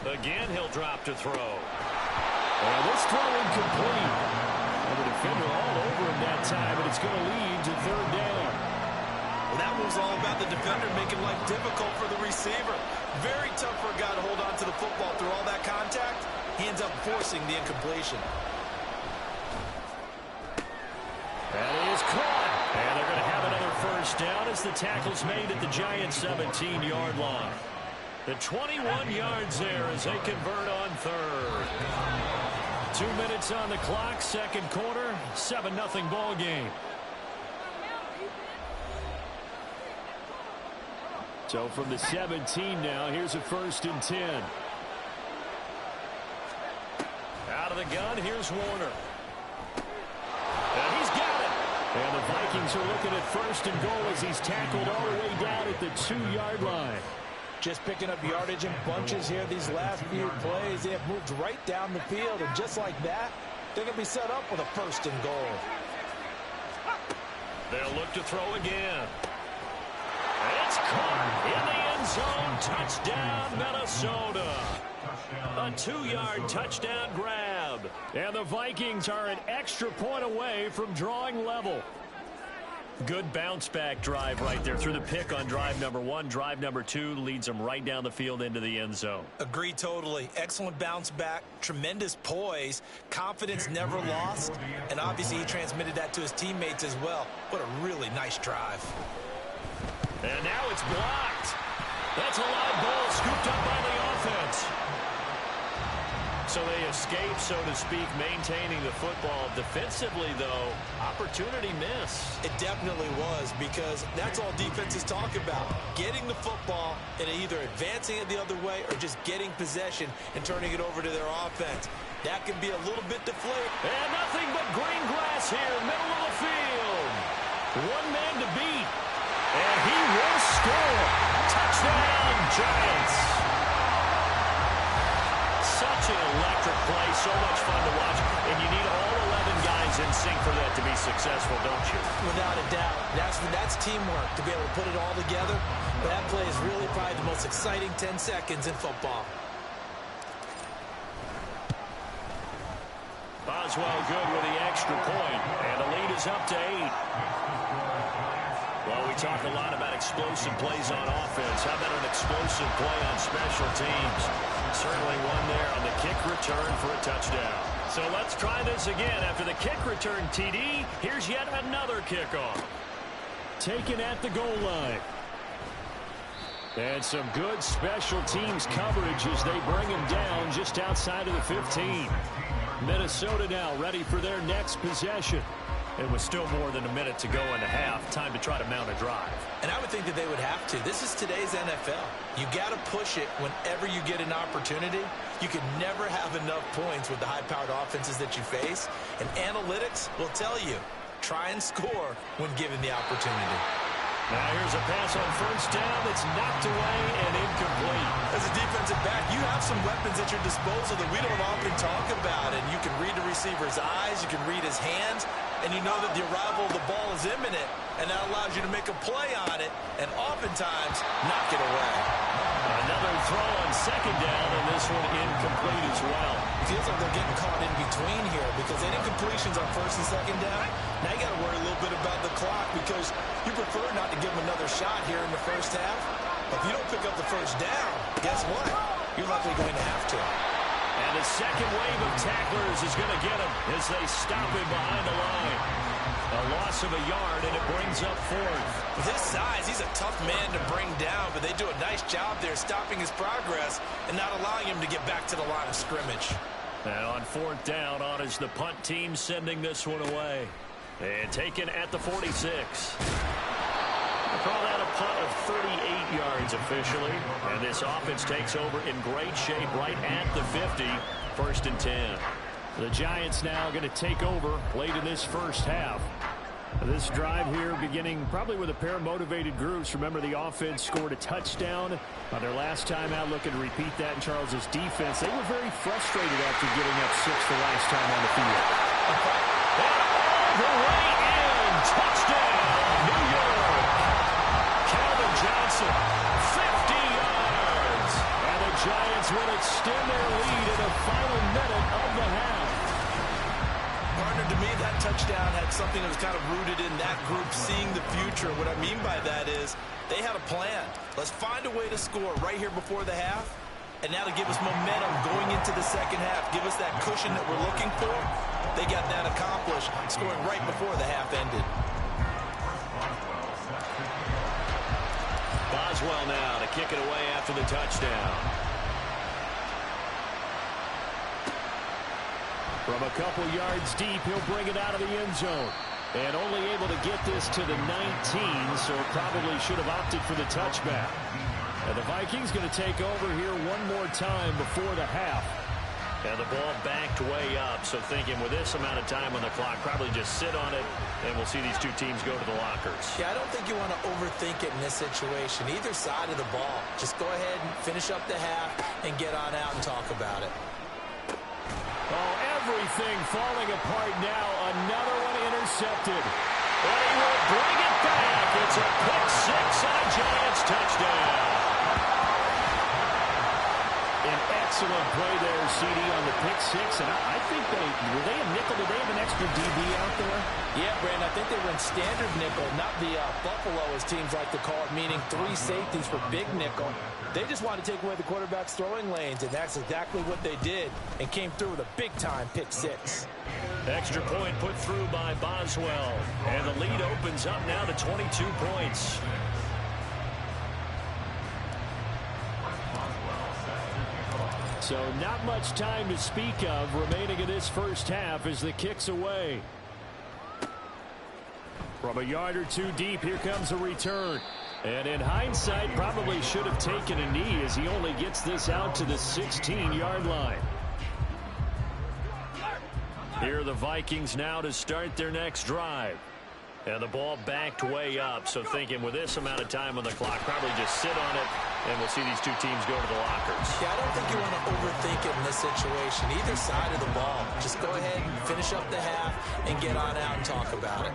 Again, he'll drop to throw. And this throw incomplete. And the defender all over him that time, and it's going to lead to 3rd down. Well, that was all about the defender making life difficult for the receiver. Very tough for a guy to hold on to the football through all that contact. He ends up forcing the incompletion. That is caught. And they're going to have another 1st down as the tackle's made at the Giants' 17-yard line. The 21 yards there as they convert on 3rd. 2 minutes on the clock, 2nd quarter, 7-0 ball game. So from the 17 now, here's a 1st and 10. Out of the gun, here's Warner. And he's got it. And the Vikings are looking at 1st and goal as he's tackled all the way down at the 2-yard line. Just picking up yardage in bunches here these last few plays. They have moved right down the field, and just like that, they're going to be set up with a 1st and goal. They'll look to throw again. It's caught in the end zone. Touchdown, Minnesota. A 2-yard touchdown grab. And the Vikings are an extra point away from drawing level. Good bounce-back drive right there through the pick on drive number 1. Drive number 2 leads them right down the field into the end zone. Agreed totally. Excellent bounce back, tremendous poise, confidence never lost, and obviously he transmitted that to his teammates as well. What a really nice drive. And now it's blocked. That's a live ball scooped up by the offense. So they escape, so to speak, maintaining the football. Defensively, though, opportunity miss. It definitely was, because that's all defenses talk about. Getting the football and either advancing it the other way or just getting possession and turning it over to their offense. That can be a little bit deflating. And nothing but green grass here, middle of the field. One man to beat. And he will score. Touchdown, Giants. Such an electric play, so much fun to watch, and you need all 11 guys in sync for that to be successful, don't you? Without a doubt. That's teamwork, to be able to put it all together. But that play is really probably the most exciting 10 seconds in football. Boswell good with the extra point, and the lead is up to 8. Well, we talk a lot about explosive plays on offense. How about an explosive play on special teams? Certainly one there on the kick return for a touchdown. So let's try this again. After the kick return TD, here's yet another kickoff. Taken at the goal line. And some good special teams coverage as they bring him down just outside of the 15. Minnesota now ready for their next possession. It was still more than a minute to go in the half. Time to try to mount a drive. And I would think that they would have to. This is today's NFL. You got to push it whenever you get an opportunity. You can never have enough points with the high-powered offenses that you face. And analytics will tell you, try and score when given the opportunity. Now here's a pass on first down that's knocked away and incomplete. As a defensive back, you have some weapons at your disposal that we don't often talk about. And you can read the receiver's eyes, you can read his hands, and you know that the arrival of the ball is imminent. And that allows you to make a play on it and oftentimes knock it away. Another throw on second down, and this one incomplete as well. It feels like they're getting caught in between here because any completions on first and second down, now you got to worry a little bit about the clock because you prefer not to give them another shot here in the first half. But if you don't pick up the first down, guess what? You're likely going to have to. And the second wave of tacklers is going to get him as they stop him behind the line. A loss of a yard, and it brings up fourth. With his size, he's a tough man to bring down, but they do a nice job there stopping his progress and not allowing him to get back to the line of scrimmage. And on fourth down, on is the punt team sending this one away. And taken at the 46. They call that a punt of 38 yards officially. And this offense takes over in great shape right at the 50. First and 10. The Giants now going to take over late in this first half. This drive here beginning probably with a pair of motivated groups. Remember, the offense scored a touchdown on their last time out. Looking to repeat that in Charles's defense. They were very frustrated after giving up 6 the last time on the field. And all the way in. Touchdown, New York. Calvin Johnson, 50 yards. And the Giants will extend their lead in the final minute of the half. Partner, to me, that touchdown had something that was kind of rooted in that group seeing the future. What I mean by that is they had a plan. Let's find a way to score right here before the half. And now to give us momentum going into the second half, give us that cushion that we're looking for. They got that accomplished, scoring right before the half ended. Boswell now to kick it away after the touchdown. From a couple yards deep, he'll bring it out of the end zone. And only able to get this to the 19, so probably should have opted for the touchback. And the Vikings going to take over here one more time before the half. And the ball backed way up, so thinking with this amount of time on the clock, probably just sit on it, and we'll see these two teams go to the lockers. Yeah, I don't think you want to overthink it in this situation. Either side of the ball. Just go ahead and finish up the half and get on out and talk about it. Oh, everything falling apart now. Another one intercepted. But he will bring it back. It's a pick six and a Giants touchdown. An excellent play there, CD, on the pick six. And I think were they a nickel? Did they have an extra DB out there? Yeah, Brandon, I think they went standard nickel, not the Buffalo, as teams like to call it, meaning 3 safeties for big nickel. They just wanted to take away the quarterback's throwing lanes, and that's exactly what they did, and came through with a big-time pick six. Extra point put through by Boswell. And the lead opens up now to 22 points. So not much time to speak of remaining in this first half as the kick's away. From a yard or two deep, here comes a return. And in hindsight, probably should have taken a knee as he only gets this out to the 16-yard line. Here are the Vikings now to start their next drive. And the ball backed way up, so thinking with this amount of time on the clock, probably just sit on it, and we'll see these two teams go to the lockers. Yeah, I don't think you want to overthink it in this situation. Either side of the ball. Just go ahead and finish up the half and get on out and talk about it.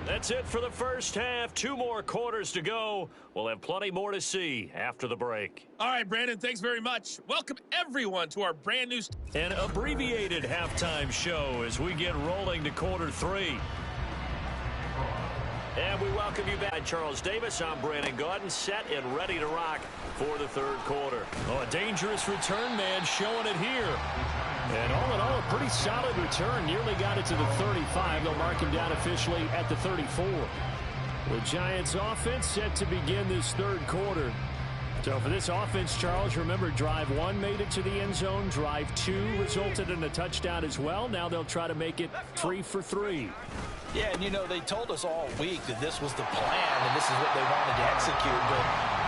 That's it for the first half. 2 more quarters to go. We'll have plenty more to see after the break. All right, Brandon, thanks very much. Welcome, everyone, to our brand new... An abbreviated halftime show as we get rolling to quarter 3. And we welcome you back. Charles Davis, I'm Brandon Gaudin, set and ready to rock for the third quarter. Oh, a dangerous return man showing it here. And all in all, a pretty solid return. Nearly got it to the 35. They'll mark him down officially at the 34. The Giants offense set to begin this third quarter. So for this offense, Charles, remember, drive 1 made it to the end zone. Drive 2 resulted in a touchdown as well. Now they'll try to make it 3 for 3. Yeah, and they told us all week that this was the plan and this is what they wanted to execute. But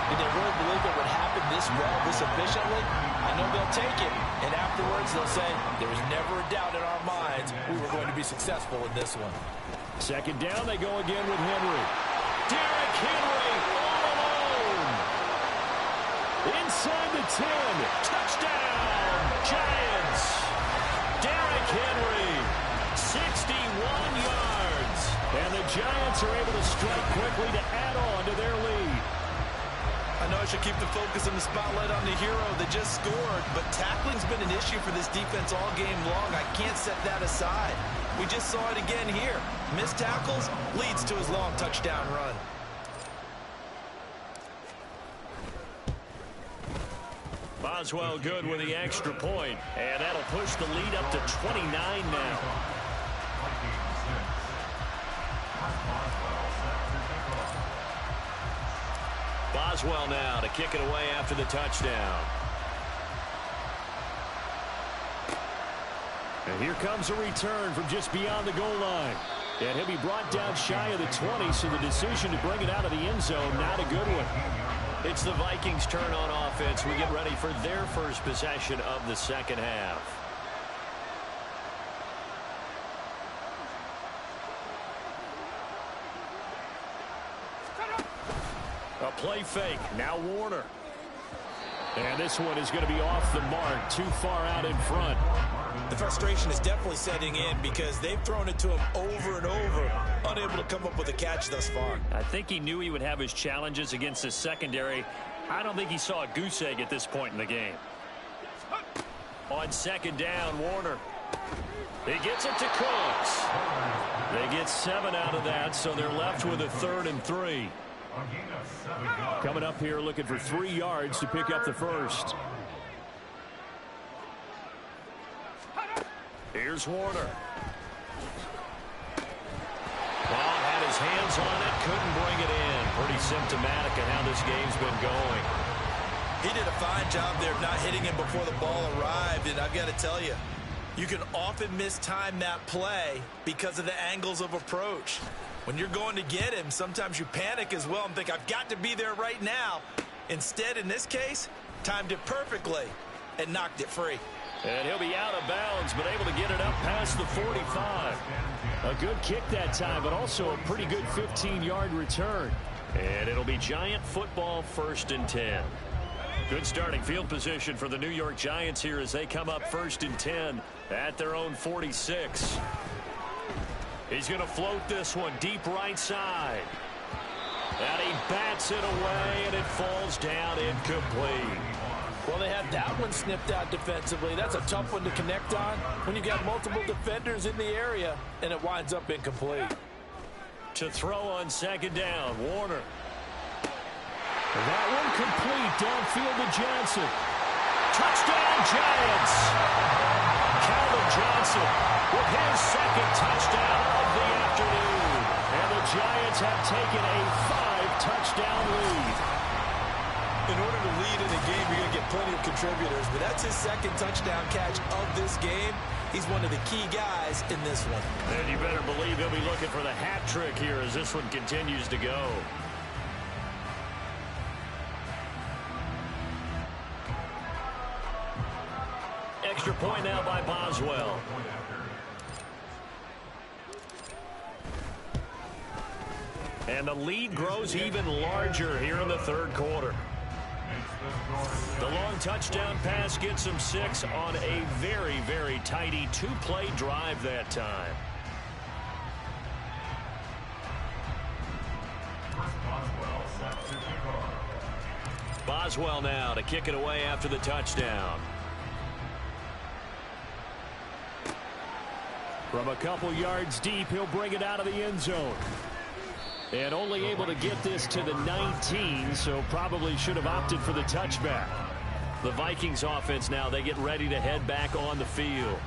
did they really believe it would happen this well, this efficiently? I know they'll take it. And afterwards they'll say, there was never a doubt in our minds we were going to be successful in this one. Second down, they go again with Henry. Derrick Henry all alone. Inside the 10. Touchdown, Giants. Derrick Henry, 61 yards. And the Giants are able to strike quickly to add on to their lead. I know I should keep the focus and the spotlight on the hero that just scored, but tackling's been an issue for this defense all game long. I can't set that aside. We just saw it again here. Missed tackles leads to his long touchdown run. Boswell good with the extra point, and that'll push the lead up to 29 now. Boswell now to kick it away after the touchdown. And here comes a return from just beyond the goal line. And he'll be brought down shy of the 20, so the decision to bring it out of the end zone, not a good one. It's the Vikings' turn on offense. We get ready for their first possession of the second half. A play fake. Now Warner. And this one is going to be off the mark, too far out in front. The frustration is definitely setting in because they've thrown it to him over and over, unable to come up with a catch thus far. I think he knew he would have his challenges against his secondary. I don't think he saw a goose egg at this point in the game. On second down, Warner. He gets it to Cooks. They get 7 out of that, so they're left with a 3rd and 3. Coming up here looking for 3 yards to pick up the first. Here's Warner. Well, had his hands on it, couldn't bring it in. Pretty symptomatic of how this game's been going. He did a fine job there of not hitting him before the ball arrived, and I've got to tell you, you can often mistime that play because of the angles of approach. When you're going to get him, sometimes you panic as well and think, I've got to be there right now. Instead, in this case, timed it perfectly and knocked it free. And he'll be out of bounds, but able to get it up past the 45. A good kick that time, but also a pretty good 15-yard return. And it'll be Giant football, 1st and 10. Good starting field position for the New York Giants here as they come up 1st and 10 at their own 46. He's going to float this one deep right side. And he bats it away, and it falls down incomplete. Well, they had that one snipped out defensively. That's a tough one to connect on when you got multiple defenders in the area, and it winds up incomplete. To throw on second down, Warner. That one complete downfield to Johnson. Touchdown, Giants! Calvin Johnson with his 2nd touchdown of the afternoon. And the Giants have taken a 5-touchdown lead. In order to lead in a game, you're going to get plenty of contributors, but that's his 2nd touchdown catch of this game. He's one of the key guys in this one. And you better believe he'll be looking for the hat trick here as this one continues to go. Extra point now by Boswell. And the lead grows even larger here in the 3rd quarter. The long touchdown pass gets them 6 on a very, very tidy 2-play drive that time. Boswell now to kick it away after the touchdown. From a couple yards deep, he'll bring it out of the end zone. And only able to get this to the 19, so probably should have opted for the touchback. The Vikings offense now, they get ready to head back on the field.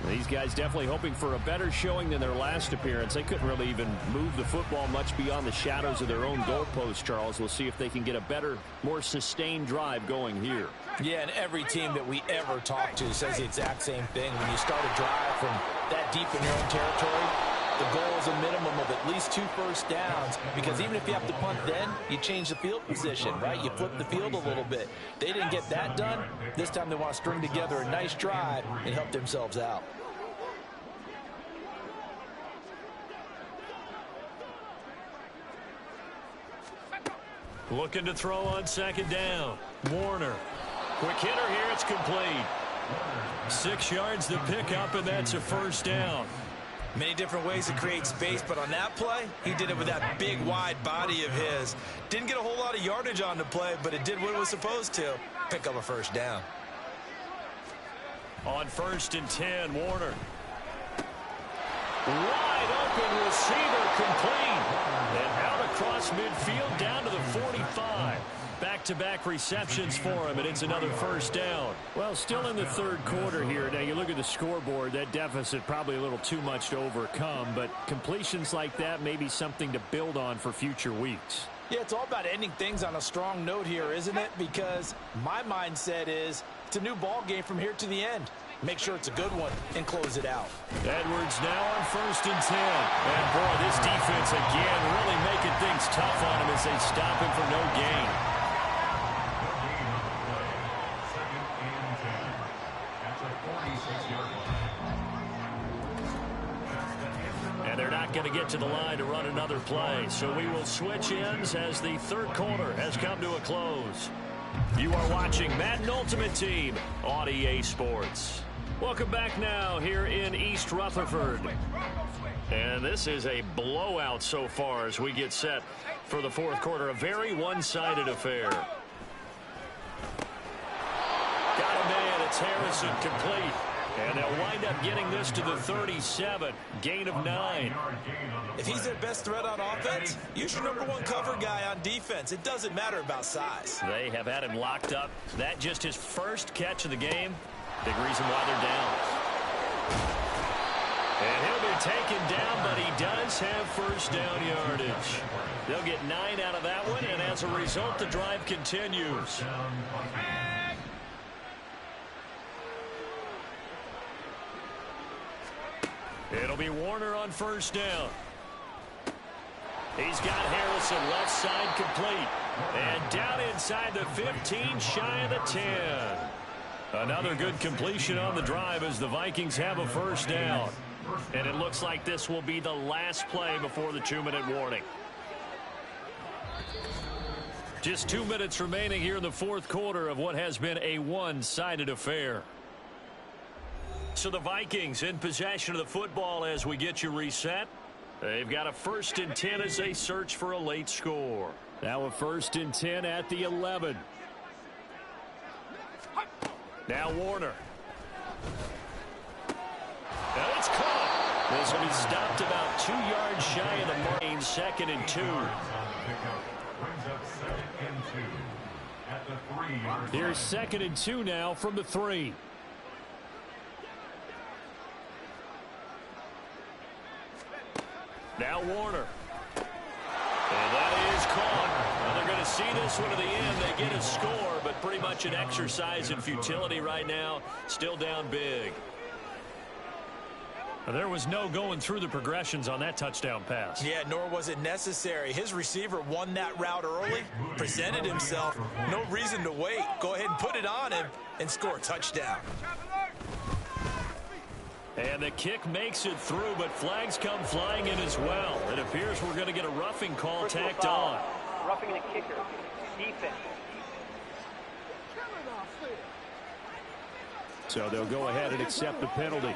These guys definitely hoping for a better showing than their last appearance. They couldn't really even move the football much beyond the shadows of their own goalpost, Charles. We'll see if they can get a better, more sustained drive going here. Yeah, and every team that we ever talk to says the exact same thing. When you start a drive from that deep in your own territory, the goal is a minimum of at least 2 first downs, because even if you have to punt then, you change the field position, right? You flip the field a little bit. They didn't get that done. This time they want to string together a nice drive and help themselves out. Looking to throw on second down. Warner. Quick hitter here. It's complete. 6 yards to pick up, and that's a first down. Many different ways to create space, but on that play, he did it with that big, wide body of his. Didn't get a whole lot of yardage on the play, but it did what it was supposed to. Pick up a first down. On 1st and 10, Warner. Wide open receiver, complete. And out across midfield down to the 45. Back-to-back receptions for him, and it's another first down. Well, still in the 3rd quarter here. Now, you look at the scoreboard, that deficit probably a little too much to overcome, but completions like that may be something to build on for future weeks. Yeah, it's all about ending things on a strong note here, isn't it? Because my mindset is it's a new ball game from here to the end. Make sure it's a good one and close it out. Edwards now on 1st and 10. And, boy, this defense again really making things tough on him as they stop him for no gain. And they're not going to get to the line to run another play. So we will switch ends as the 3rd quarter has come to a close. You are watching Madden Ultimate Team on EA Sports. Welcome back now here in East Rutherford. And this is a blowout so far as we get set for the 4th quarter. A very one-sided affair. Got a man. It's Harrison, complete. And they'll wind up getting this to the 37. Gain of 9. If he's their best threat on offense, use your #1 cover guy on defense. It doesn't matter about size. They have had him locked up. That just his first catch of the game. Big reason why they're down. And he'll be taken down, but he does have first down yardage. They'll get 9 out of that one, and as a result, the drive continues. It'll be Warner on first down. He's got Harrison left side complete. And down inside the 15, shy of the 10. Another good completion on the drive as the Vikings have a first down. And it looks like this will be the last play before the 2-minute warning. Just 2 minutes remaining here in the 4th quarter of what has been a one-sided affair. So the Vikings in possession of the football as we get you reset. They've got a 1st and 10 as they search for a late score. Now a 1st and 10 at the 11. Now Warner. Now it's caught. This will be stopped about 2 yards shy of the mark. 2nd and 2. Here's 2nd and 2 now from the 3. Now Warner. And that is caught. Well, they're going to see this one to the end. They get a score, but pretty much an exercise in futility right now. Still down big. There was no going through the progressions on that touchdown pass. Yeah, nor was it necessary. His receiver won that route early, presented himself. No reason to wait. Go ahead and put it on him and score a touchdown. And the kick makes it through, but flags come flying in as well. It appears we're going to get a roughing call tacked on. Roughing the kicker. Defense. So they'll go ahead and accept the penalty.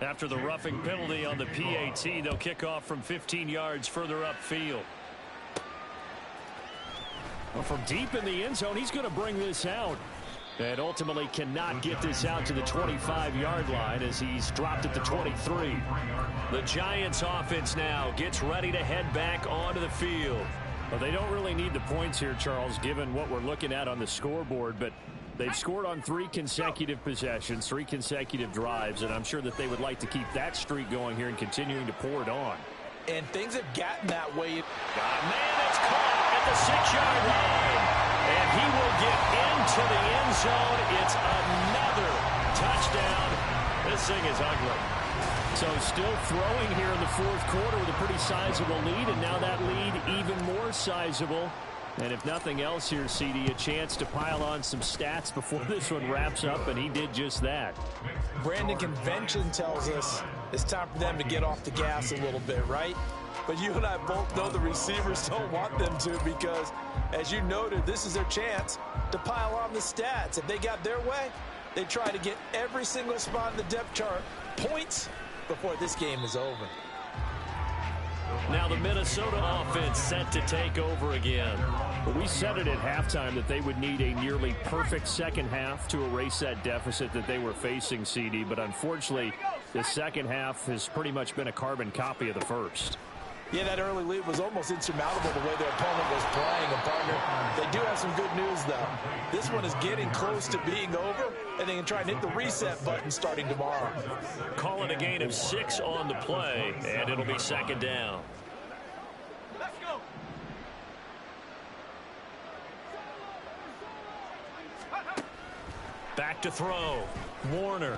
After the roughing penalty on the PAT, they'll kick off from 15 yards further upfield. Well, from deep in the end zone, he's going to bring this out. And ultimately cannot get this out to the 25-yard line as he's dropped at the 23. The Giants offense now gets ready to head back onto the field. Well, they don't really need the points here, Charles, given what we're looking at on the scoreboard, but they've scored on 3 consecutive possessions, 3 consecutive drives, and I'm sure that they would like to keep that streak going here and continuing to pour it on. And things have gotten that way. Man, it's caught at the 6-yard line. And he will get into the end zone. It's another touchdown. This thing is ugly. So still throwing here in the 4th quarter with a pretty sizable lead, and now that lead even more sizable. And if nothing else here, CD, a chance to pile on some stats before this one wraps up, and he did just that. Brandon, convention tells us it's time for them to get off the gas a little bit, right? But you and I both know the receivers don't want them to because, as you noted, this is their chance to pile on the stats. If they got their way, they try to get every single spot in the depth chart points before this game is over. Now the Minnesota offense set to take over again. Well, we said it at halftime that they would need a nearly perfect second half to erase that deficit that they were facing, CD. But unfortunately, the second half has pretty much been a carbon copy of the first. Yeah, that early lead was almost insurmountable the way their opponent was playing. And, partner, they do have some good news, though. This one is getting close to being over, and they can try and hit the reset button starting tomorrow. Calling a gain of 6 on the play, and it'll be second down. Let's go. Back to throw. Warner.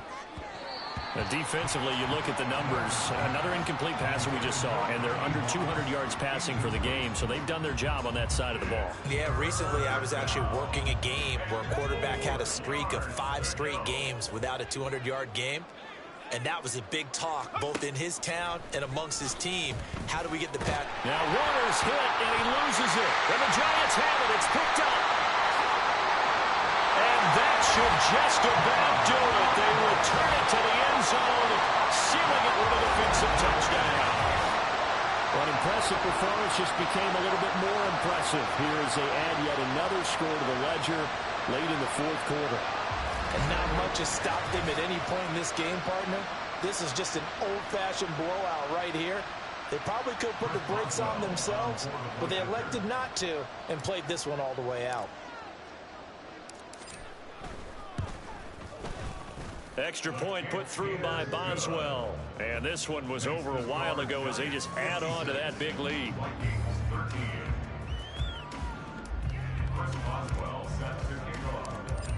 Defensively, you look at the numbers. Another incomplete passer we just saw, and they're under 200 yards passing for the game, so they've done their job on that side of the ball. Yeah, recently I was actually working a game where a quarterback had a streak of 5 straight games without a 200-yard game, and that was a big talk both in his town and amongst his team. How do we get the pass? Now Warner's hit, and he loses it. And the Giants have it. It's picked up. And that should just about do it. They return it to the end zone, sealing it with a defensive touchdown. Well, an impressive performance just became a little bit more impressive here as they add yet another score to the ledger late in the 4th quarter. And not much has stopped them at any point in this game, partner. This is just an old-fashioned blowout right here. They probably could put the brakes on themselves, but they elected not to and played this one all the way out. Extra point put through by Boswell. And this one was over a while ago as they just add on to that big lead.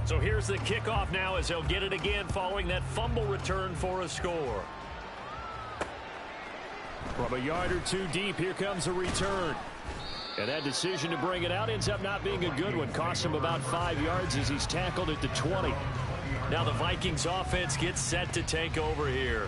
So here's the kickoff now as they'll get it again following that fumble return for a score. From a yard or 2 deep, here comes a return. And that decision to bring it out ends up not being a good one. Cost him about 5 yards as he's tackled at the 20. Now the Vikings offense gets set to take over here.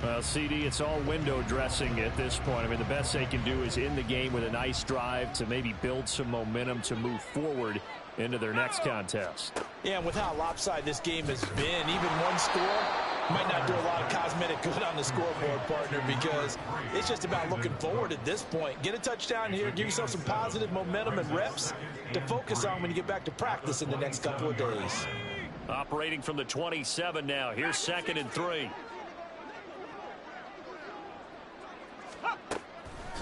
Well, CD, it's all window dressing at this point. I mean, the best they can do is end the game with a nice drive to maybe build some momentum to move forward into their next contest. Yeah, and with how lopsided this game has been, even one score might not do a lot of cosmetic good on the scoreboard, partner, because it's just about looking forward at this point. Get a touchdown here, give yourself some positive momentum and reps to focus on when you get back to practice in the next couple of days. Operating from the 27 now. Here's 2nd and 3.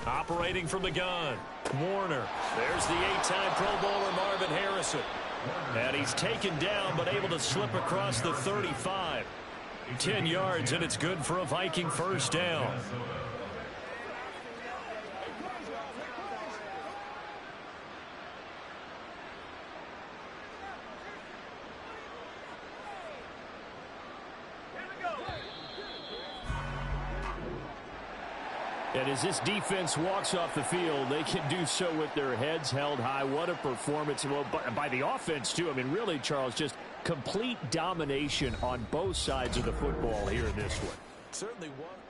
Operating from the gun. Warner. There's the 8-time Pro Bowler Marvin Harrison. And he's taken down but able to slip across the 35. 10 yards, and it's good for a Viking first down. And as this defense walks off the field, they can do so with their heads held high. What a performance. Well, by the offense, too. I mean, really, Charles, just complete domination on both sides of the football here in this one. Certainly was.